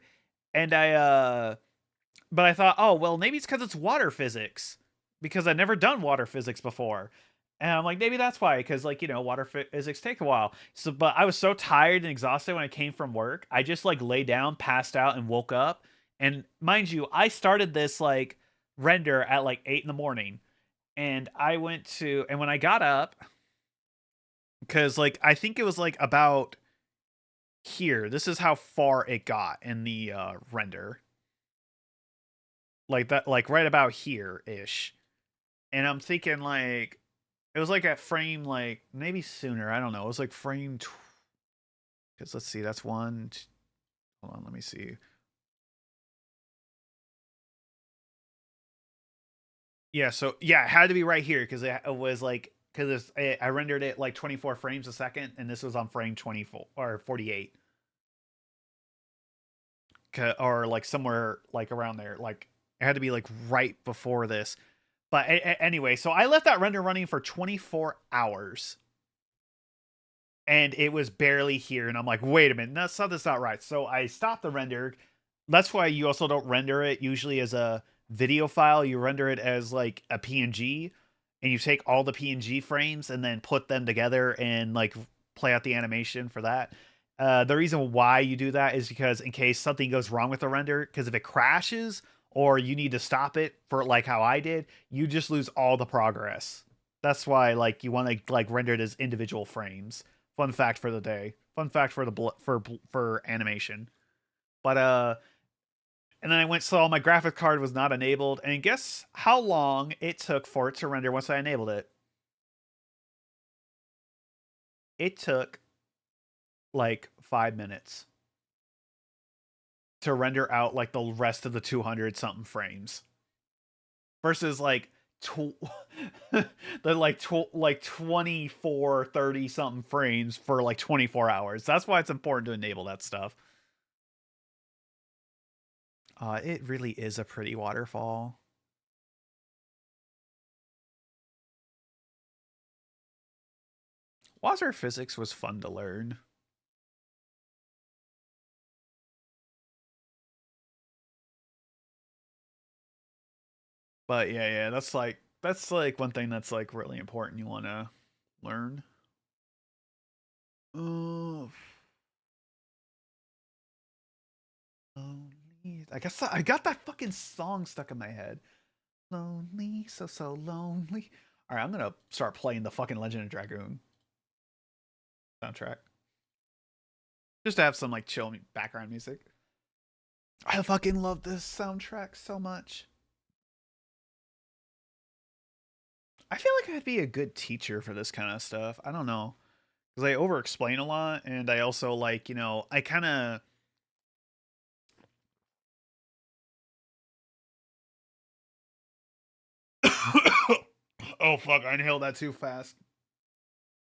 And but I thought, "Oh, well, maybe it's cuz it's water physics because I've never done water physics before." And I'm like, maybe that's why, because like water physics take a while. So, but I was so tired and exhausted when I came from work, I just like lay down, passed out, and woke up. And mind you, I started this like render at like 8 in the morning, and and when I got up, because like I think it was like about here. This is how far it got in the render, like that, like right about here ish. And I'm thinking like it was like at frame like maybe sooner. I don't know. It was like frame because let's see, that's one. Hold on, let me see. Yeah, so yeah, it had to be right here because it was like because I rendered it like 24 frames a second, and this was on frame 24 or 48, or like somewhere like around there. Like it had to be like right before this. But anyway, so I left that render running for 24 hours. And it was barely here. And I'm like, wait a minute, something's not right. So I stopped the render. That's why you also don't render it usually as a video file. You render it as like a PNG, and you take all the PNG frames and then put them together and like play out the animation for that. The reason why you do that is because in case something goes wrong with the render, because if it crashes or you need to stop it for like how I did, you just lose all the progress. That's why like you want to like render it as individual frames. Fun fact for the day. Fun fact for for animation. But and then I went saw my graphic card was not enabled, and guess how long it took for it to render once I enabled it? It took like 5 minutes to render out like the rest of the 200 something frames versus like the like 24 30 something frames for like 24 hours. That's why it's important to enable that stuff. It really is a pretty waterfall. Water physics was fun to learn. But yeah, that's like one thing that's like really important you want to learn. Oh, lonely. I guess I got that fucking song stuck in my head. Lonely, so lonely. All right, I'm gonna start playing the fucking Legend of Dragoon soundtrack just to have some like chill background music. I fucking love this soundtrack so much. I feel like I'd be a good teacher for this kind of stuff. I don't know. Because I over explain a lot, and I also like, I kind of. Oh, fuck. I inhaled that too fast.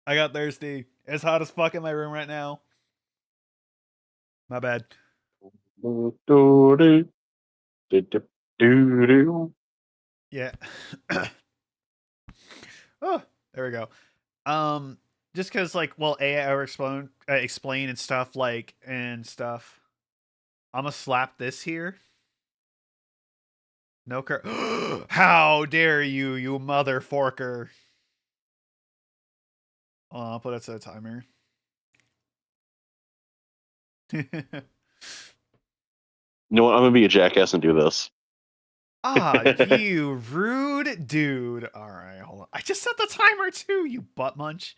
I got thirsty. It's hot as fuck in my room right now. My bad. Yeah. Oh, there we go. Just because, like, well, AI or explain and stuff, like, and stuff. I'm gonna slap this here. No How dare you, you mother forker. I'll put it to a timer. You know what? I'm gonna be a jackass and do this. You rude dude. All right, hold on. I just set the timer too, you butt munch.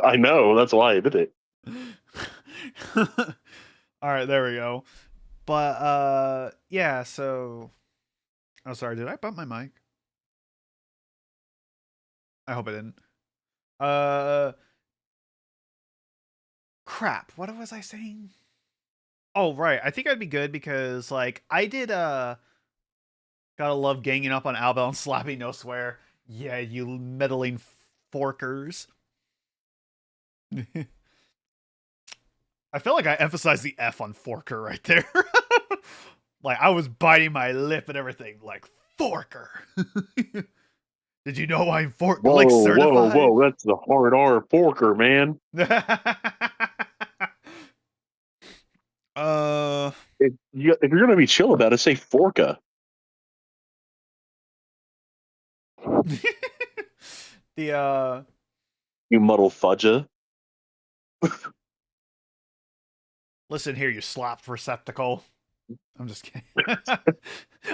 I know, that's why I did it. All right, there we go. But yeah, so oh sorry, did I bump my mic? I hope I didn't. Crap, what was I saying? Oh, right. I think I'd be good because like I did gotta love ganging up on Albel and slapping no swear. Yeah, you meddling forkers. I feel like I emphasized the F on forker right there. Like I was biting my lip and everything, like forker. Did you know I'm fork lick certified? Whoa! That's the hard R forker, man. If you're gonna be chill about it, say forka. The You muddle fudger. listen here, you slop receptacle. I'm just kidding.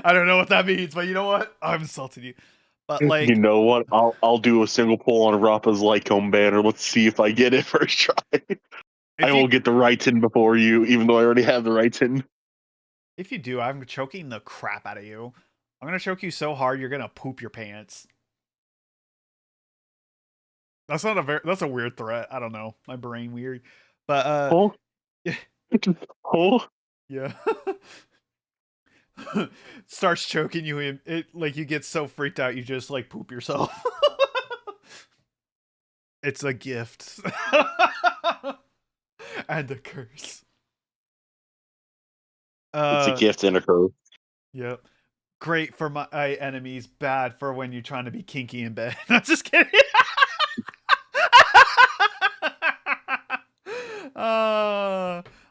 I don't know what that means, but you know what? I'm insulting you. But like, You know what? I'll do a single pull on Rappa's Lycombe banner. Let's see if I get it first try. I will get the rights in before you, even though I already have the rights in. If you do, I'm choking the crap out of you. I'm gonna choke you so hard you're gonna poop your pants. That's not that's a weird threat. I don't know. My brain weird. But Oh, oh, yeah. Starts choking you in it, like you get so freaked out you just like poop yourself. It's a gift. And a curse. it's a gift and a curse. Yep. Great for my enemies, bad for when you're trying to be kinky in bed. I'm just kidding.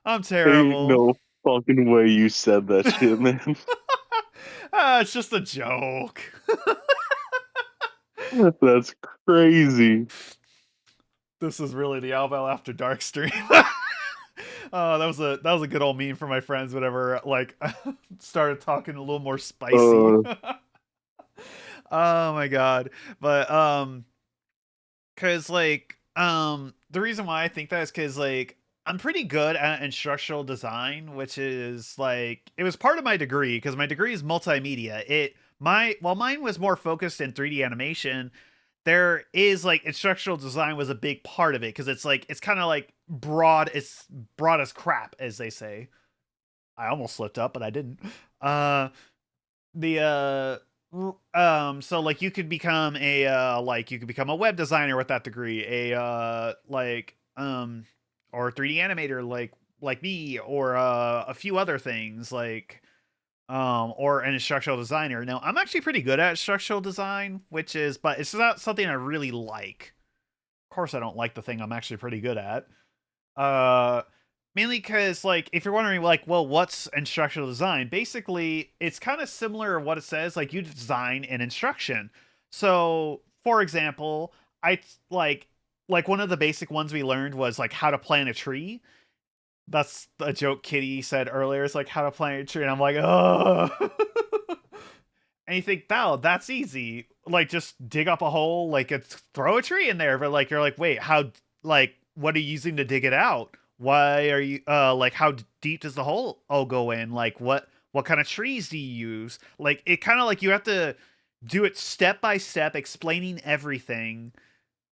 I'm terrible. Ain't no fucking way you said that shit, man. It's just a joke. That's crazy. This is really the Albel After Dark stream. Oh, that was a good old meme for my friends. Whenever like started talking a little more spicy. Oh my god! But cause like the reason why I think that is cause like I'm pretty good at instructional design, which is like it was part of my degree because my degree is multimedia. While mine was more focused in 3D animation, there is like instructional design was a big part of it because it's kind of like broad as crap, as they say. I almost slipped up, but I didn't. The so like you could become a web designer with that degree, or 3D animator like me, or a few other things or an instructional designer. Now, I'm actually pretty good at instructional design, but it's not something I really like. Of course, I don't like the thing I'm actually pretty good at. Uh, Mainly because, like, if you're wondering, like, well, what's instructional design? Basically, it's kind of similar to what it says. Like, you design an instruction. So, for example, I like one of the basic ones we learned was like how to plant a tree. That's a joke Kitty said earlier. It's like how to plant a tree, and I'm like, oh. And you think, wow, that's easy. Like, just dig up a hole, like, throw a tree in there. But like, you're like, wait, what are you using to dig it out? Why are you, like, how deep does the hole go in? Like, what kind of trees do you use? Like, it kind of like you have to do it step by step, explaining everything.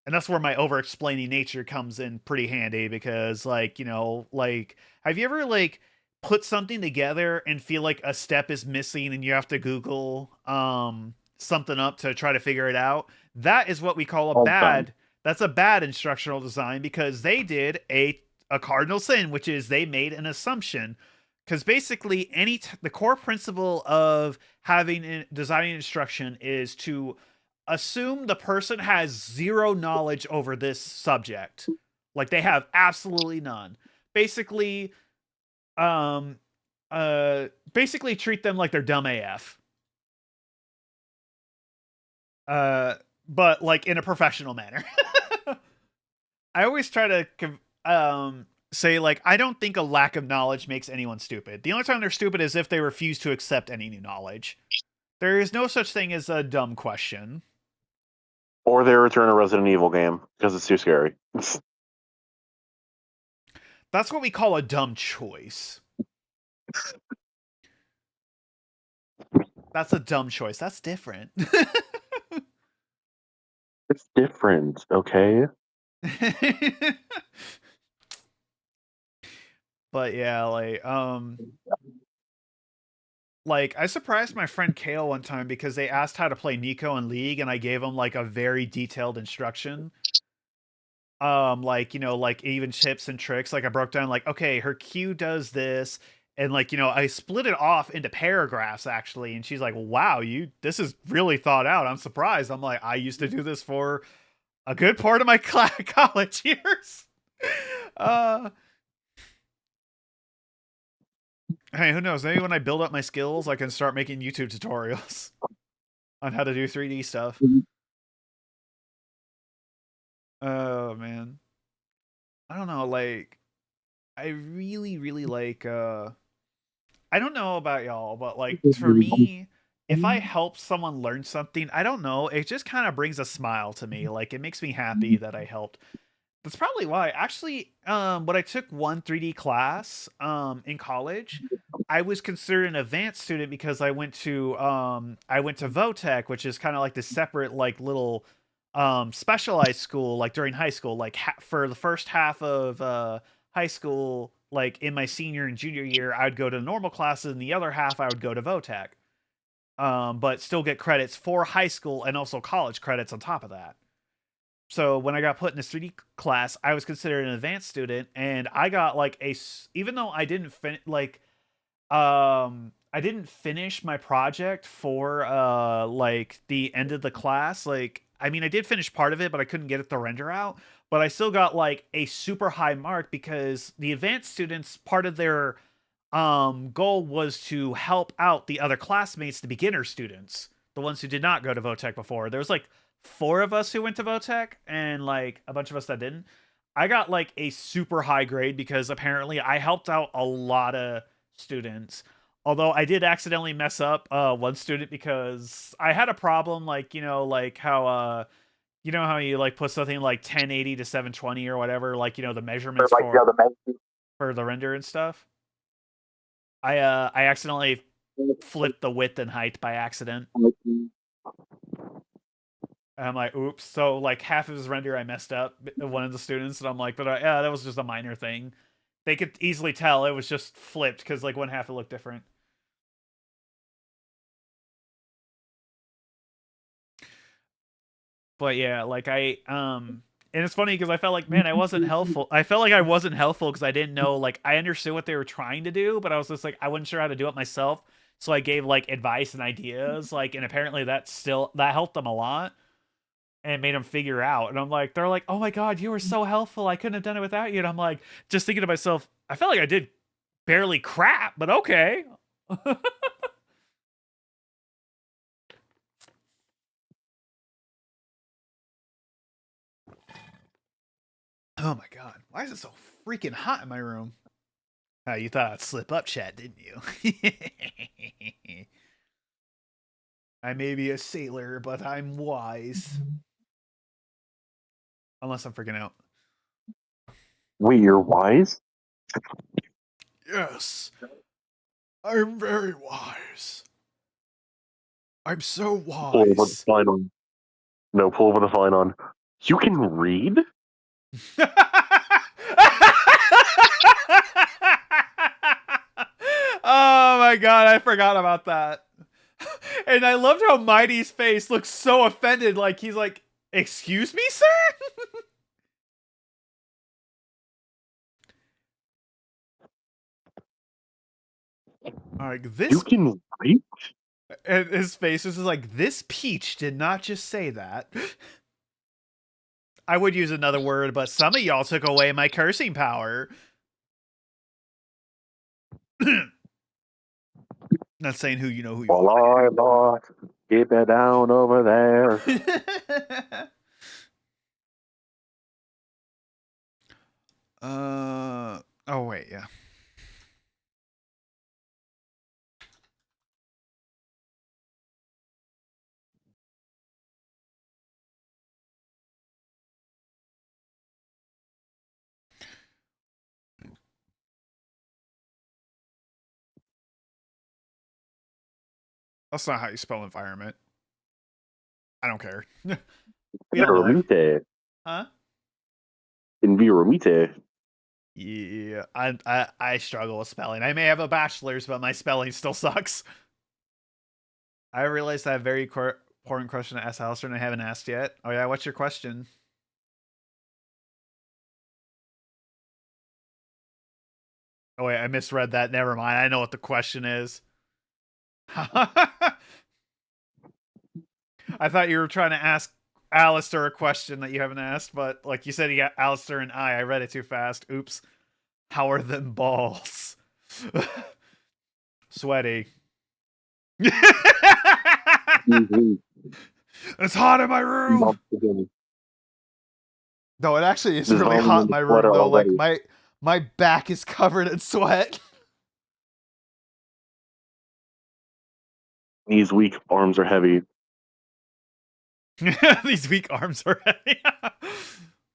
And that's where my over explaining nature comes in pretty handy because have you ever like put something together and feel like a step is missing and you have to Google something up to try to figure it out? That is what we call All the time. that's a bad instructional design because they did a cardinal sin, which is they made an assumption. Because basically the core principle of designing instruction is to assume the person has zero knowledge over this subject. Like they have absolutely none. Basically, um, basically treat them like they're dumb AF. But like in a professional manner. I always try to say like I don't think a lack of knowledge makes anyone stupid. The only time they're stupid is if they refuse to accept any new knowledge. There is no such thing as a dumb question. Or they return a Resident Evil game because it's too scary. That's what we call a dumb choice. That's a dumb choice. That's different. It's different, okay? But yeah, like I surprised my friend Kale one time because they asked how to play Nico in League and I gave him like a very detailed instruction. Like even tips and tricks. Like I broke down like, okay, her Q does this, and like, I split it off into paragraphs actually, and she's like, wow, this is really thought out. I'm surprised. I'm like, I used to do this for a good part of my college years. Hey, who knows? Maybe when I build up my skills, I can start making YouTube tutorials on how to do 3D stuff. Oh man. I don't know, like I really, really like I don't know about y'all, but like for me, if I help someone learn something, I don't know, it just kind of brings a smile to me. Like it makes me happy that I helped. That's probably why. Actually, when I took one 3D class in college, I was considered an advanced student because I went to Votech, which is kind of like this separate like little specialized school like during high school, like for the first half of high school, like in my senior and junior year, I would go to normal classes, and the other half I would go to Votech. But still get credits for high school and also college credits on top of that. So when I got put in this 3D class, I was considered an advanced student, and I got like even though I didn't I didn't finish my project for like the end of the class. Like I mean, I did finish part of it, but I couldn't get it to render out. But I still got like a super high mark because the advanced students, part of their goal was to help out the other classmates, the beginner students, the ones who did not go to Votech before. There was like 4 of us who went to Votech and like a bunch of us that didn't. I got like a super high grade because apparently I helped out a lot of students. Although I did accidentally mess up one student because I had a problem like, like how you know how you like put something like 1080 to 720 or whatever, like the measurements for the render and stuff. I accidentally flipped the width and height by accident. And I'm like, oops. So like half of his render I messed up, one of the students, and I'm like, but yeah, that was just a minor thing. They could easily tell it was just flipped because like one half it looked different. But yeah, like and it's funny because I felt like, man, I wasn't helpful. I felt like I wasn't helpful because I didn't know, like, I understood what they were trying to do, but I was just like, I wasn't sure how to do it myself. So I gave like advice and ideas, like, and apparently that helped them a lot and made them figure out. And I'm like, they're like, oh my god, you were so helpful. I couldn't have done it without you. And I'm like, just thinking to myself, I felt like I did barely crap, but okay. Oh my god, why is it so freaking hot in my room? You thought I'd slip up, chat, didn't you? I may be a sailor, but I'm wise. Unless I'm freaking out. Wait, you're wise? Yes. I'm very wise. I'm so Pull over the wise. sign on. No, pull over the sign on. You can read? Oh my god, I forgot about that. And I loved how Mighty's face looks so offended, like he's like, excuse me, sir? Like, this. You can read? And his face is just like, this peach did not just say that. I would use another word, but some of y'all took away my cursing power. Not saying who you know who you are. Lord, keep it down over there. Oh wait, yeah. That's not how you spell environment. I don't care. We all know Enviromite. Huh? Enviromite. Yeah, I struggle with spelling. I may have a bachelor's, but my spelling still sucks. I realized I have a very important question to ask Alistair and I haven't asked yet. Oh yeah, what's your question? Oh wait, I misread that. Never mind. I know what the question is. I thought you were trying to ask Alistair a question that you haven't asked, but like you said, you got Alistair and I read it too fast. Oops. How are them balls? Sweaty. It's hot in my room. No, it actually is really hot in my room though. Like my back is covered in sweat. These weak arms are heavy. These weak arms are heavy.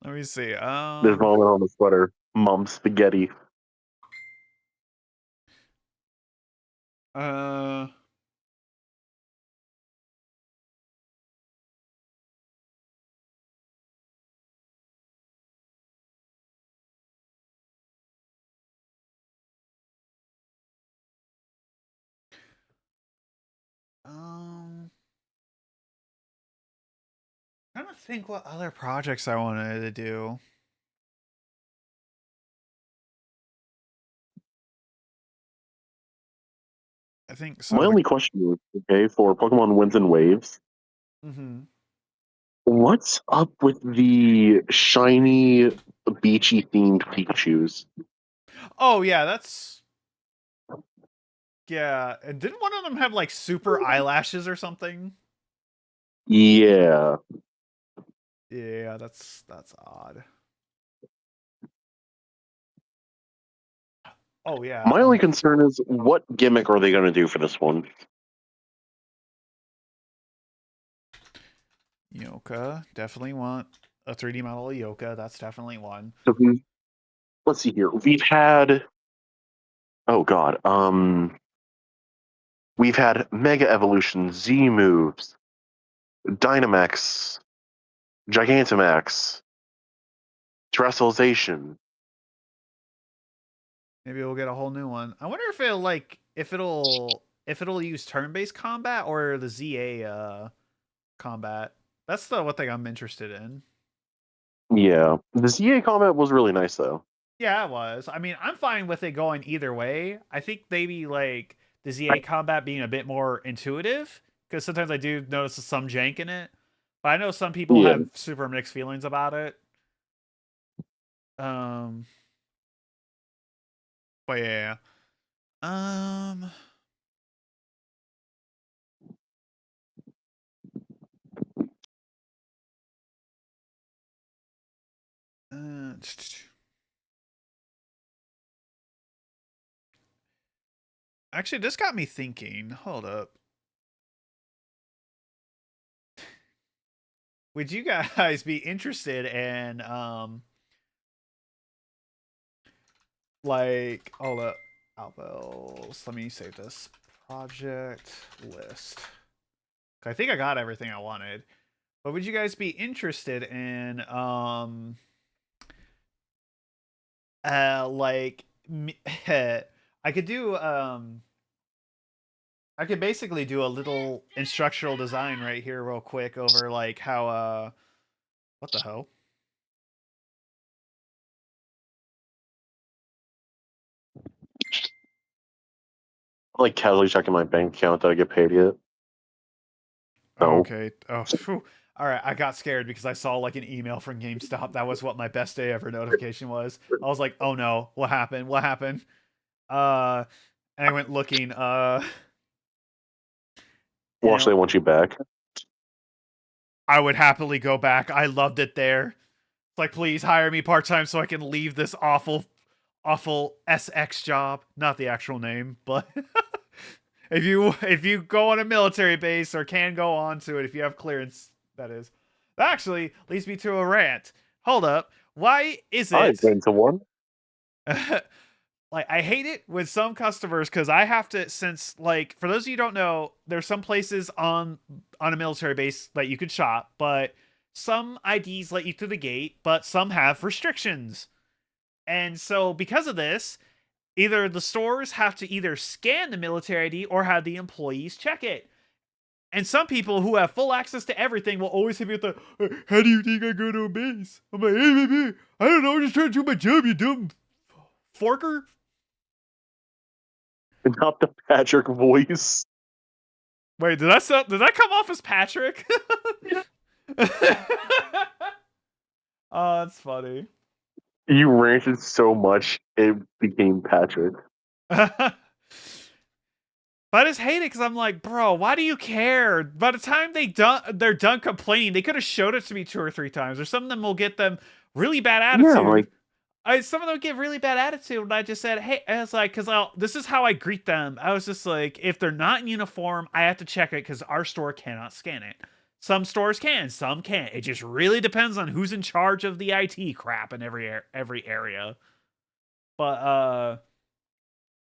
Let me see. There's vomit on the sweater. Mom spaghetti. I'm trying to think what other projects I wanted to do. I think so. My only question is, okay, for Pokemon Winds and Waves, what's up with the shiny, beachy themed Pikachus? Oh yeah, that's yeah. And didn't one of them have like super eyelashes or something? Yeah. Yeah, that's odd. Oh yeah. My only concern is, what gimmick are they going to do for this one? Yoka. Definitely want a 3D model of Yoka. That's definitely one. So let's see here. We've had, oh god, we've had Mega Evolution, Z moves, Dynamax, Gigantamax, Terrestrialization. Maybe we'll get a whole new one. I wonder if it'll use turn-based combat or the ZA combat. That's the one thing I'm interested in. Yeah, the ZA combat was really nice though. Yeah, it was. I mean, I'm fine with it going either way. I think maybe like the ZA combat being a bit more intuitive because sometimes I do notice some jank in it. But I know some people Yeah, have super mixed feelings about it. Um, but yeah. Um, uh, actually, this got me thinking. Hold up. Would you guys be interested in like hold up Albels? Let me save this project list. I think I got everything I wanted. But would you guys be interested in like I could do I could basically do a little instructional design right here real quick over like how what the hell? I'm like casually checking my bank account that I get paid yet. Oh, No. okay. Oh, phew. All right. I got scared because I saw like an email from GameStop. That was what my best day ever notification was. I was like, "Oh no, what happened? What happened?" Uh, and I went looking. Well, And actually, I want you back. I would happily go back. I loved it there. It's like, please hire me part time so I can leave this awful, awful SX job. Not the actual name, but if you go on a military base or can go on to it, if you have clearance, that is. That actually leads me to a rant. Hold up. Why is I've it been to one. like I hate it with some customers because I have to since like for those of you who don't know, there's some places on a military base that you could shop, but some IDs let you through the gate, but some have restrictions. And so because of this, either the stores have to either scan the military ID or have the employees check it. And some people who have full access to everything will always hit me with the, how do you think I go to a base? I'm like, hey, baby, I don't know, I'm just trying to do my job, you dumb forker. Not the Patrick voice. Wait, did that come off as Patrick? Oh, that's funny. You ranted so much, it became Patrick. But I just hate it because I'm like, bro, why do you care? By the time they're done complaining, they could have showed it to me 2 or 3 times. Or some of them will get them really bad Yeah, attitude. like, Some of them get really bad attitude, and I just said, hey, I was like, because this is how I greet them. I was just like, if they're not in uniform, I have to check it because our store cannot scan it. Some stores can, some can't. It just really depends on who's in charge of the IT crap in every area. But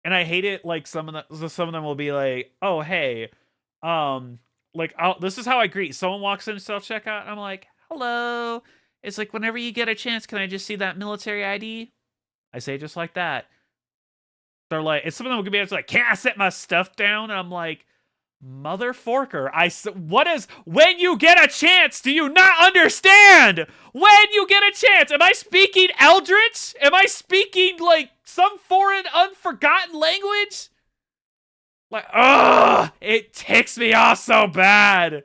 and I hate it. Like some of them will be like, oh hey, like this is how I greet. Someone walks in self checkout, and I'm like, hello. It's like whenever you get a chance, can I just see that military ID? I say just like that. They're like, and some of them will be like, can't I set my stuff down? And I'm like, mother forker, what is, when you get a chance, do you not understand? When you get a chance, am I speaking Eldritch? Am I speaking like some foreign, unforgotten language? Like, ugh, it ticks me off so bad.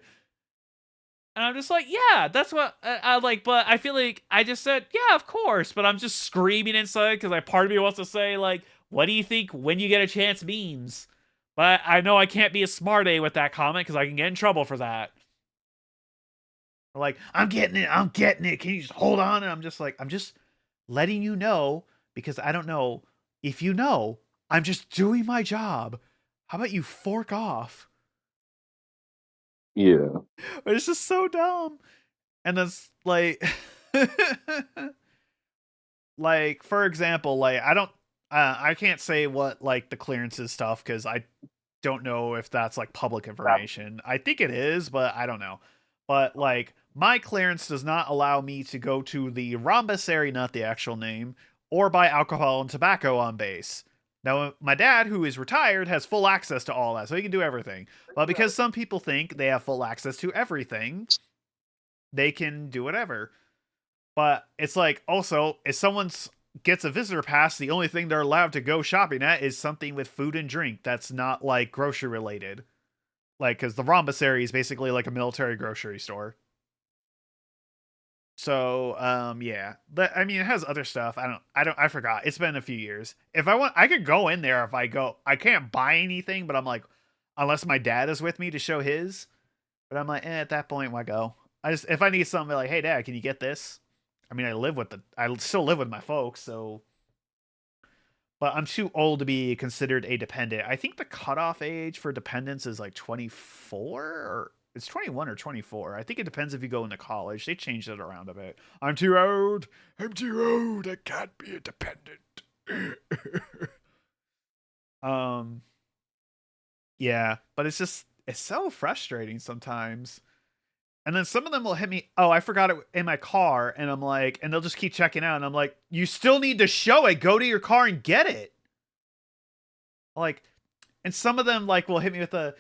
And I'm just like, yeah, that's what I like. But I feel like I just said, yeah, of course. But I'm just screaming inside because part of me wants to say, like, what do you think when you get a chance means? But I know I can't be a smart A with that comment because I can get in trouble for that. Like, I'm getting it. I'm getting it. Can you just hold on? And I'm just like, I'm just letting you know because I don't know if you know. I'm just doing my job. How about you fork off? Yeah. But it's just so dumb. And that's like, like for example, like I can't say what like the clearances stuff because I don't know if that's like public information. I think it is, but I don't know. But like my clearance does not allow me to go to the rhombusary, not the actual name, or buy alcohol and tobacco on base. Now, my dad, who is retired, has full access to all that, so he can do everything. But because some people think they have full access to everything, they can do whatever. But it's like also, if someone's gets a visitor pass, the only thing they're allowed to go shopping at is something with food and drink that's not like grocery related. Like, because the rhombusary is basically like a military grocery store. So, yeah. But I mean, it has other stuff. I forgot. It's been a few years. If I want, I could go in there if I go. I can't buy anything, but I'm like, unless my dad is with me to show his. But I'm like, at that point, why go? If I need something, like, hey, dad, can you get this? I mean, I still live with my folks, so. But I'm too old to be considered a dependent. I think the cutoff age for dependents is like 24 or it's 21 or 24. I think it depends if you go into college. They changed it around a bit. I'm too old. I'm too old. I can't be a dependent. um, yeah, but it's so frustrating sometimes. And then some of them will hit me. Oh, I forgot it in my car, and I'm like, and they'll just keep checking out, and I'm like, you still need to show it. Go to your car and get it. Like, and some of them like will hit me with a,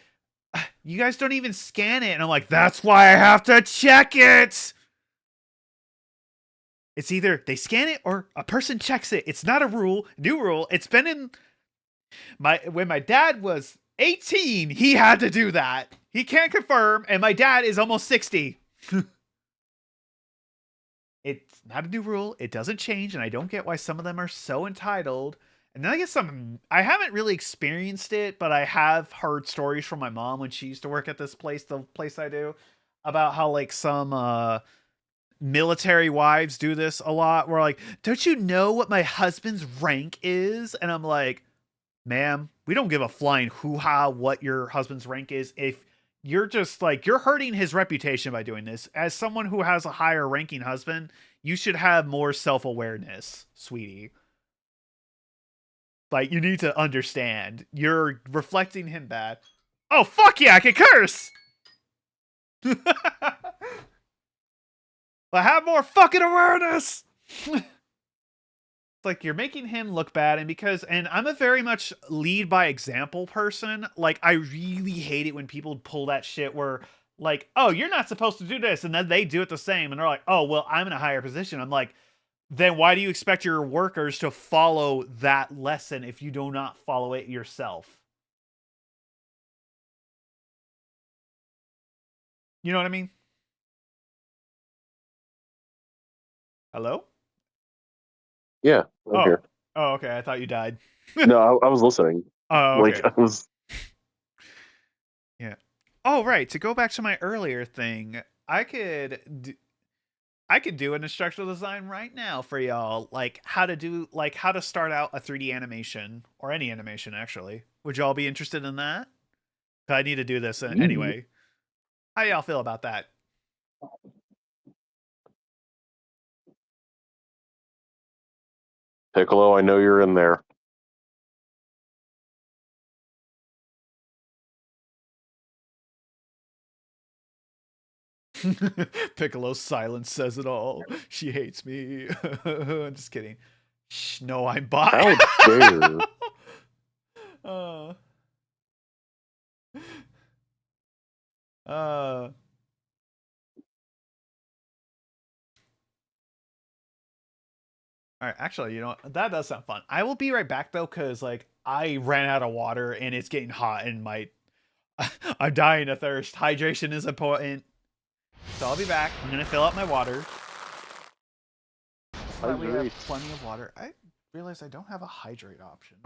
you guys don't even scan it, and I'm like, that's why I have to check it. It's either they scan it or a person checks it. It's not a new rule. It's been in when my dad was 18, he had to do that. He can't confirm, and my dad is almost 60. It's not a new rule. It doesn't change, and I don't get why some of them are so entitled. And then I guess I haven't really experienced it, but I have heard stories from my mom when she used to work at this place, the place I do, about how like some military wives do this a lot. Where like, don't you know what my husband's rank is? And I'm like, ma'am, we don't give a flying hoo-ha what your husband's rank is. If you're just like, you're hurting his reputation by doing this. As someone who has a higher ranking husband, you should have more self-awareness, sweetie. Like, you need to understand. You're reflecting him bad. Oh, fuck yeah, I can curse! I have more fucking awareness! Like, you're making him look bad, and I'm a very much lead by example person. Like, I really hate it when people pull that shit where, like, oh, you're not supposed to do this, and then they do it the same, and they're like, oh, well, I'm in a higher position. I'm like, then why do you expect your workers to follow that lesson if you do not follow it yourself? You know what I mean? Hello? Yeah, I'm Oh. here. Oh, okay. I thought you died. No, I was listening. Oh, Like, okay. I was. Yeah. Oh, right. To go back to my earlier thing, I could do an instructional design right now for y'all, like how to start out a 3D animation or any animation actually. Would y'all be interested in that? I need to do this anyway. How y'all feel about that? Piccolo, I know you're in there. Piccolo's silence says it all. She hates me. I'm just kidding. Shh, no, I'm bi. How dare? uh, uh, all right, actually, you know what? That does sound fun. I will be right back though, because like I ran out of water and it's getting hot and I'm dying of thirst. Hydration is important. So I'll be back. I'm gonna fill up my water. So that we have Hydrate. plenty of water. I realize I don't have a hydrate option.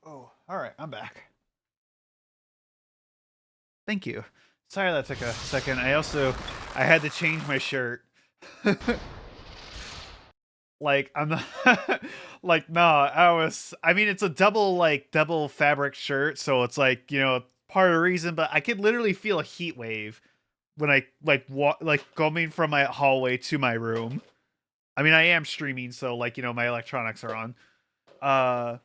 Oh, all right, I'm back. Thank you. Sorry that took a second. I had to change my shirt. Like I'm not like no, I mean it's a double fabric shirt, so it's like, part of the reason, but I could literally feel a heat wave when I walk coming from my hallway to my room. I mean I am streaming, so my electronics are on.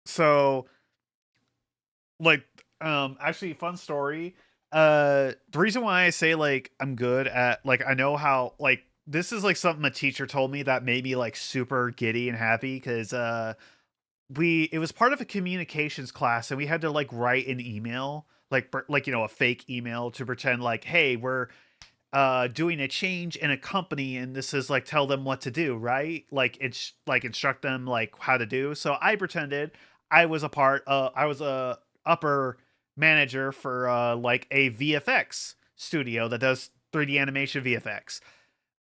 So like actually fun story. The reason why I say I'm good at I know how this is something a teacher told me that made me super giddy and happy because it was part of a communications class and we had to write an email a fake email to pretend hey, we're doing a change in a company and this is tell them what to do, right? It's instruct them how to do. So I pretended I was a upper manager for a VFX studio that does 3D animation VFX.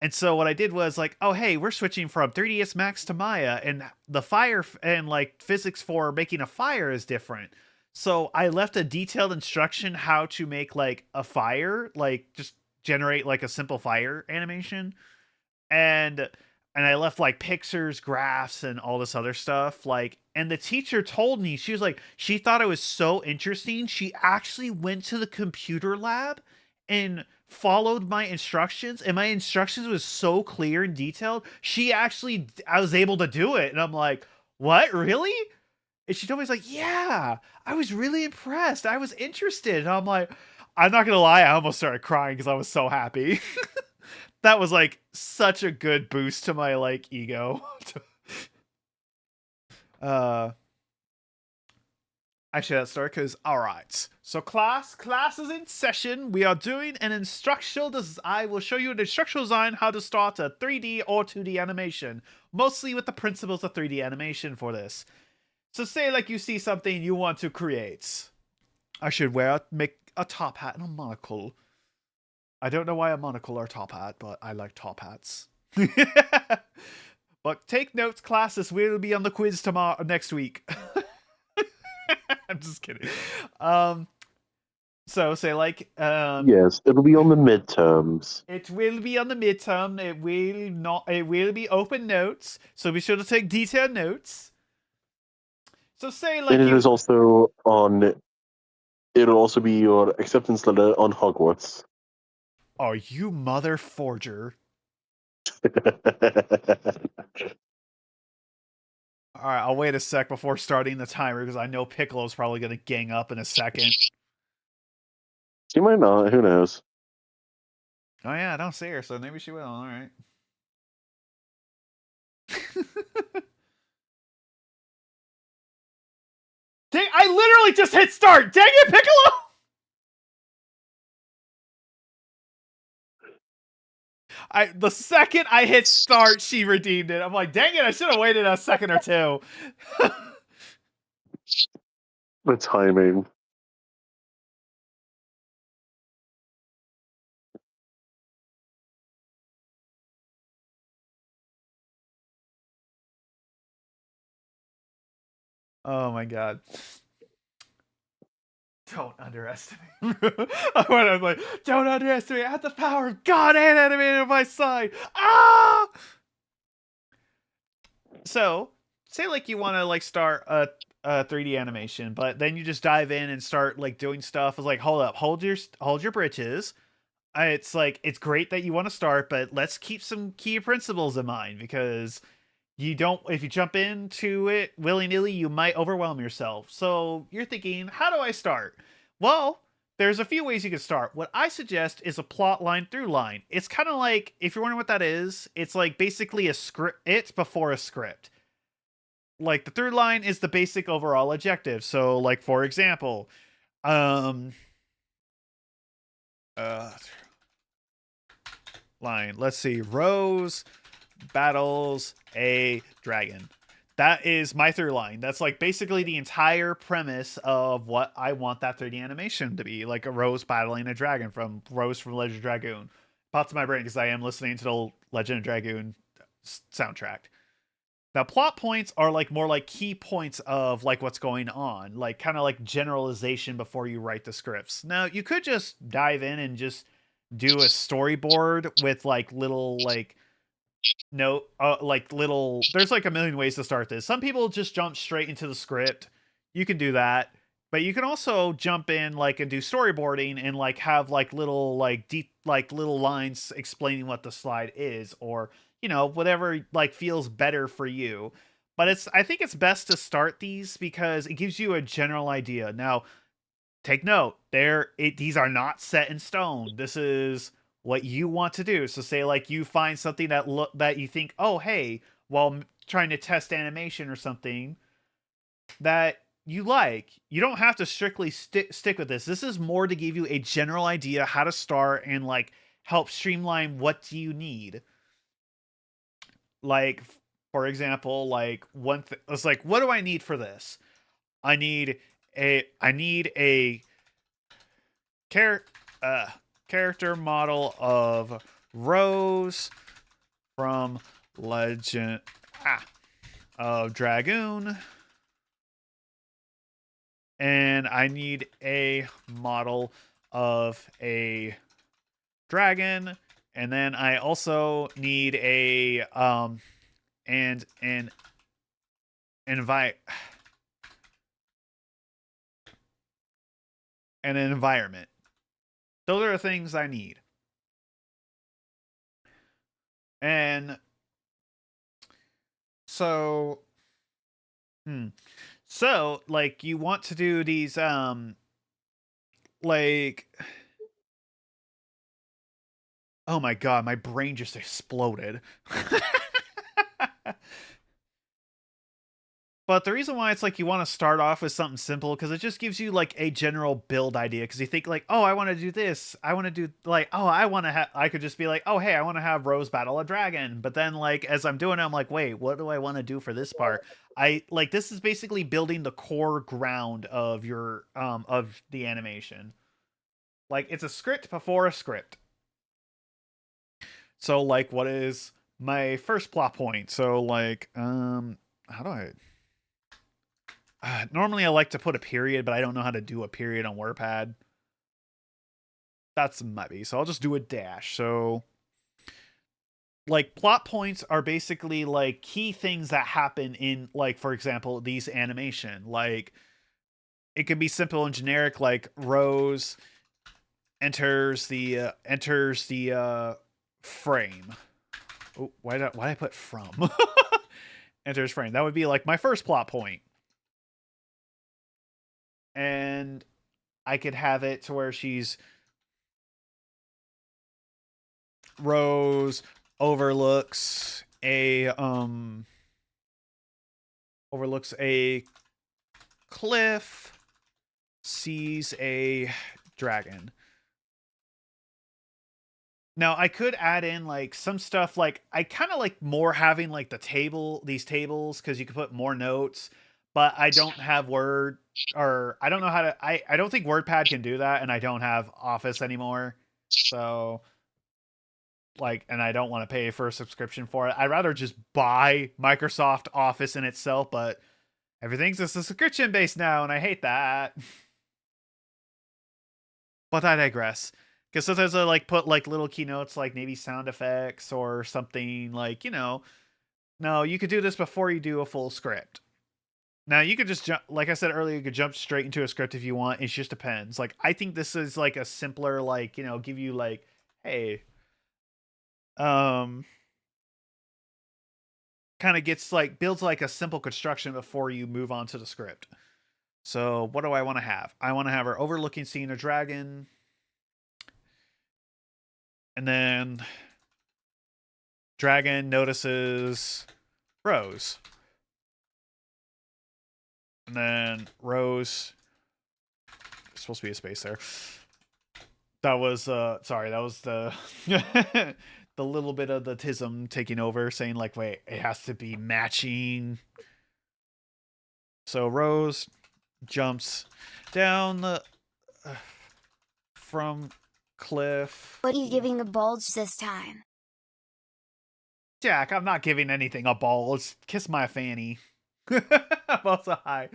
And so what I did was oh hey, we're switching from 3ds Max to Maya and the fire and physics for making a fire is different. So I left a detailed instruction how to make a fire, just generate a simple fire animation. And I left pictures, graphs, and all this other stuff. And the teacher told me, she was she thought it was so interesting. She actually went to the computer lab and followed my instructions, and my instructions was so clear and detailed. I was able to do it, and I'm like, what, really? And she told me, yeah, I was really impressed. I was interested. And I'm like, I'm not gonna lie, I almost started crying because I was so happy. That was such a good boost to my ego. I should have started because all right. So class is in session. We are doing an instructional I will show you an instructional design how to start a 3D or 2D animation, mostly with the principles of 3D animation for this. So say you see something you want to create. I should make a top hat and a monocle. I don't know why a monocle or top hat, but I like top hats. But take notes, class. This will be on the quiz next week. I'm just kidding. So say yes, it'll be on the midterms. it will be on the midterm. It will be open notes. So be sure to take detailed notes. So say and it is also on. It'll also be your acceptance letter on Hogwarts. Oh, you mother forger. All right, I'll wait a sec before starting the timer because I know Piccolo's probably going to gang up in a second. She might not. Who knows? Oh yeah, I don't see her, so maybe she will. All right. Dang, I literally just hit start. Dang it, Piccolo! The second I hit start, she redeemed it. I'm like, dang it, I should have waited a second or two. The timing. Oh my god. Don't underestimate. I was like, don't underestimate. I have the power of God and animated on my side. Ah! So, say you want to start a 3D animation, but then you just dive in and start doing stuff. It's hold up, hold your britches. It's great that you want to start, but let's keep some key principles in mind because if you jump into it willy-nilly, you might overwhelm yourself. So you're thinking, how do I start? Well, there's a few ways you can start. What I suggest is a plot line through line. It's kind of if you're wondering what that is, it's basically a script. It's before a script. The through line is the basic overall objective. So for example, line. Let's see. Rose battles a dragon. That is my through line. That's basically the entire premise of what I want that 3D animation to be. A Rose battling a dragon from Rose from Legend of Dragoon. Pops in my brain because I am listening to the Legend of Dragoon soundtrack. Now, plot points are like more like key points of like what's going on, like kind of like generalization before you write the scripts. Now, you could just dive in and just do a storyboard with like little like like little. There's like a million ways to start this. Some people just jump straight into the script. You can do that, but you can also jump in like and do storyboarding and like have like little like deep like little lines explaining what the slide is, or whatever like feels better for you. But I think it's best to start these because it gives you a general idea. Now, take note, these are not set in stone. This is what you want to do. So say like you find something that you think, oh hey, while trying to test animation or something that you like, you don't have to strictly stick with this. This is more to give you a general idea how to start and like help streamline what do you need. Like, for example, like it's like, what do I need for this? I need a character model of Rose from Legend of Dragoon, and I need a model of a dragon, and then I also need a and an environment. Those are the things I need. And so so like you want to do these like, oh my god, my brain just exploded. But the reason why it's like you want to start off with something simple because it just gives you like a general build idea. Because you think like, oh, I want to do this. I want to do like, oh, I could just be like, oh, hey, I want to have Rose battle a dragon. But then like as I'm doing it, I'm like, wait, what do I want to do for this part? This is basically building the core ground of your of the animation. Like it's a script before a script. So like, what is my first plot point? So like, how do I? Normally I like to put a period, but I don't know how to do a period on WordPad. That's muddy, so I'll just do a dash. So, like, plot points are basically, like, key things that happen in, like, for example, these animation. Like, it could be simple and generic, like, Rose enters the frame. Oh, why did I put from? Enters frame. That would be, like, my first plot point. And I could have it to where Rose overlooks a cliff, sees a dragon. Now I could add in like some stuff, like I kind of like more having like these tables because you could put more notes, but I don't have Word, or I don't know how to. I don't think WordPad can do that, and I don't have Office anymore, so like, and I don't want to pay for a subscription for it. I'd rather just buy Microsoft Office in itself, but everything's a subscription based now, and I hate that. But I digress. Because sometimes I like put like little keynotes, like maybe sound effects or something, like, no, you could do this before you do a full script. Now you could just jump, like I said earlier, you could jump straight into a script if you want. It just depends. Like, I think this is like a simpler, like, give you like, hey, kind of builds like a simple construction before you move on to the script. So what do I want to have? I want to have her overlooking seeing a dragon. And then dragon notices Rose. And then Rose, there's supposed to be a space there. That was sorry, that was the the little bit of the tism taking over, saying like, wait, it has to be matching. So Rose jumps down the from cliff. What are you giving the bulge this time? Jack, I'm not giving anything a bulge. Kiss my fanny. I'm also high.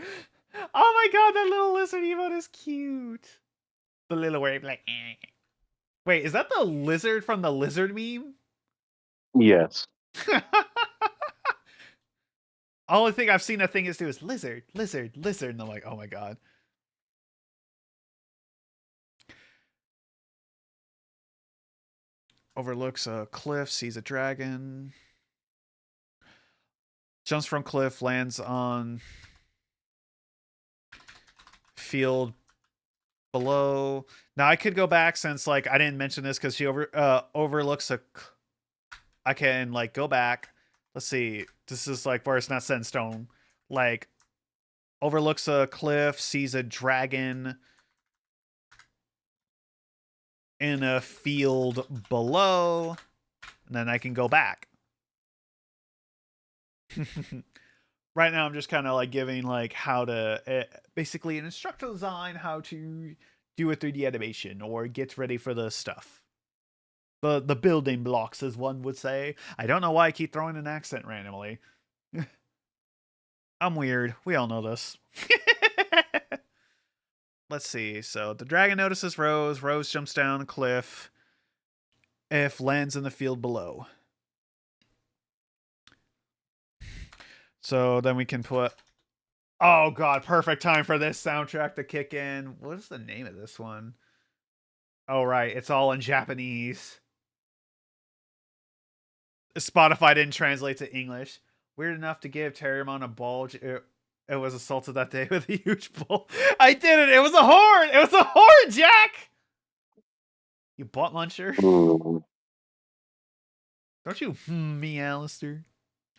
Oh my god, that little lizard emote is cute. The little wave like. Wait, is that the lizard from the lizard meme? Yes. Only thing I've seen that thing is do is lizard, lizard, lizard, and I'm like, oh my god. Overlooks a cliff, sees a dragon. Jumps from cliff, lands on field below. Now I could go back since like I didn't mention this because she overlooks a. I can like go back. Let's see. This is like where it's not set in stone. Like overlooks a cliff, sees a dragon in a field below, and then I can go back. Right now I'm just kind of like giving like how to basically an instructional design how to do a 3D animation or get ready for the stuff. The building blocks, as one would say. I don't know why I keep throwing an accent randomly. I'm weird. We all know this. Let's see. So the dragon notices Rose. Rose jumps down a cliff. If lands in the field below. So then we can put. Oh god, perfect time for this soundtrack to kick in. What is the name of this one? Oh right, it's all in Japanese. Spotify didn't translate to English. Weird enough to give Terriermon a bulge. It was assaulted that day with a huge bull. I did it. It was a horn. It was a horn, Jack. You butt muncher. Mm. Don't you me, Alistair?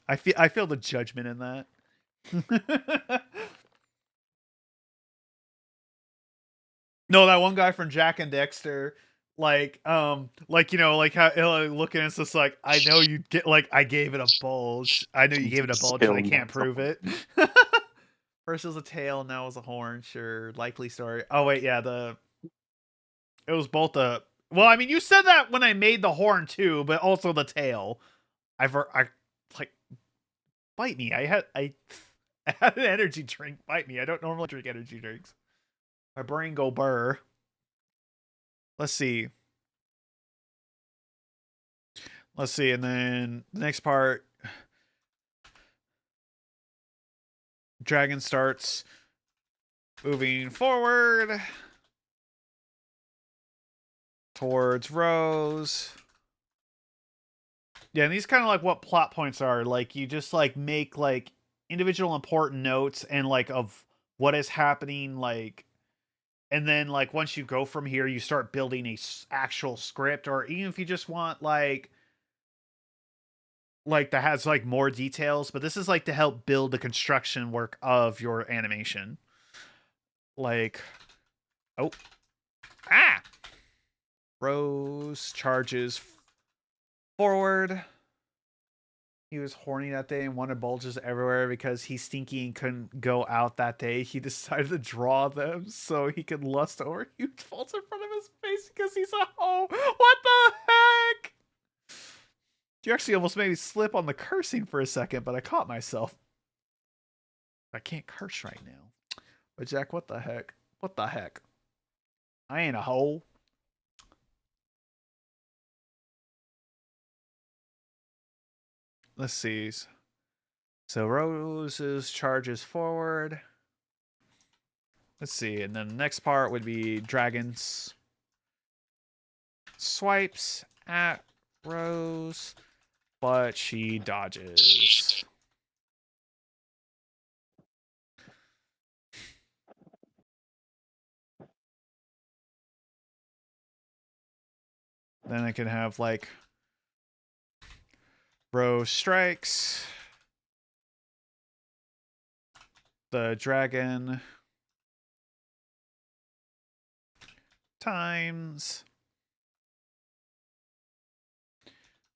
I feel the judgment in that. No, that one guy from Jack and Dexter, like you know, like how he'll look and it's just like, I know you get like I gave it a bulge. I know you gave it a bulge, but I can't prove it. First it was a tail, now it was a horn. Sure, likely story. Oh wait, yeah, it was both a. Well, I mean, you said that when I made the horn too, but also the tail. I like bite me. I had an energy drink. Bite me. I don't normally drink energy drinks. My brain go burr. Let's see. Let's see, and then the next part. Dragon starts moving forward towards Rose. Yeah, and these kind of like what plot points are. Like you just like make like individual important notes and like of what is happening, like, and then like once you go from here, you start building a actual script, or even if you just want like that has like more details, but this is like to help build the construction work of your animation. Like, oh, ah, Rose charges forward. He was horny that day and wanted bulges everywhere because he's stinky and couldn't go out that day. He decided to draw them so he could lust over huge faults in front of his face because he's a hoe. What the heck? You actually almost made me slip on the cursing for a second, but I caught myself. I can't curse right now. But Jack, what the heck? What the heck? I ain't a hoe. Let's see. So Rose's charges forward. Let's see. And then the next part would be Dragons swipes at Rose, but she dodges. Then I can have like Rose strikes. The dragon times.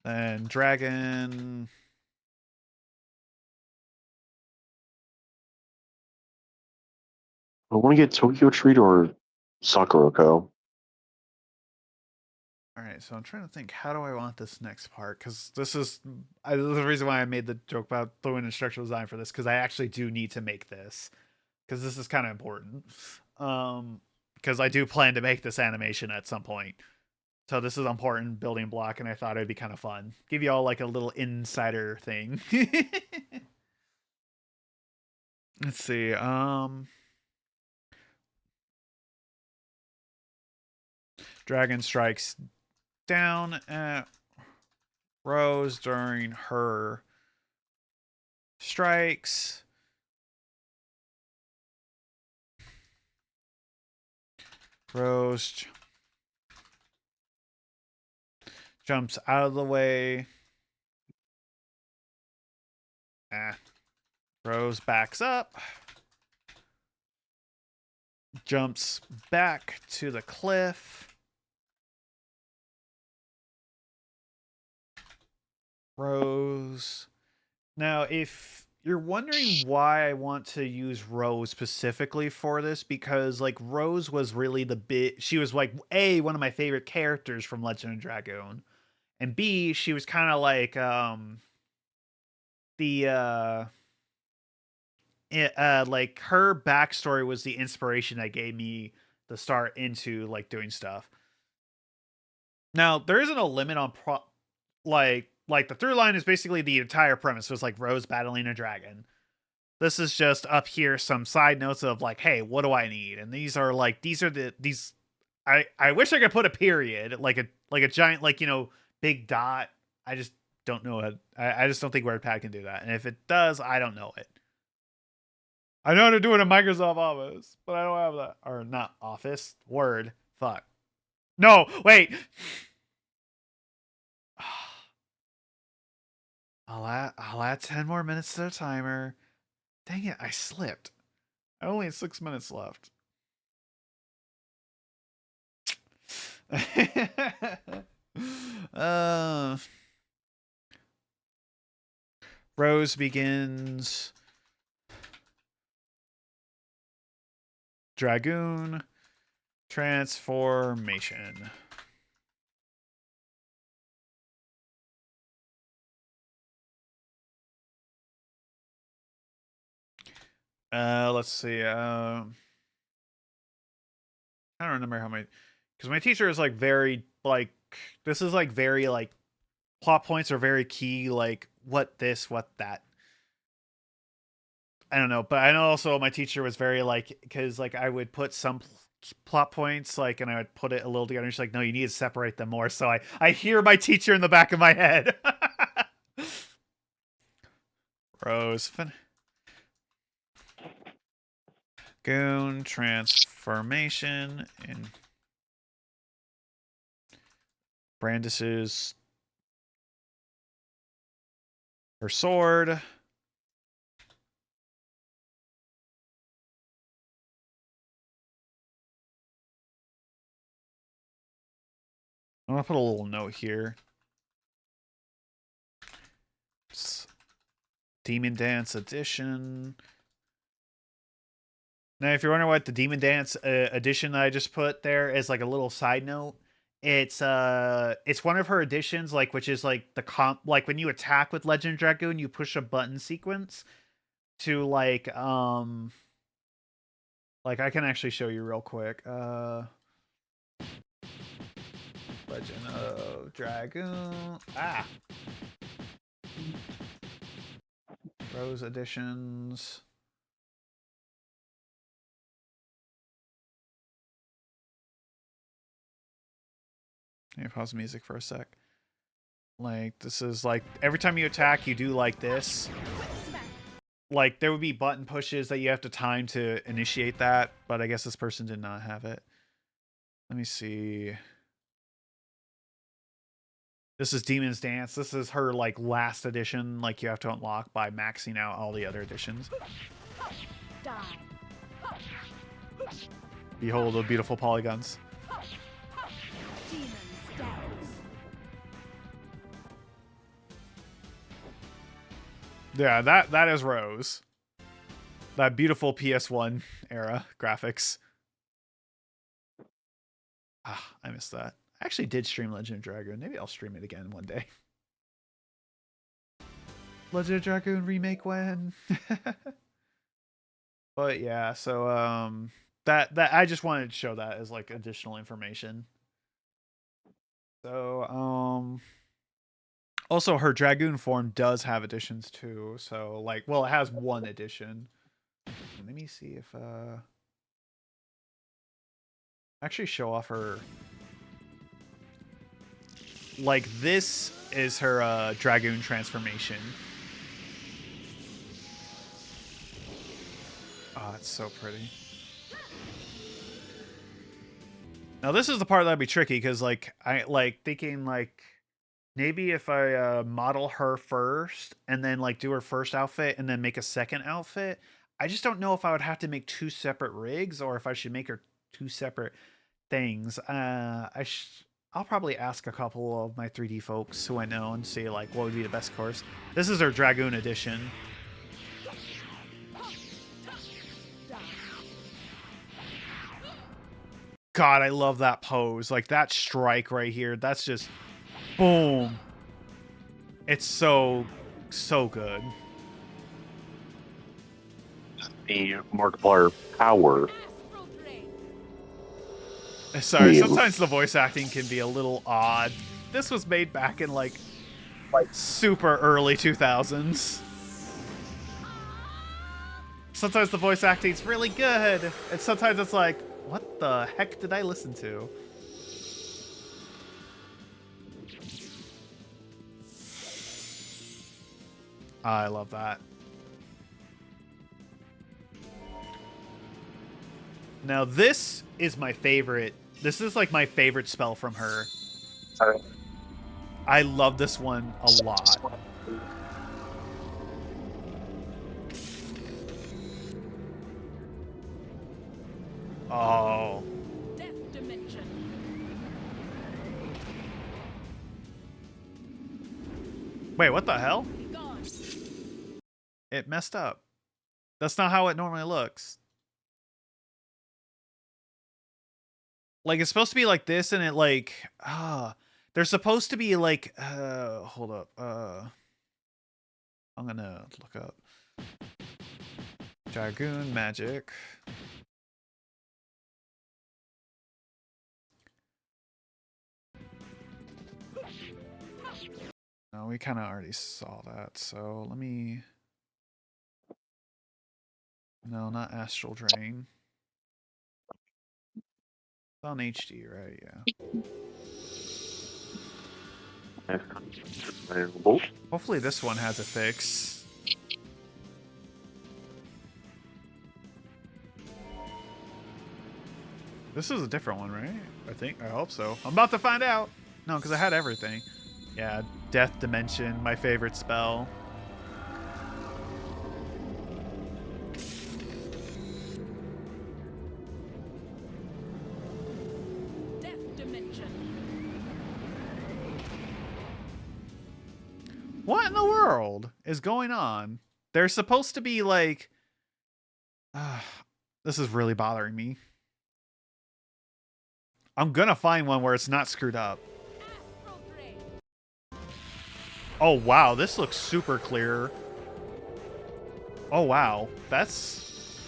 Then dragon. I want to get Tokyo Treat or Sakurako. All right, so I'm trying to think, how do I want this next part? Because this is the reason why I made the joke about throwing instructional design for this, because I actually do need to make this, because this is kind of important. Because I do plan to make this animation at some point. So this is an important building block, and I thought it'd be kind of fun. Give you all like a little insider thing. Let's see. Dragon strikes down at Rose during her strikes. Rose jumps out of the way. Rose backs up. Jumps back to the cliff. Rose. Now, if you're wondering why I want to use Rose specifically for this, because like Rose was really she was like one of my favorite characters from Legend of Dragoon, and B, she was kind of like like her backstory was the inspiration that gave me the start into like doing stuff. Now, there isn't a limit on like the through line is basically the entire premise was like Rose battling a dragon. This is just up here some side notes of like, hey, what do I need? And these are I wish I could put a period, like a giant, like, you know, big dot. I just don't know it. I just don't think WordPad can do that. And if it does, I don't know it. I know how to do it in Microsoft Office, but I don't have that. Or not Office, Word. Fuck. No, wait. I'll add 10 more minutes to the timer. Dang it, I slipped. I only had 6 minutes left. Rose begins Dragoon transformation. Let's see. I don't remember how many, because my teacher is like very like, this is like very like plot points are very key, like what this, what that. I don't know, but I know also my teacher was very like, because like I would put some plot points like, and I would put it a little together. And she's like, no, you need to separate them more. So I hear my teacher in the back of my head. Rose. Goon transformation in brandishes her sword. I'm gonna put a little note here. It's Demon Dance Edition. Now, if you're wondering what the Demon Dance edition that I just put there is, like a little side note, it's one of her editions, like, which is like like when you attack with Legend Dragoon, you push a button sequence to like I can actually show you real quick. Legend of Dragoon. Rose editions. Let me pause the music for a sec. Like, this is like, every time you attack, you do like this. Like, there would be button pushes that you have to time to initiate that, but I guess this person did not have it. Let me see. This is Demon's Dance. This is her, like, last edition, like, you have to unlock by maxing out all the other editions. Behold the beautiful polygons. Yeah, that is Rose. That beautiful PS1 era graphics. I missed that. I actually did stream Legend of Dragoon. Maybe I'll stream it again one day. Legend of Dragoon remake when? But yeah, so that I just wanted to show that as like additional information. So also her Dragoon form does have additions too. So like, well, it has one addition. Let me see if actually show off her. Like this is her Dragoon transformation. Oh, it's so pretty. Now this is the part that'd be tricky because like I like thinking like maybe if I model her first and then like do her first outfit and then make a second outfit. I just don't know if I would have to make two separate rigs or if I should make her two separate things. I'll probably ask a couple of my 3D folks who I know and see like what would be the best course. This is her Dragoon edition. God, I love that pose. Like that strike right here. That's just boom. It's so good. The Markiplier power. Sorry, sometimes the voice acting can be a little odd. This was made back in like super early 2000s. Sometimes the voice acting's really good, and sometimes it's like, what the heck did I listen to? I love that. Now this is my favorite. This is like my favorite spell from her. Sorry. I love this one a lot. Oh. Death dimension. Wait, what the hell? Be gone. It messed up. That's not how it normally looks. Like, it's supposed to be like this, and it like, they're supposed to be like, hold up. I'm gonna look up Dragoon magic. No, we kind of already saw that, so let me... No, not Astral Drain. It's on HD, right? Yeah. Hopefully this one has a fix. This is a different one, right? I hope so. I'm about to find out. No, because I had everything. Yeah, Death Dimension, my favorite spell. Death dimension. What in the world is going on? They're supposed to be like... this is really bothering me. I'm gonna find one where it's not screwed up. Oh, wow. This looks super clear. Oh, wow. That's...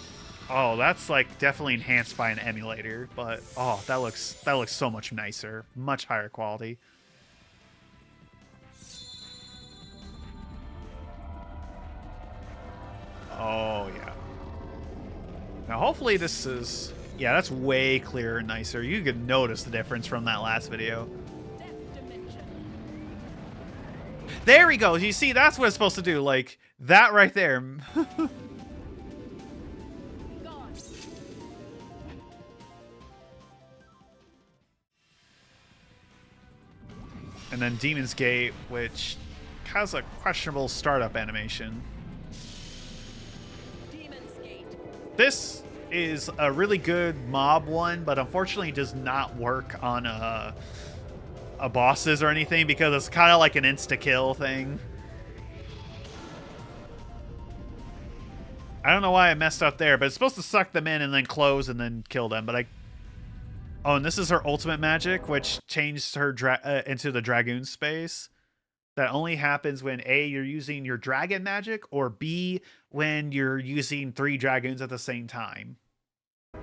Oh, that's like definitely enhanced by an emulator, but oh, that looks so much nicer. Much higher quality. Oh, yeah. Now, hopefully this is... Yeah, that's way clearer and nicer. You can notice the difference from that last video. There we go. You see, that's what it's supposed to do. Like, that right there. And then Demon's Gate, which has a questionable startup animation. Demon's Gate. This is a really good mob one, but unfortunately does not work on bosses or anything because it's kind of like an insta-kill thing. I don't know why I messed up there, but it's supposed to suck them in and then close and then kill them, but Oh, and this is her ultimate magic, which changed her into the dragoon space. That only happens when A, you're using your dragon magic, or B, when you're using 3 dragoons at the same time.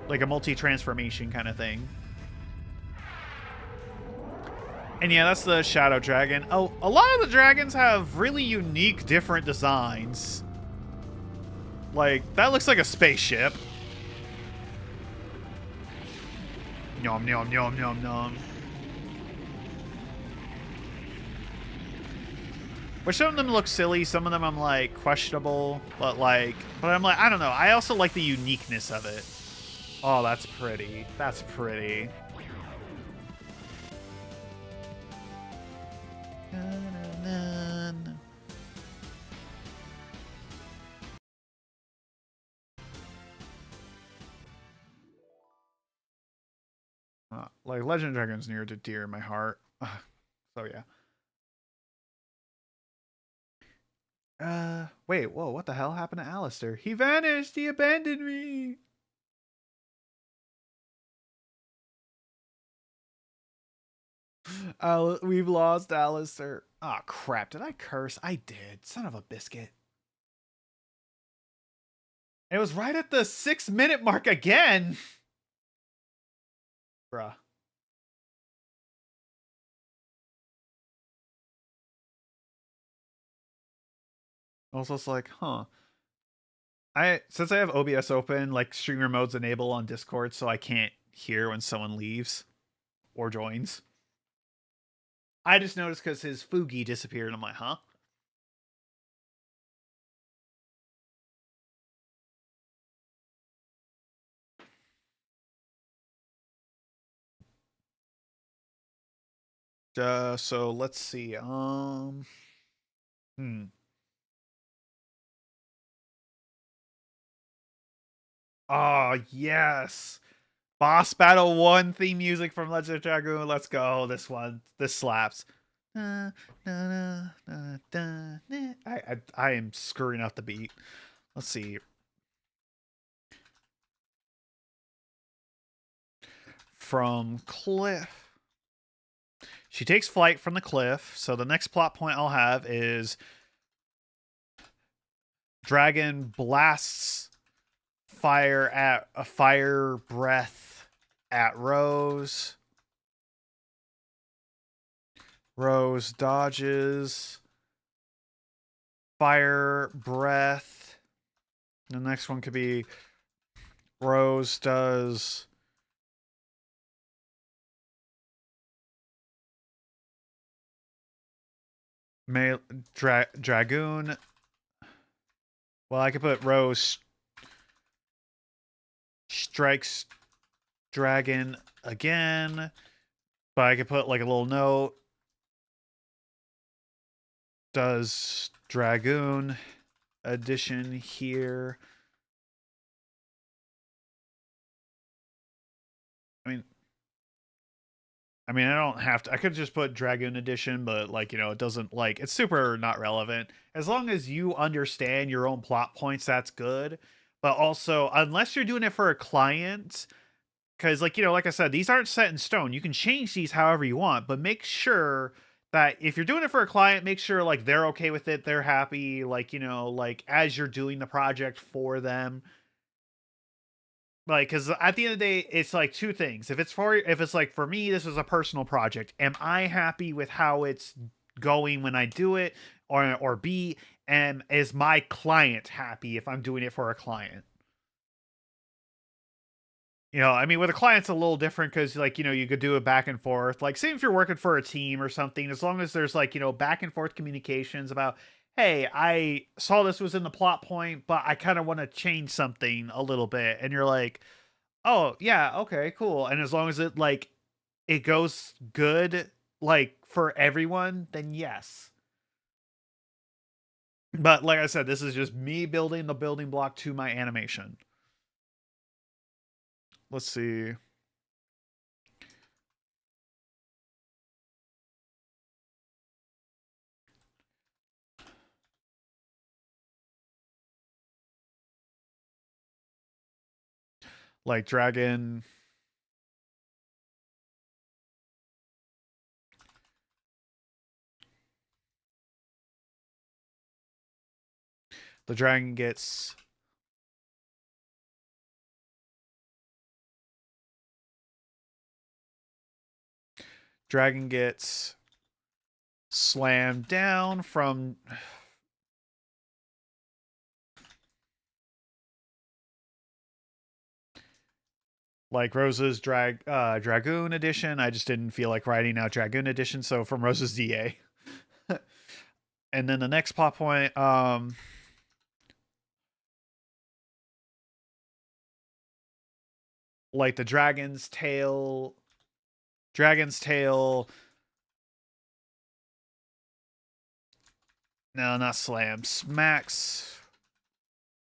Like a multi-transformation kind of thing. And yeah, that's the Shadow Dragon. Oh, a lot of the dragons have really unique, different designs. Like, that looks like a spaceship. Nom, nom, nom, nom, nom. Which some of them look silly, some of them I'm like questionable, but I'm like, I don't know. I also like the uniqueness of it. Oh, that's pretty. That's pretty. Like Legend of Dragon's near to dear in my heart. So yeah. Wait, whoa, what the hell happened to Alistair? He vanished! He abandoned me! We've lost Alistair. Oh crap, did I curse? I did. Son of a biscuit. It was right at the 6-minute mark again! Bruh. Also, it's like, huh. Since I have OBS open, like streamer mode's enabled on Discord, so I can't hear when someone leaves or joins. I just noticed because his Fugi disappeared, and I'm like, huh? So let's see. Oh, yes. Boss Battle 1 theme music from Legend of Dragoon. Let's go. This one. This slaps. I am screwing up the beat. Let's see. From Cliff. She takes flight from the cliff. So the next plot point I'll have is Dragon blasts fire breath at Rose. Rose dodges. Fire breath. The next one could be Rose does Dragoon. Well, I could put Rose strikes Dragon again, but I could put like a little note. Does Dragoon addition here. I mean, I don't have to. I could just put Dragoon Edition, but like, you know, it doesn't like it's super not relevant. As long as you understand your own plot points, that's good. But also, unless you're doing it for a client, because like, you know, like I said, these aren't set in stone. You can change these however you want, but make sure that if you're doing it for a client, make sure like they're okay with it, they're happy, like, you know, like as you're doing the project for them. Like, because at the end of the day, it's like two things. If it's like for me, this is a personal project. Am I happy with how it's going when I do it, or B, is my client happy if I'm doing it for a client? You know, I mean, with a client's a little different because, like, you know, you could do it back and forth. Like, say if you're working for a team or something, as long as there's like, you know, back and forth communications about, hey, I saw this was in the plot point, but I kind of want to change something a little bit, and you're like, oh, yeah, okay, cool. And as long as it goes good, like for everyone, then yes. But like I said, this is just me building the building block to my animation. Let's see. Like Dragon The dragon gets slammed down from like Rose's Dragoon edition. I just didn't feel like writing out Dragoon edition, so from Rose's DA. And then the next plot point, like the dragon's tail. No, not slam. Smacks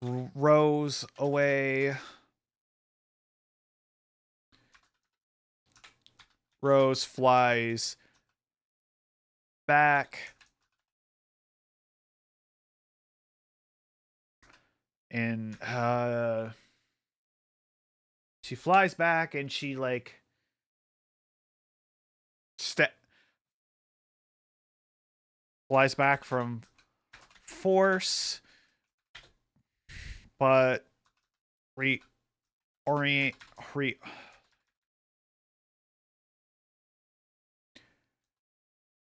Rose away. Rose flies back. And she flies back and she like flies back from force, but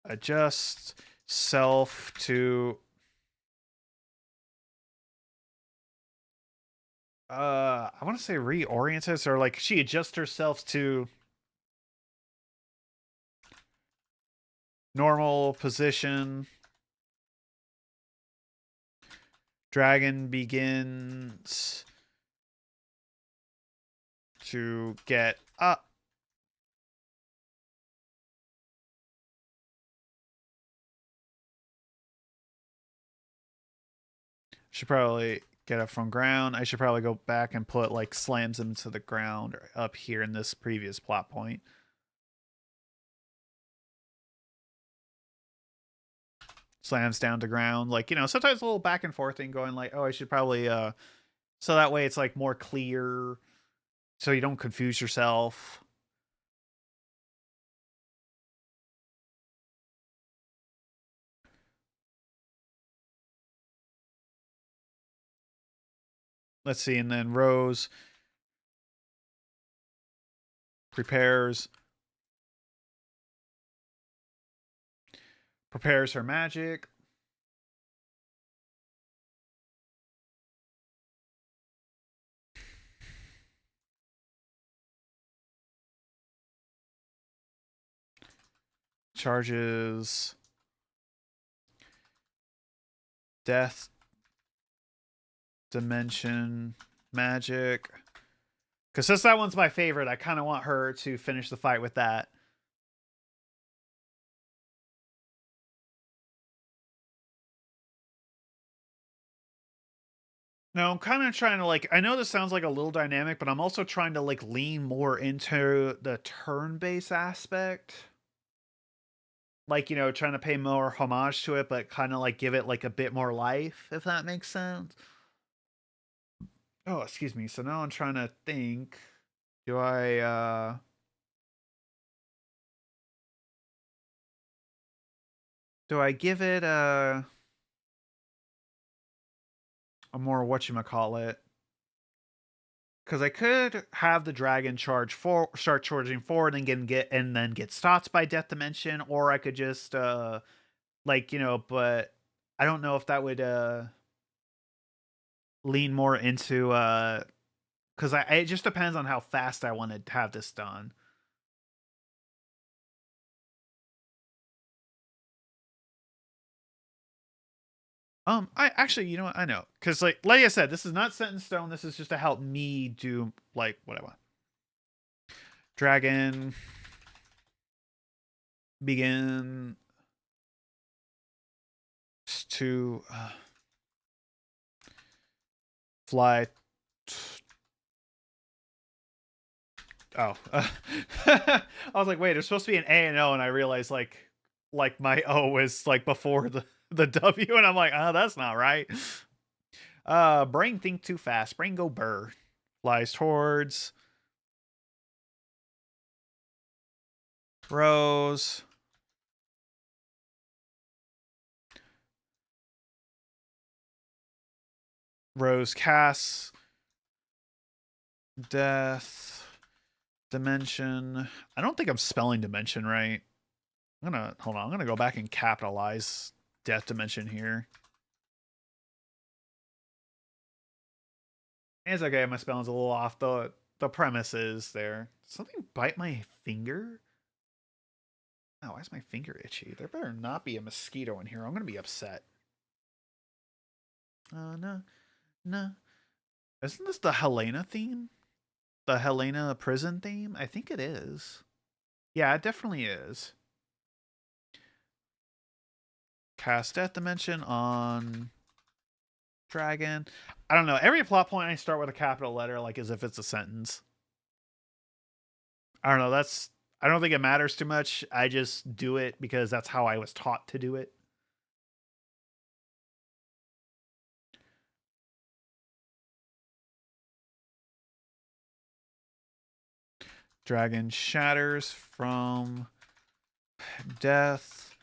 adjust self to I want to say reorient us, or like she adjusts herself to normal position. Dragon begins to get up. Should probably get up from ground. I should probably go back and put like slams him to the ground up here in this previous plot point. Slams down to ground. Like, you know, sometimes a little back and forth thing going like, oh, I should probably so that way it's like more clear so you don't confuse yourself. Let's see, and then Rose prepares her magic. Charges death dimension magic. Because since that one's my favorite, I kind of want her to finish the fight with that. No, I'm kind of trying to like, I know this sounds like a little dynamic, but I'm also trying to like lean more into the turn-based aspect. Like, you know, trying to pay more homage to it, but kind of like give it like a bit more life, if that makes sense. Oh, excuse me. So now I'm trying to think. Do I give it a more whatchamacallit? Because I could have the dragon start charging forward and get stots by Death Dimension, or I could just like, you know, but I don't know if that would lean more into because it just depends on how fast I want to have this done. I actually, you know what? I know. Because, like I said, this is not set in stone. This is just to help me do, like, what I want. Dragon. Begin to fly. Oh. I was like, wait, there's supposed to be an A and O, and I realized, like my O is, like, before the W, and I'm like, oh, that's not right. Brain think too fast. Brain go burr. Flies towards Rose. Rose casts death dimension. I don't think I'm spelling dimension right. I'm gonna go back and capitalize death dimension here. It's okay, my spelling's a little off. The premise is there. Something bite my finger? Oh, why is my finger itchy? There better not be a mosquito in here. I'm gonna be upset. No. No. Isn't this the Helena theme? The Helena prison theme? I think it is. Yeah, it definitely is. Cast Death Dimension on Dragon. I don't know. Every plot point I start with a capital letter, like as if it's a sentence. I don't know. I don't think it matters too much. I just do it because that's how I was taught to do it. Dragon shatters from death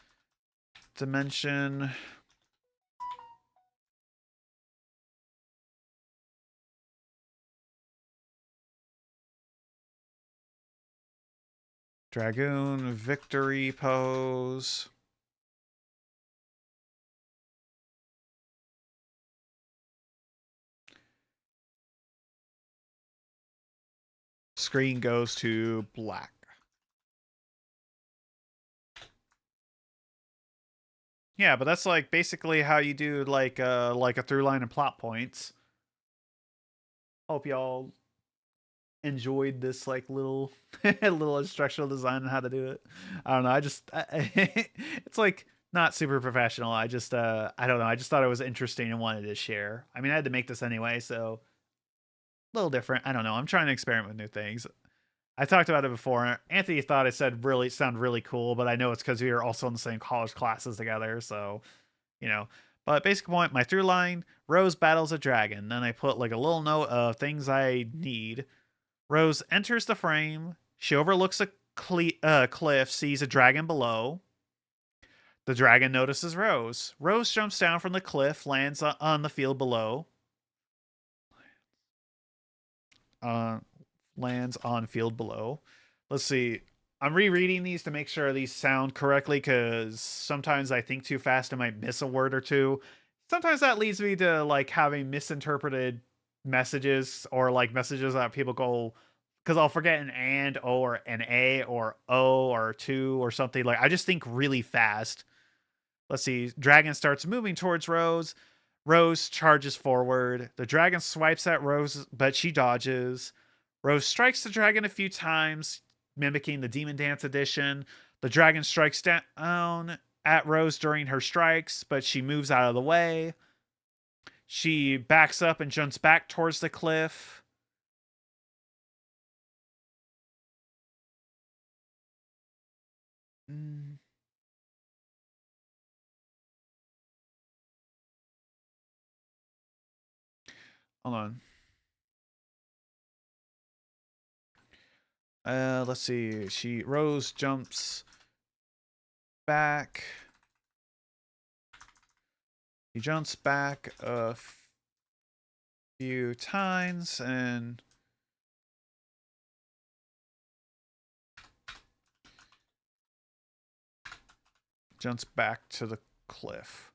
dimension. Dragoon victory pose. Screen goes to black. Yeah, but that's like basically how you do like a through line and plot points. Hope y'all enjoyed this like little little instructional design on how to do it. I don't know. It's like not super professional. I don't know. I just thought it was interesting and wanted to share. I mean, I had to make this anyway, so a little different. I don't know. I'm trying to experiment with new things. I talked about it before. Anthony thought it sounded really cool, but I know it's because we were also in the same college classes together, so you know. But basic point, my through line, Rose battles a dragon. Then I put like a little note of things I need. Rose enters the frame. She overlooks a cliff, sees a dragon below. The dragon notices Rose. Rose jumps down from the cliff, lands on the field below. Lands on field below. Let's see. I'm rereading these to make sure these sound correctly because sometimes I think too fast and might miss a word or two. Sometimes that leads me to like having misinterpreted messages or like messages that people go because I'll forget an and or an a or o or two or something. Like I just think really fast. Let's see. Dragon starts moving towards Rose. Rose charges forward. The dragon swipes at Rose, but she dodges. Rose strikes the dragon a few times, mimicking the Demon Dance edition. The dragon strikes down at Rose during her strikes, but she moves out of the way. She backs up and jumps back towards the cliff. Hold on. Let's see. Rose jumps back. He jumps back a few times and jumps back to the cliff.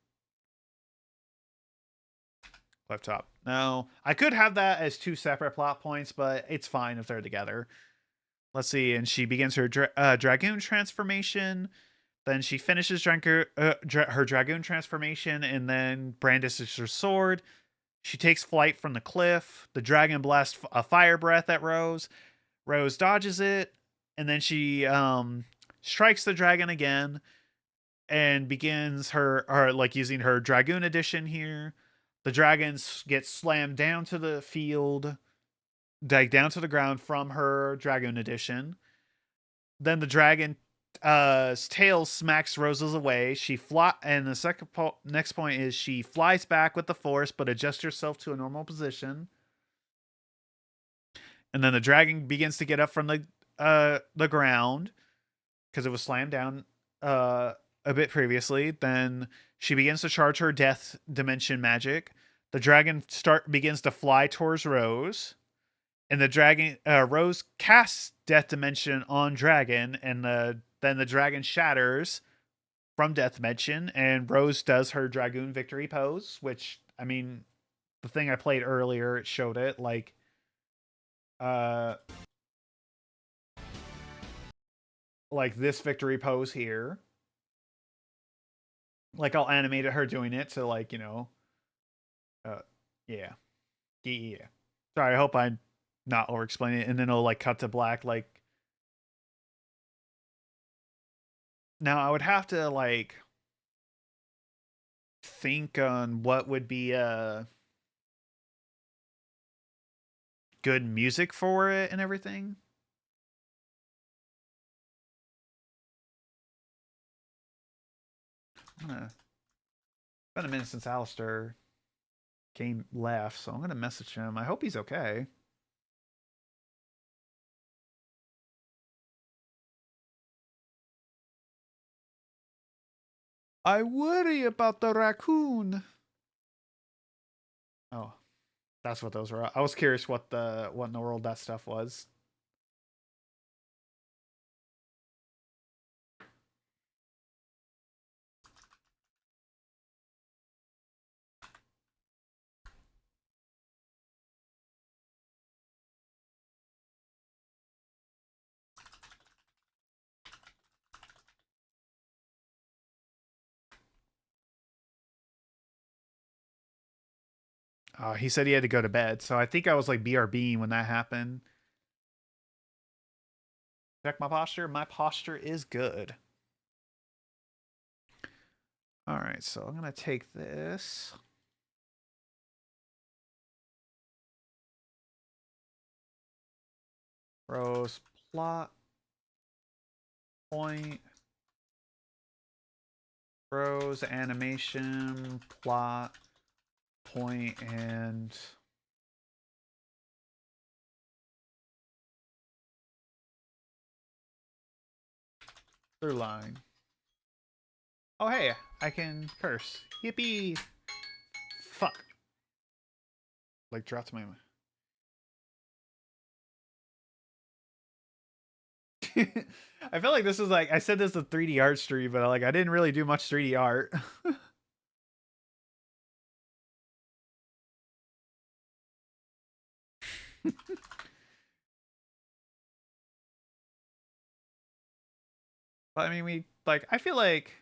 Cliff top. Now, I could have that as two separate plot points, but it's fine if they're together. Let's see. And she begins her dragoon transformation. Then she finishes her dragoon transformation and then brandishes her sword. She takes flight from the cliff. The dragon blasts a fire breath at Rose. Rose dodges it. And then she strikes the dragon again and begins using her dragoon edition here. The dragons get slammed down to the field, down to the ground from her dragoon edition. Then the dragon tail smacks Roses away. And the next point is she flies back with the force, but adjusts herself to a normal position. And then the dragon begins to get up from the ground because it was slammed down a bit previously. Then she begins to charge her death dimension magic. the dragon begins to fly towards Rose, and the dragon Rose casts Death Dimension on Dragon, and then the dragon shatters from Death Dimension, and Rose does her Dragoon victory pose, which, I mean, the thing I played earlier, it showed it, like, like this victory pose here. Like, I'll animate her doing it to, like, you know, yeah. Yeah. Sorry, I hope I'm not over explaining it, and then it'll, like, cut to black, like. Now, I would have to, like, think on what would be good music for it and everything. It's been a minute since Alistair left, so I'm gonna message him. I hope he's okay. I worry about the raccoon. Oh, that's what those were. I was curious what in the world that stuff was. He said he had to go to bed, so I think I was like BRBing when that happened. Check my posture. My posture is good. All right, so I'm gonna take this. Rose plot point. Rose animation plot point and through line. Oh hey, I can curse. Yippee! Fuck. Like dropped my. I feel like this is like I said this is a 3D art stream, but like I didn't really do much 3D art. But I mean, I feel like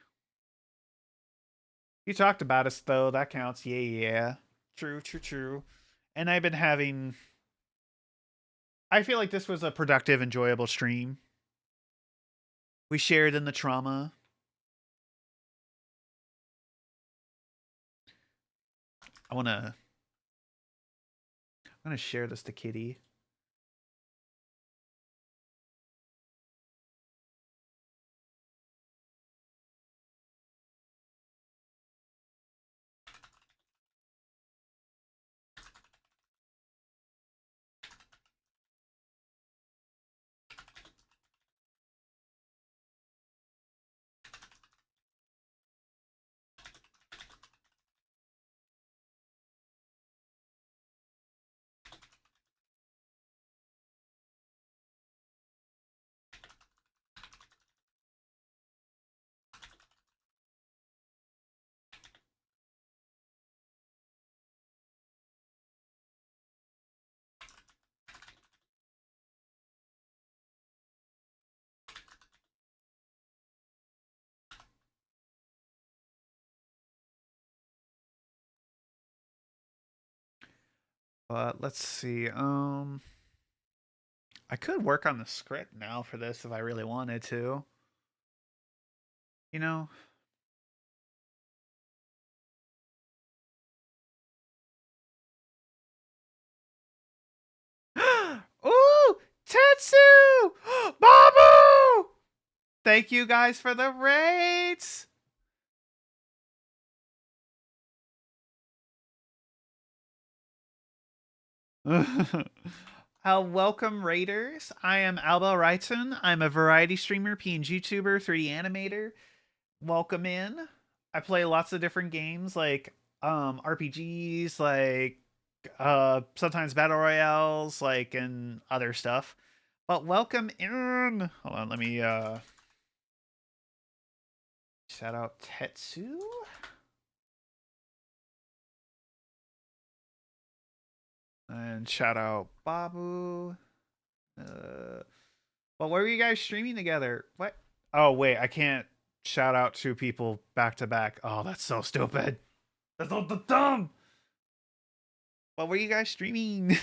you talked about us though. That counts. Yeah. True. And I've been having. I feel like this was a productive, enjoyable stream. We shared in the trauma. I'm gonna share this to Kitty. But let's see. I could work on the script now for this if I really wanted to. You know. Ooh, Tetsu! Babu! Thank you guys for the raids. Welcome raiders. I am Alba Wrighton. I'm a variety streamer, PNG YouTuber, 3D animator. Welcome in. I play lots of different games. Like RPGs, like sometimes battle royales, like, and other stuff. But welcome in. Hold on, let me shout out Tetsu. And shout out Babu. Well, where were you guys streaming together? What? Oh, wait, I can't shout out two people back to back. Oh, that's so stupid. That's so dumb. What were you guys streaming?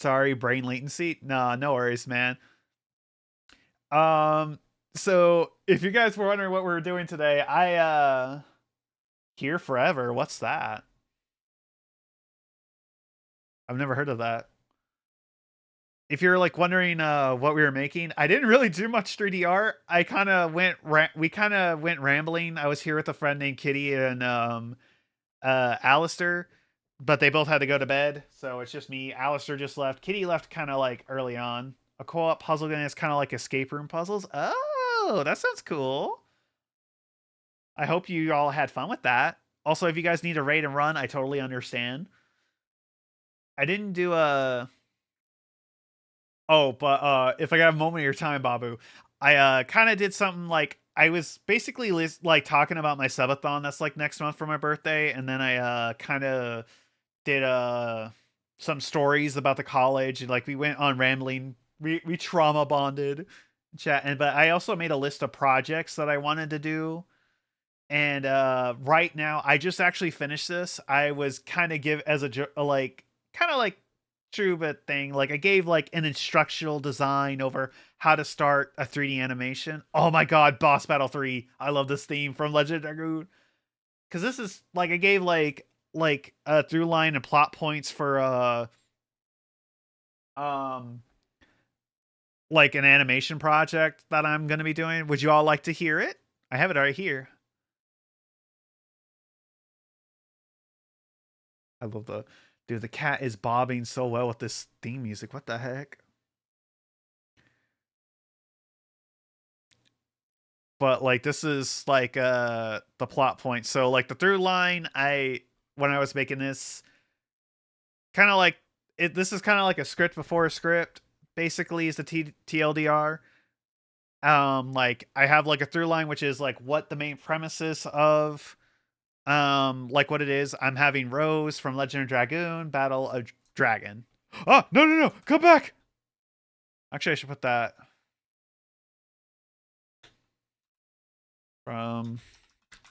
Sorry, brain latency. Nah, no worries, man. So if you guys were wondering what we were doing today, Here Forever. What's that? I've never heard of that. If you're like wondering what we were making, I didn't really do much 3D art. I kind of we kind of went rambling. I was here with a friend named Kitty and Alistair, but they both had to go to bed, so it's just me. Alistair just left. Kitty left kind of like early on. A co-op puzzle game is kind of like escape room puzzles. Oh, that sounds cool. I hope you all had fun with that. Also, if you guys need a raid and run, I totally understand. I didn't do a... Oh, but if I got a moment of your time, Babu, I kind of did something like... I was basically like talking about my subathon that's like next month for my birthday, and then I kind of did some stories about the college, and like we went on rambling. We trauma bonded, chat, and but I also made a list of projects that I wanted to do. And right now, I just actually finished this. I was kind of give as a like kind of like true but thing. Like I gave like an instructional design over how to start a 3D animation. Oh my god, Boss Battle 3. I love this theme from Legend of Dragoon. Cause this is like I gave like a through line and plot points for um like an animation project that I'm gonna be doing. Would you all like to hear it? I have it right here. I love the dude. The cat is bobbing so well with this theme music. What the heck? But like this is like the plot point. So like the through line, when I was making this, kind of like it. This is kind of like a script before a script. Basically, is the TLDR. Like I have like a through line, which is like what the main premises of like what it is. I'm having Rose from Legend of Dragoon battle a dragon. Oh, no, come back. Actually, I should put that from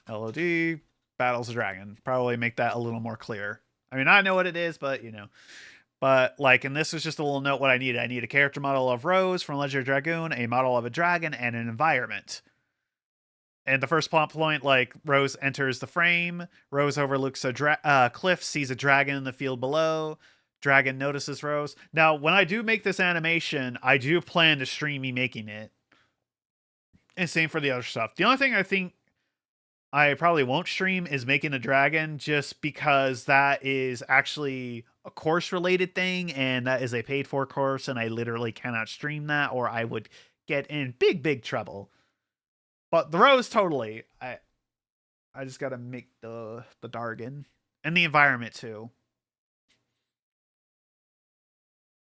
LOD battles a dragon. Probably make that a little more clear. I mean, I know what it is, but you know. But like, and this is just a little note what I need. I need a character model of Rose from Legend of Dragoon, a model of a dragon, and an environment. And the first plot point, like Rose enters the frame. Rose overlooks a cliff, sees a dragon in the field below. Dragon notices Rose. Now, when I do make this animation, I do plan to stream me making it. And same for the other stuff. The only thing I think I probably won't stream is making a dragon, just because that is actually a course related thing, and that is a paid for course, and I literally cannot stream that or I would get in big trouble. But the Rose, totally. I just gotta make the Dargan. And the environment too.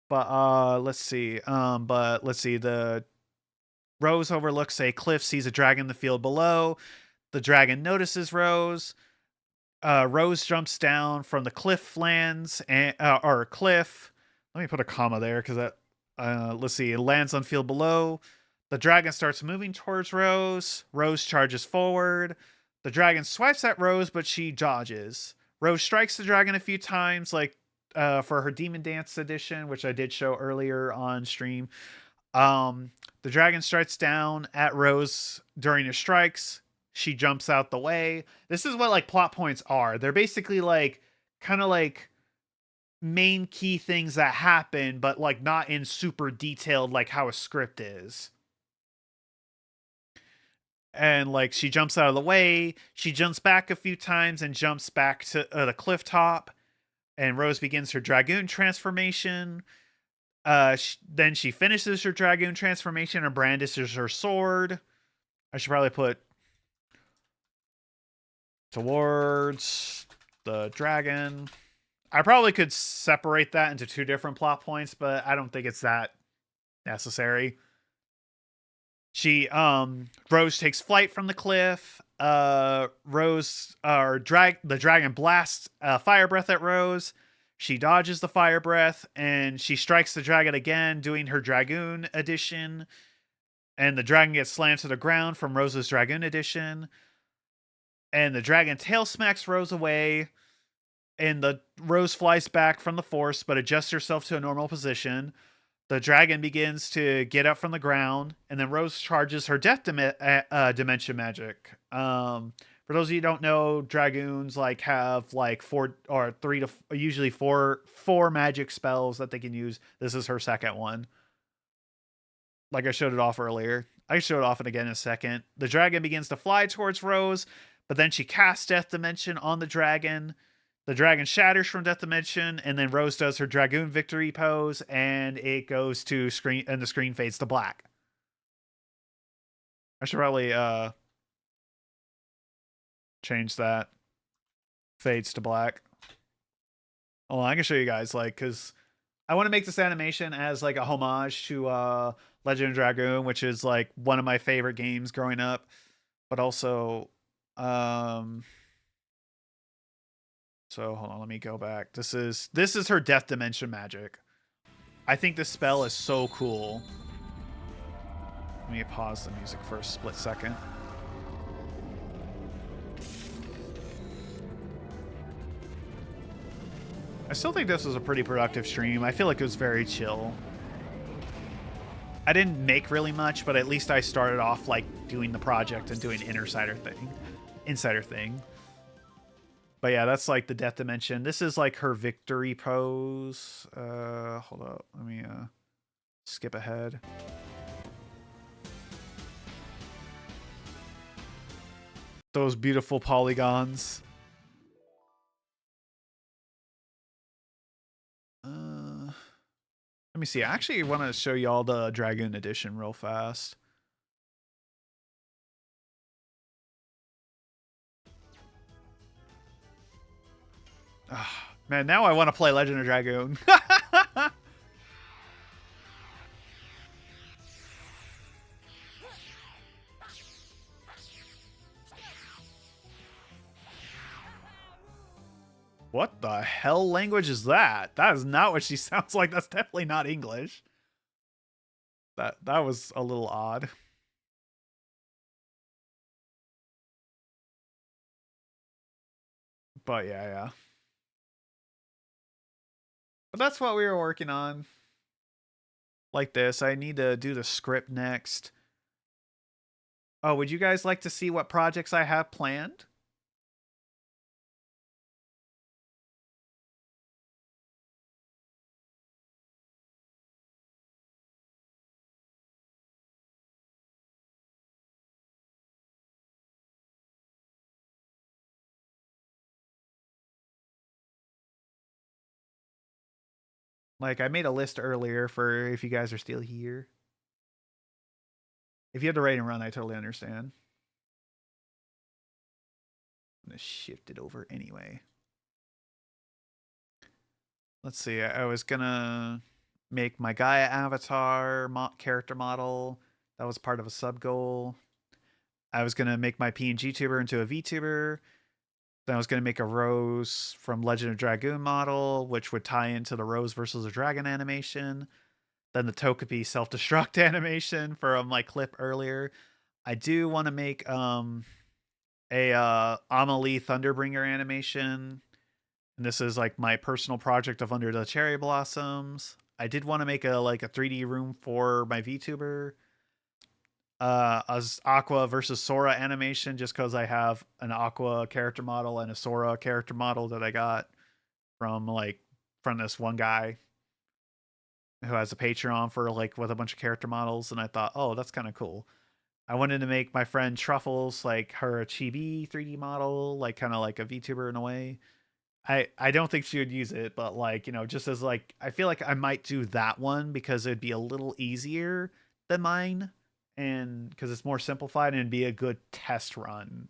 But let's see. The Rose overlooks a cliff, sees a dragon in the field below. The dragon notices Rose. Rose jumps down from the cliff lands or cliff. Let me put a comma there because that let's see, it lands on field below. The dragon starts moving towards Rose. Rose charges forward. The dragon swipes at Rose, but she dodges. Rose strikes the dragon a few times, like for her Demon Dance edition, which I did show earlier on stream. The dragon strikes down at Rose during her strikes. She jumps out the way. This is what like plot points are. They're basically like kind of like main key things that happen, but like not in super detailed like how a script is. And like she jumps out of the way, she jumps back a few times and jumps back to the cliff top, and Rose begins her dragoon transformation. Then she finishes her dragoon transformation and brandishes her sword. I should probably put towards the dragon. I probably could separate that into 2 different plot points, but I don't think it's that necessary. Rose takes flight from the cliff. The dragon blasts fire breath at Rose. She dodges the fire breath and she strikes the dragon again, doing her Dragoon edition. And the dragon gets slammed to the ground from Rose's Dragoon edition. And the dragon tail smacks Rose away. And the Rose flies back from the force, but adjusts herself to a normal position. The dragon begins to get up from the ground, and then Rose charges her death dimension magic. For those of you who don't know, dragoons like have like 4 or 3 to usually four magic spells that they can use. This is her second one. Like I showed it off earlier. I show it off again in a second. The dragon begins to fly towards Rose, but then she casts Death Dimension on the dragon. The dragon shatters from Death Dimension, and then Rose does her Dragoon victory pose, and it goes to screen, and the screen fades to black. I should probably change that. Fades to black. Oh, I can show you guys, like, because I want to make this animation as like a homage to Legend of Dragoon, which is like one of my favorite games growing up, but also so hold on, let me go back. This is her Death Dimension magic. I think this spell is so cool. Let me pause the music for a split second. I still think this was a pretty productive stream. I feel like it was very chill. I didn't make really much, but at least I started off like doing the project and doing insider thing. But yeah, that's like the Death Dimension. This is like her victory pose. Hold up. Let me skip ahead. Those beautiful polygons. Let me see. I actually want to show y'all the Dragoon edition real fast. Man, now I want to play Legend of Dragoon. What the hell language is that? That is not what she sounds like. That's definitely not English. That was a little odd. But yeah. But that's what we were working on. Like this. I need to do the script next. Oh, would you guys like to see what projects I have planned? Like, I made a list earlier for if you guys are still here. If you had to rate and run, I totally understand. I'm going to shift it over anyway. Let's see. I was going to make my Gaia avatar character model. That was part of a sub goal. I was going to make my PNG tuber into a VTuber. Then I was going to make a Rose from Legend of Dragoon model, which would tie into the Rose versus a Dragon animation. Then the Togepi self-destruct animation from my clip earlier. I do want to make a Amelie Thunderbringer animation. And this is like my personal project of Under the Cherry Blossoms. I did want to make a 3D room for my VTuber. As Aqua versus Sora animation, just because I have an Aqua character model and a Sora character model that I got from this one guy who has a Patreon for with a bunch of character models, and I thought, oh, that's kind of cool. I wanted to make my friend Truffles like her a chibi 3D model, kind of like a VTuber in a way. I don't think she would use it, but just as I feel like I might do that one because it'd be a little easier than mine, and because it's more simplified and it'd be a good test run.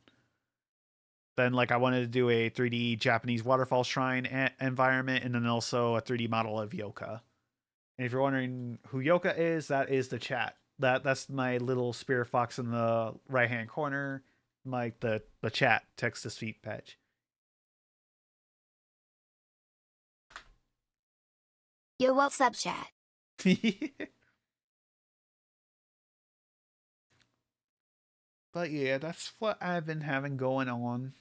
then like I wanted to do a 3D Japanese waterfall shrine environment, and then also a 3D model of Yoka. And if you're wondering who Yoka is, that is the chat. That's my little spirit fox in the right hand corner, like the chat text to speech patch. Yo, what's up, chat? But yeah, that's what I've been having going on.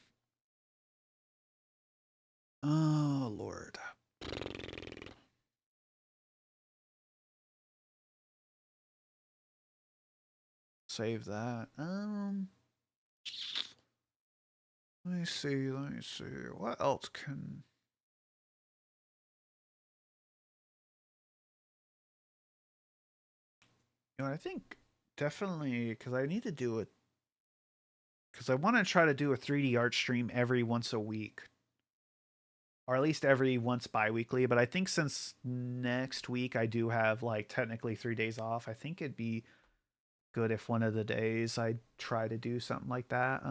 Oh Lord. Save that. Let me see. What else can... You know, I think definitely, because I need to do it, because I want to try to do a 3D art stream every once a week. Or at least every once bi-weekly. But I think since next week I do have like technically 3 days off, I think it'd be good if one of the days I try to do something like that.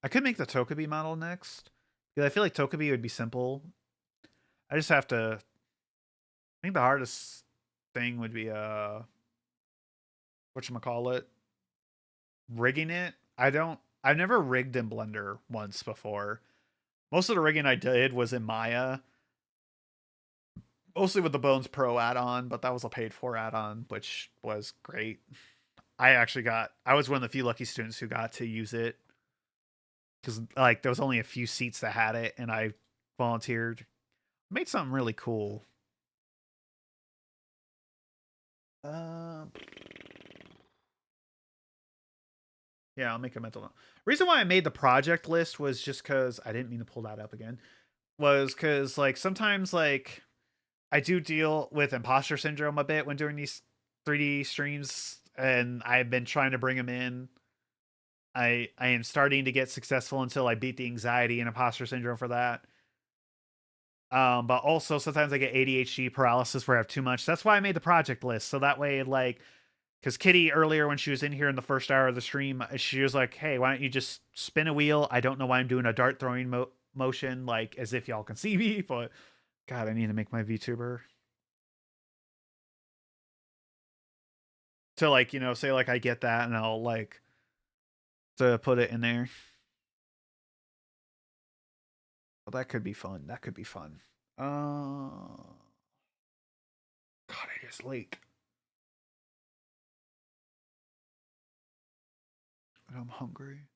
I could make the Tokabi model next. Because I feel like Tokabi would be simple. I just have to... I think the hardest thing would be whatchamacallit? Rigging it. I've never rigged in Blender once before. Most of the rigging I did was in Maya. Mostly with the Bones Pro add-on, but that was a paid for add-on, which was great. I was one of the few lucky students who got to use it. Because like there was only a few seats that had it, and I volunteered. Made something really cool. Yeah, I'll make a mental note. Reason why I made the project list was just because I didn't mean to pull that up again. Was because like sometimes like I do deal with imposter syndrome a bit when doing these 3D streams, and I've been trying to bring them in. I am starting to get successful until I beat the anxiety and imposter syndrome for that. But also sometimes I get ADHD paralysis where I have too much. That's why I made the project list. So that way, like, because Kitty earlier when she was in here in the first hour of the stream, she was like, "Hey, why don't you just spin a wheel?" I don't know why I'm doing a dart throwing motion, like as if y'all can see me, but God, I need to make my VTuber to like, you know, say like I get that and I'll like to put it in there. Well, that could be fun. That could be fun. God, it is late. And I'm hungry.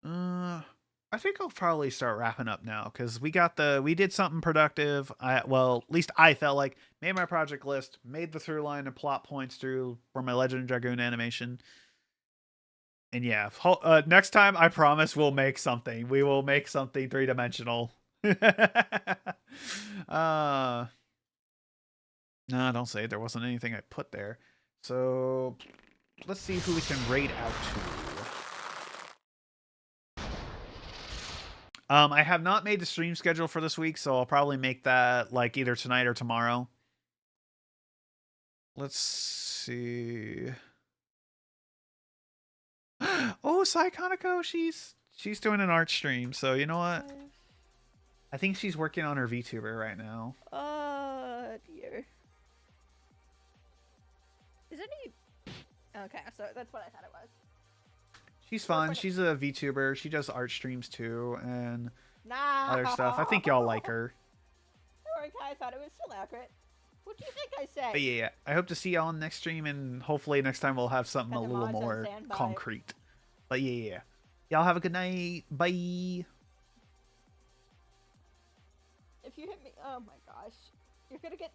I think I'll probably start wrapping up now because we did something productive. Well, at least I felt like made my project list, made the through line and plot points through for my Legend of Dragoon animation. And yeah, next time I promise we'll make something. We will make something 3-dimensional. No, don't say it. There wasn't anything I put there. So let's see who we can rate out to. I have not made the stream schedule for this week, so I'll probably make that like either tonight or tomorrow. Let's see. Oh, Psychonico, she's doing an art stream, so you know what? I think she's working on her VTuber right now. Oh dear. Is there any... Okay, so that's what I thought it was. She's fun. She's a VTuber. She does art streams too and Nah. other stuff. I think y'all like her. Okay, I thought it was still accurate. What do you think I said? But yeah, I hope to see y'all on next stream, and hopefully next time we'll have something Got a the little mods on more standby. concrete. But yeah. Y'all have a good night. Bye. If you hit me... Oh my gosh. You're gonna get like...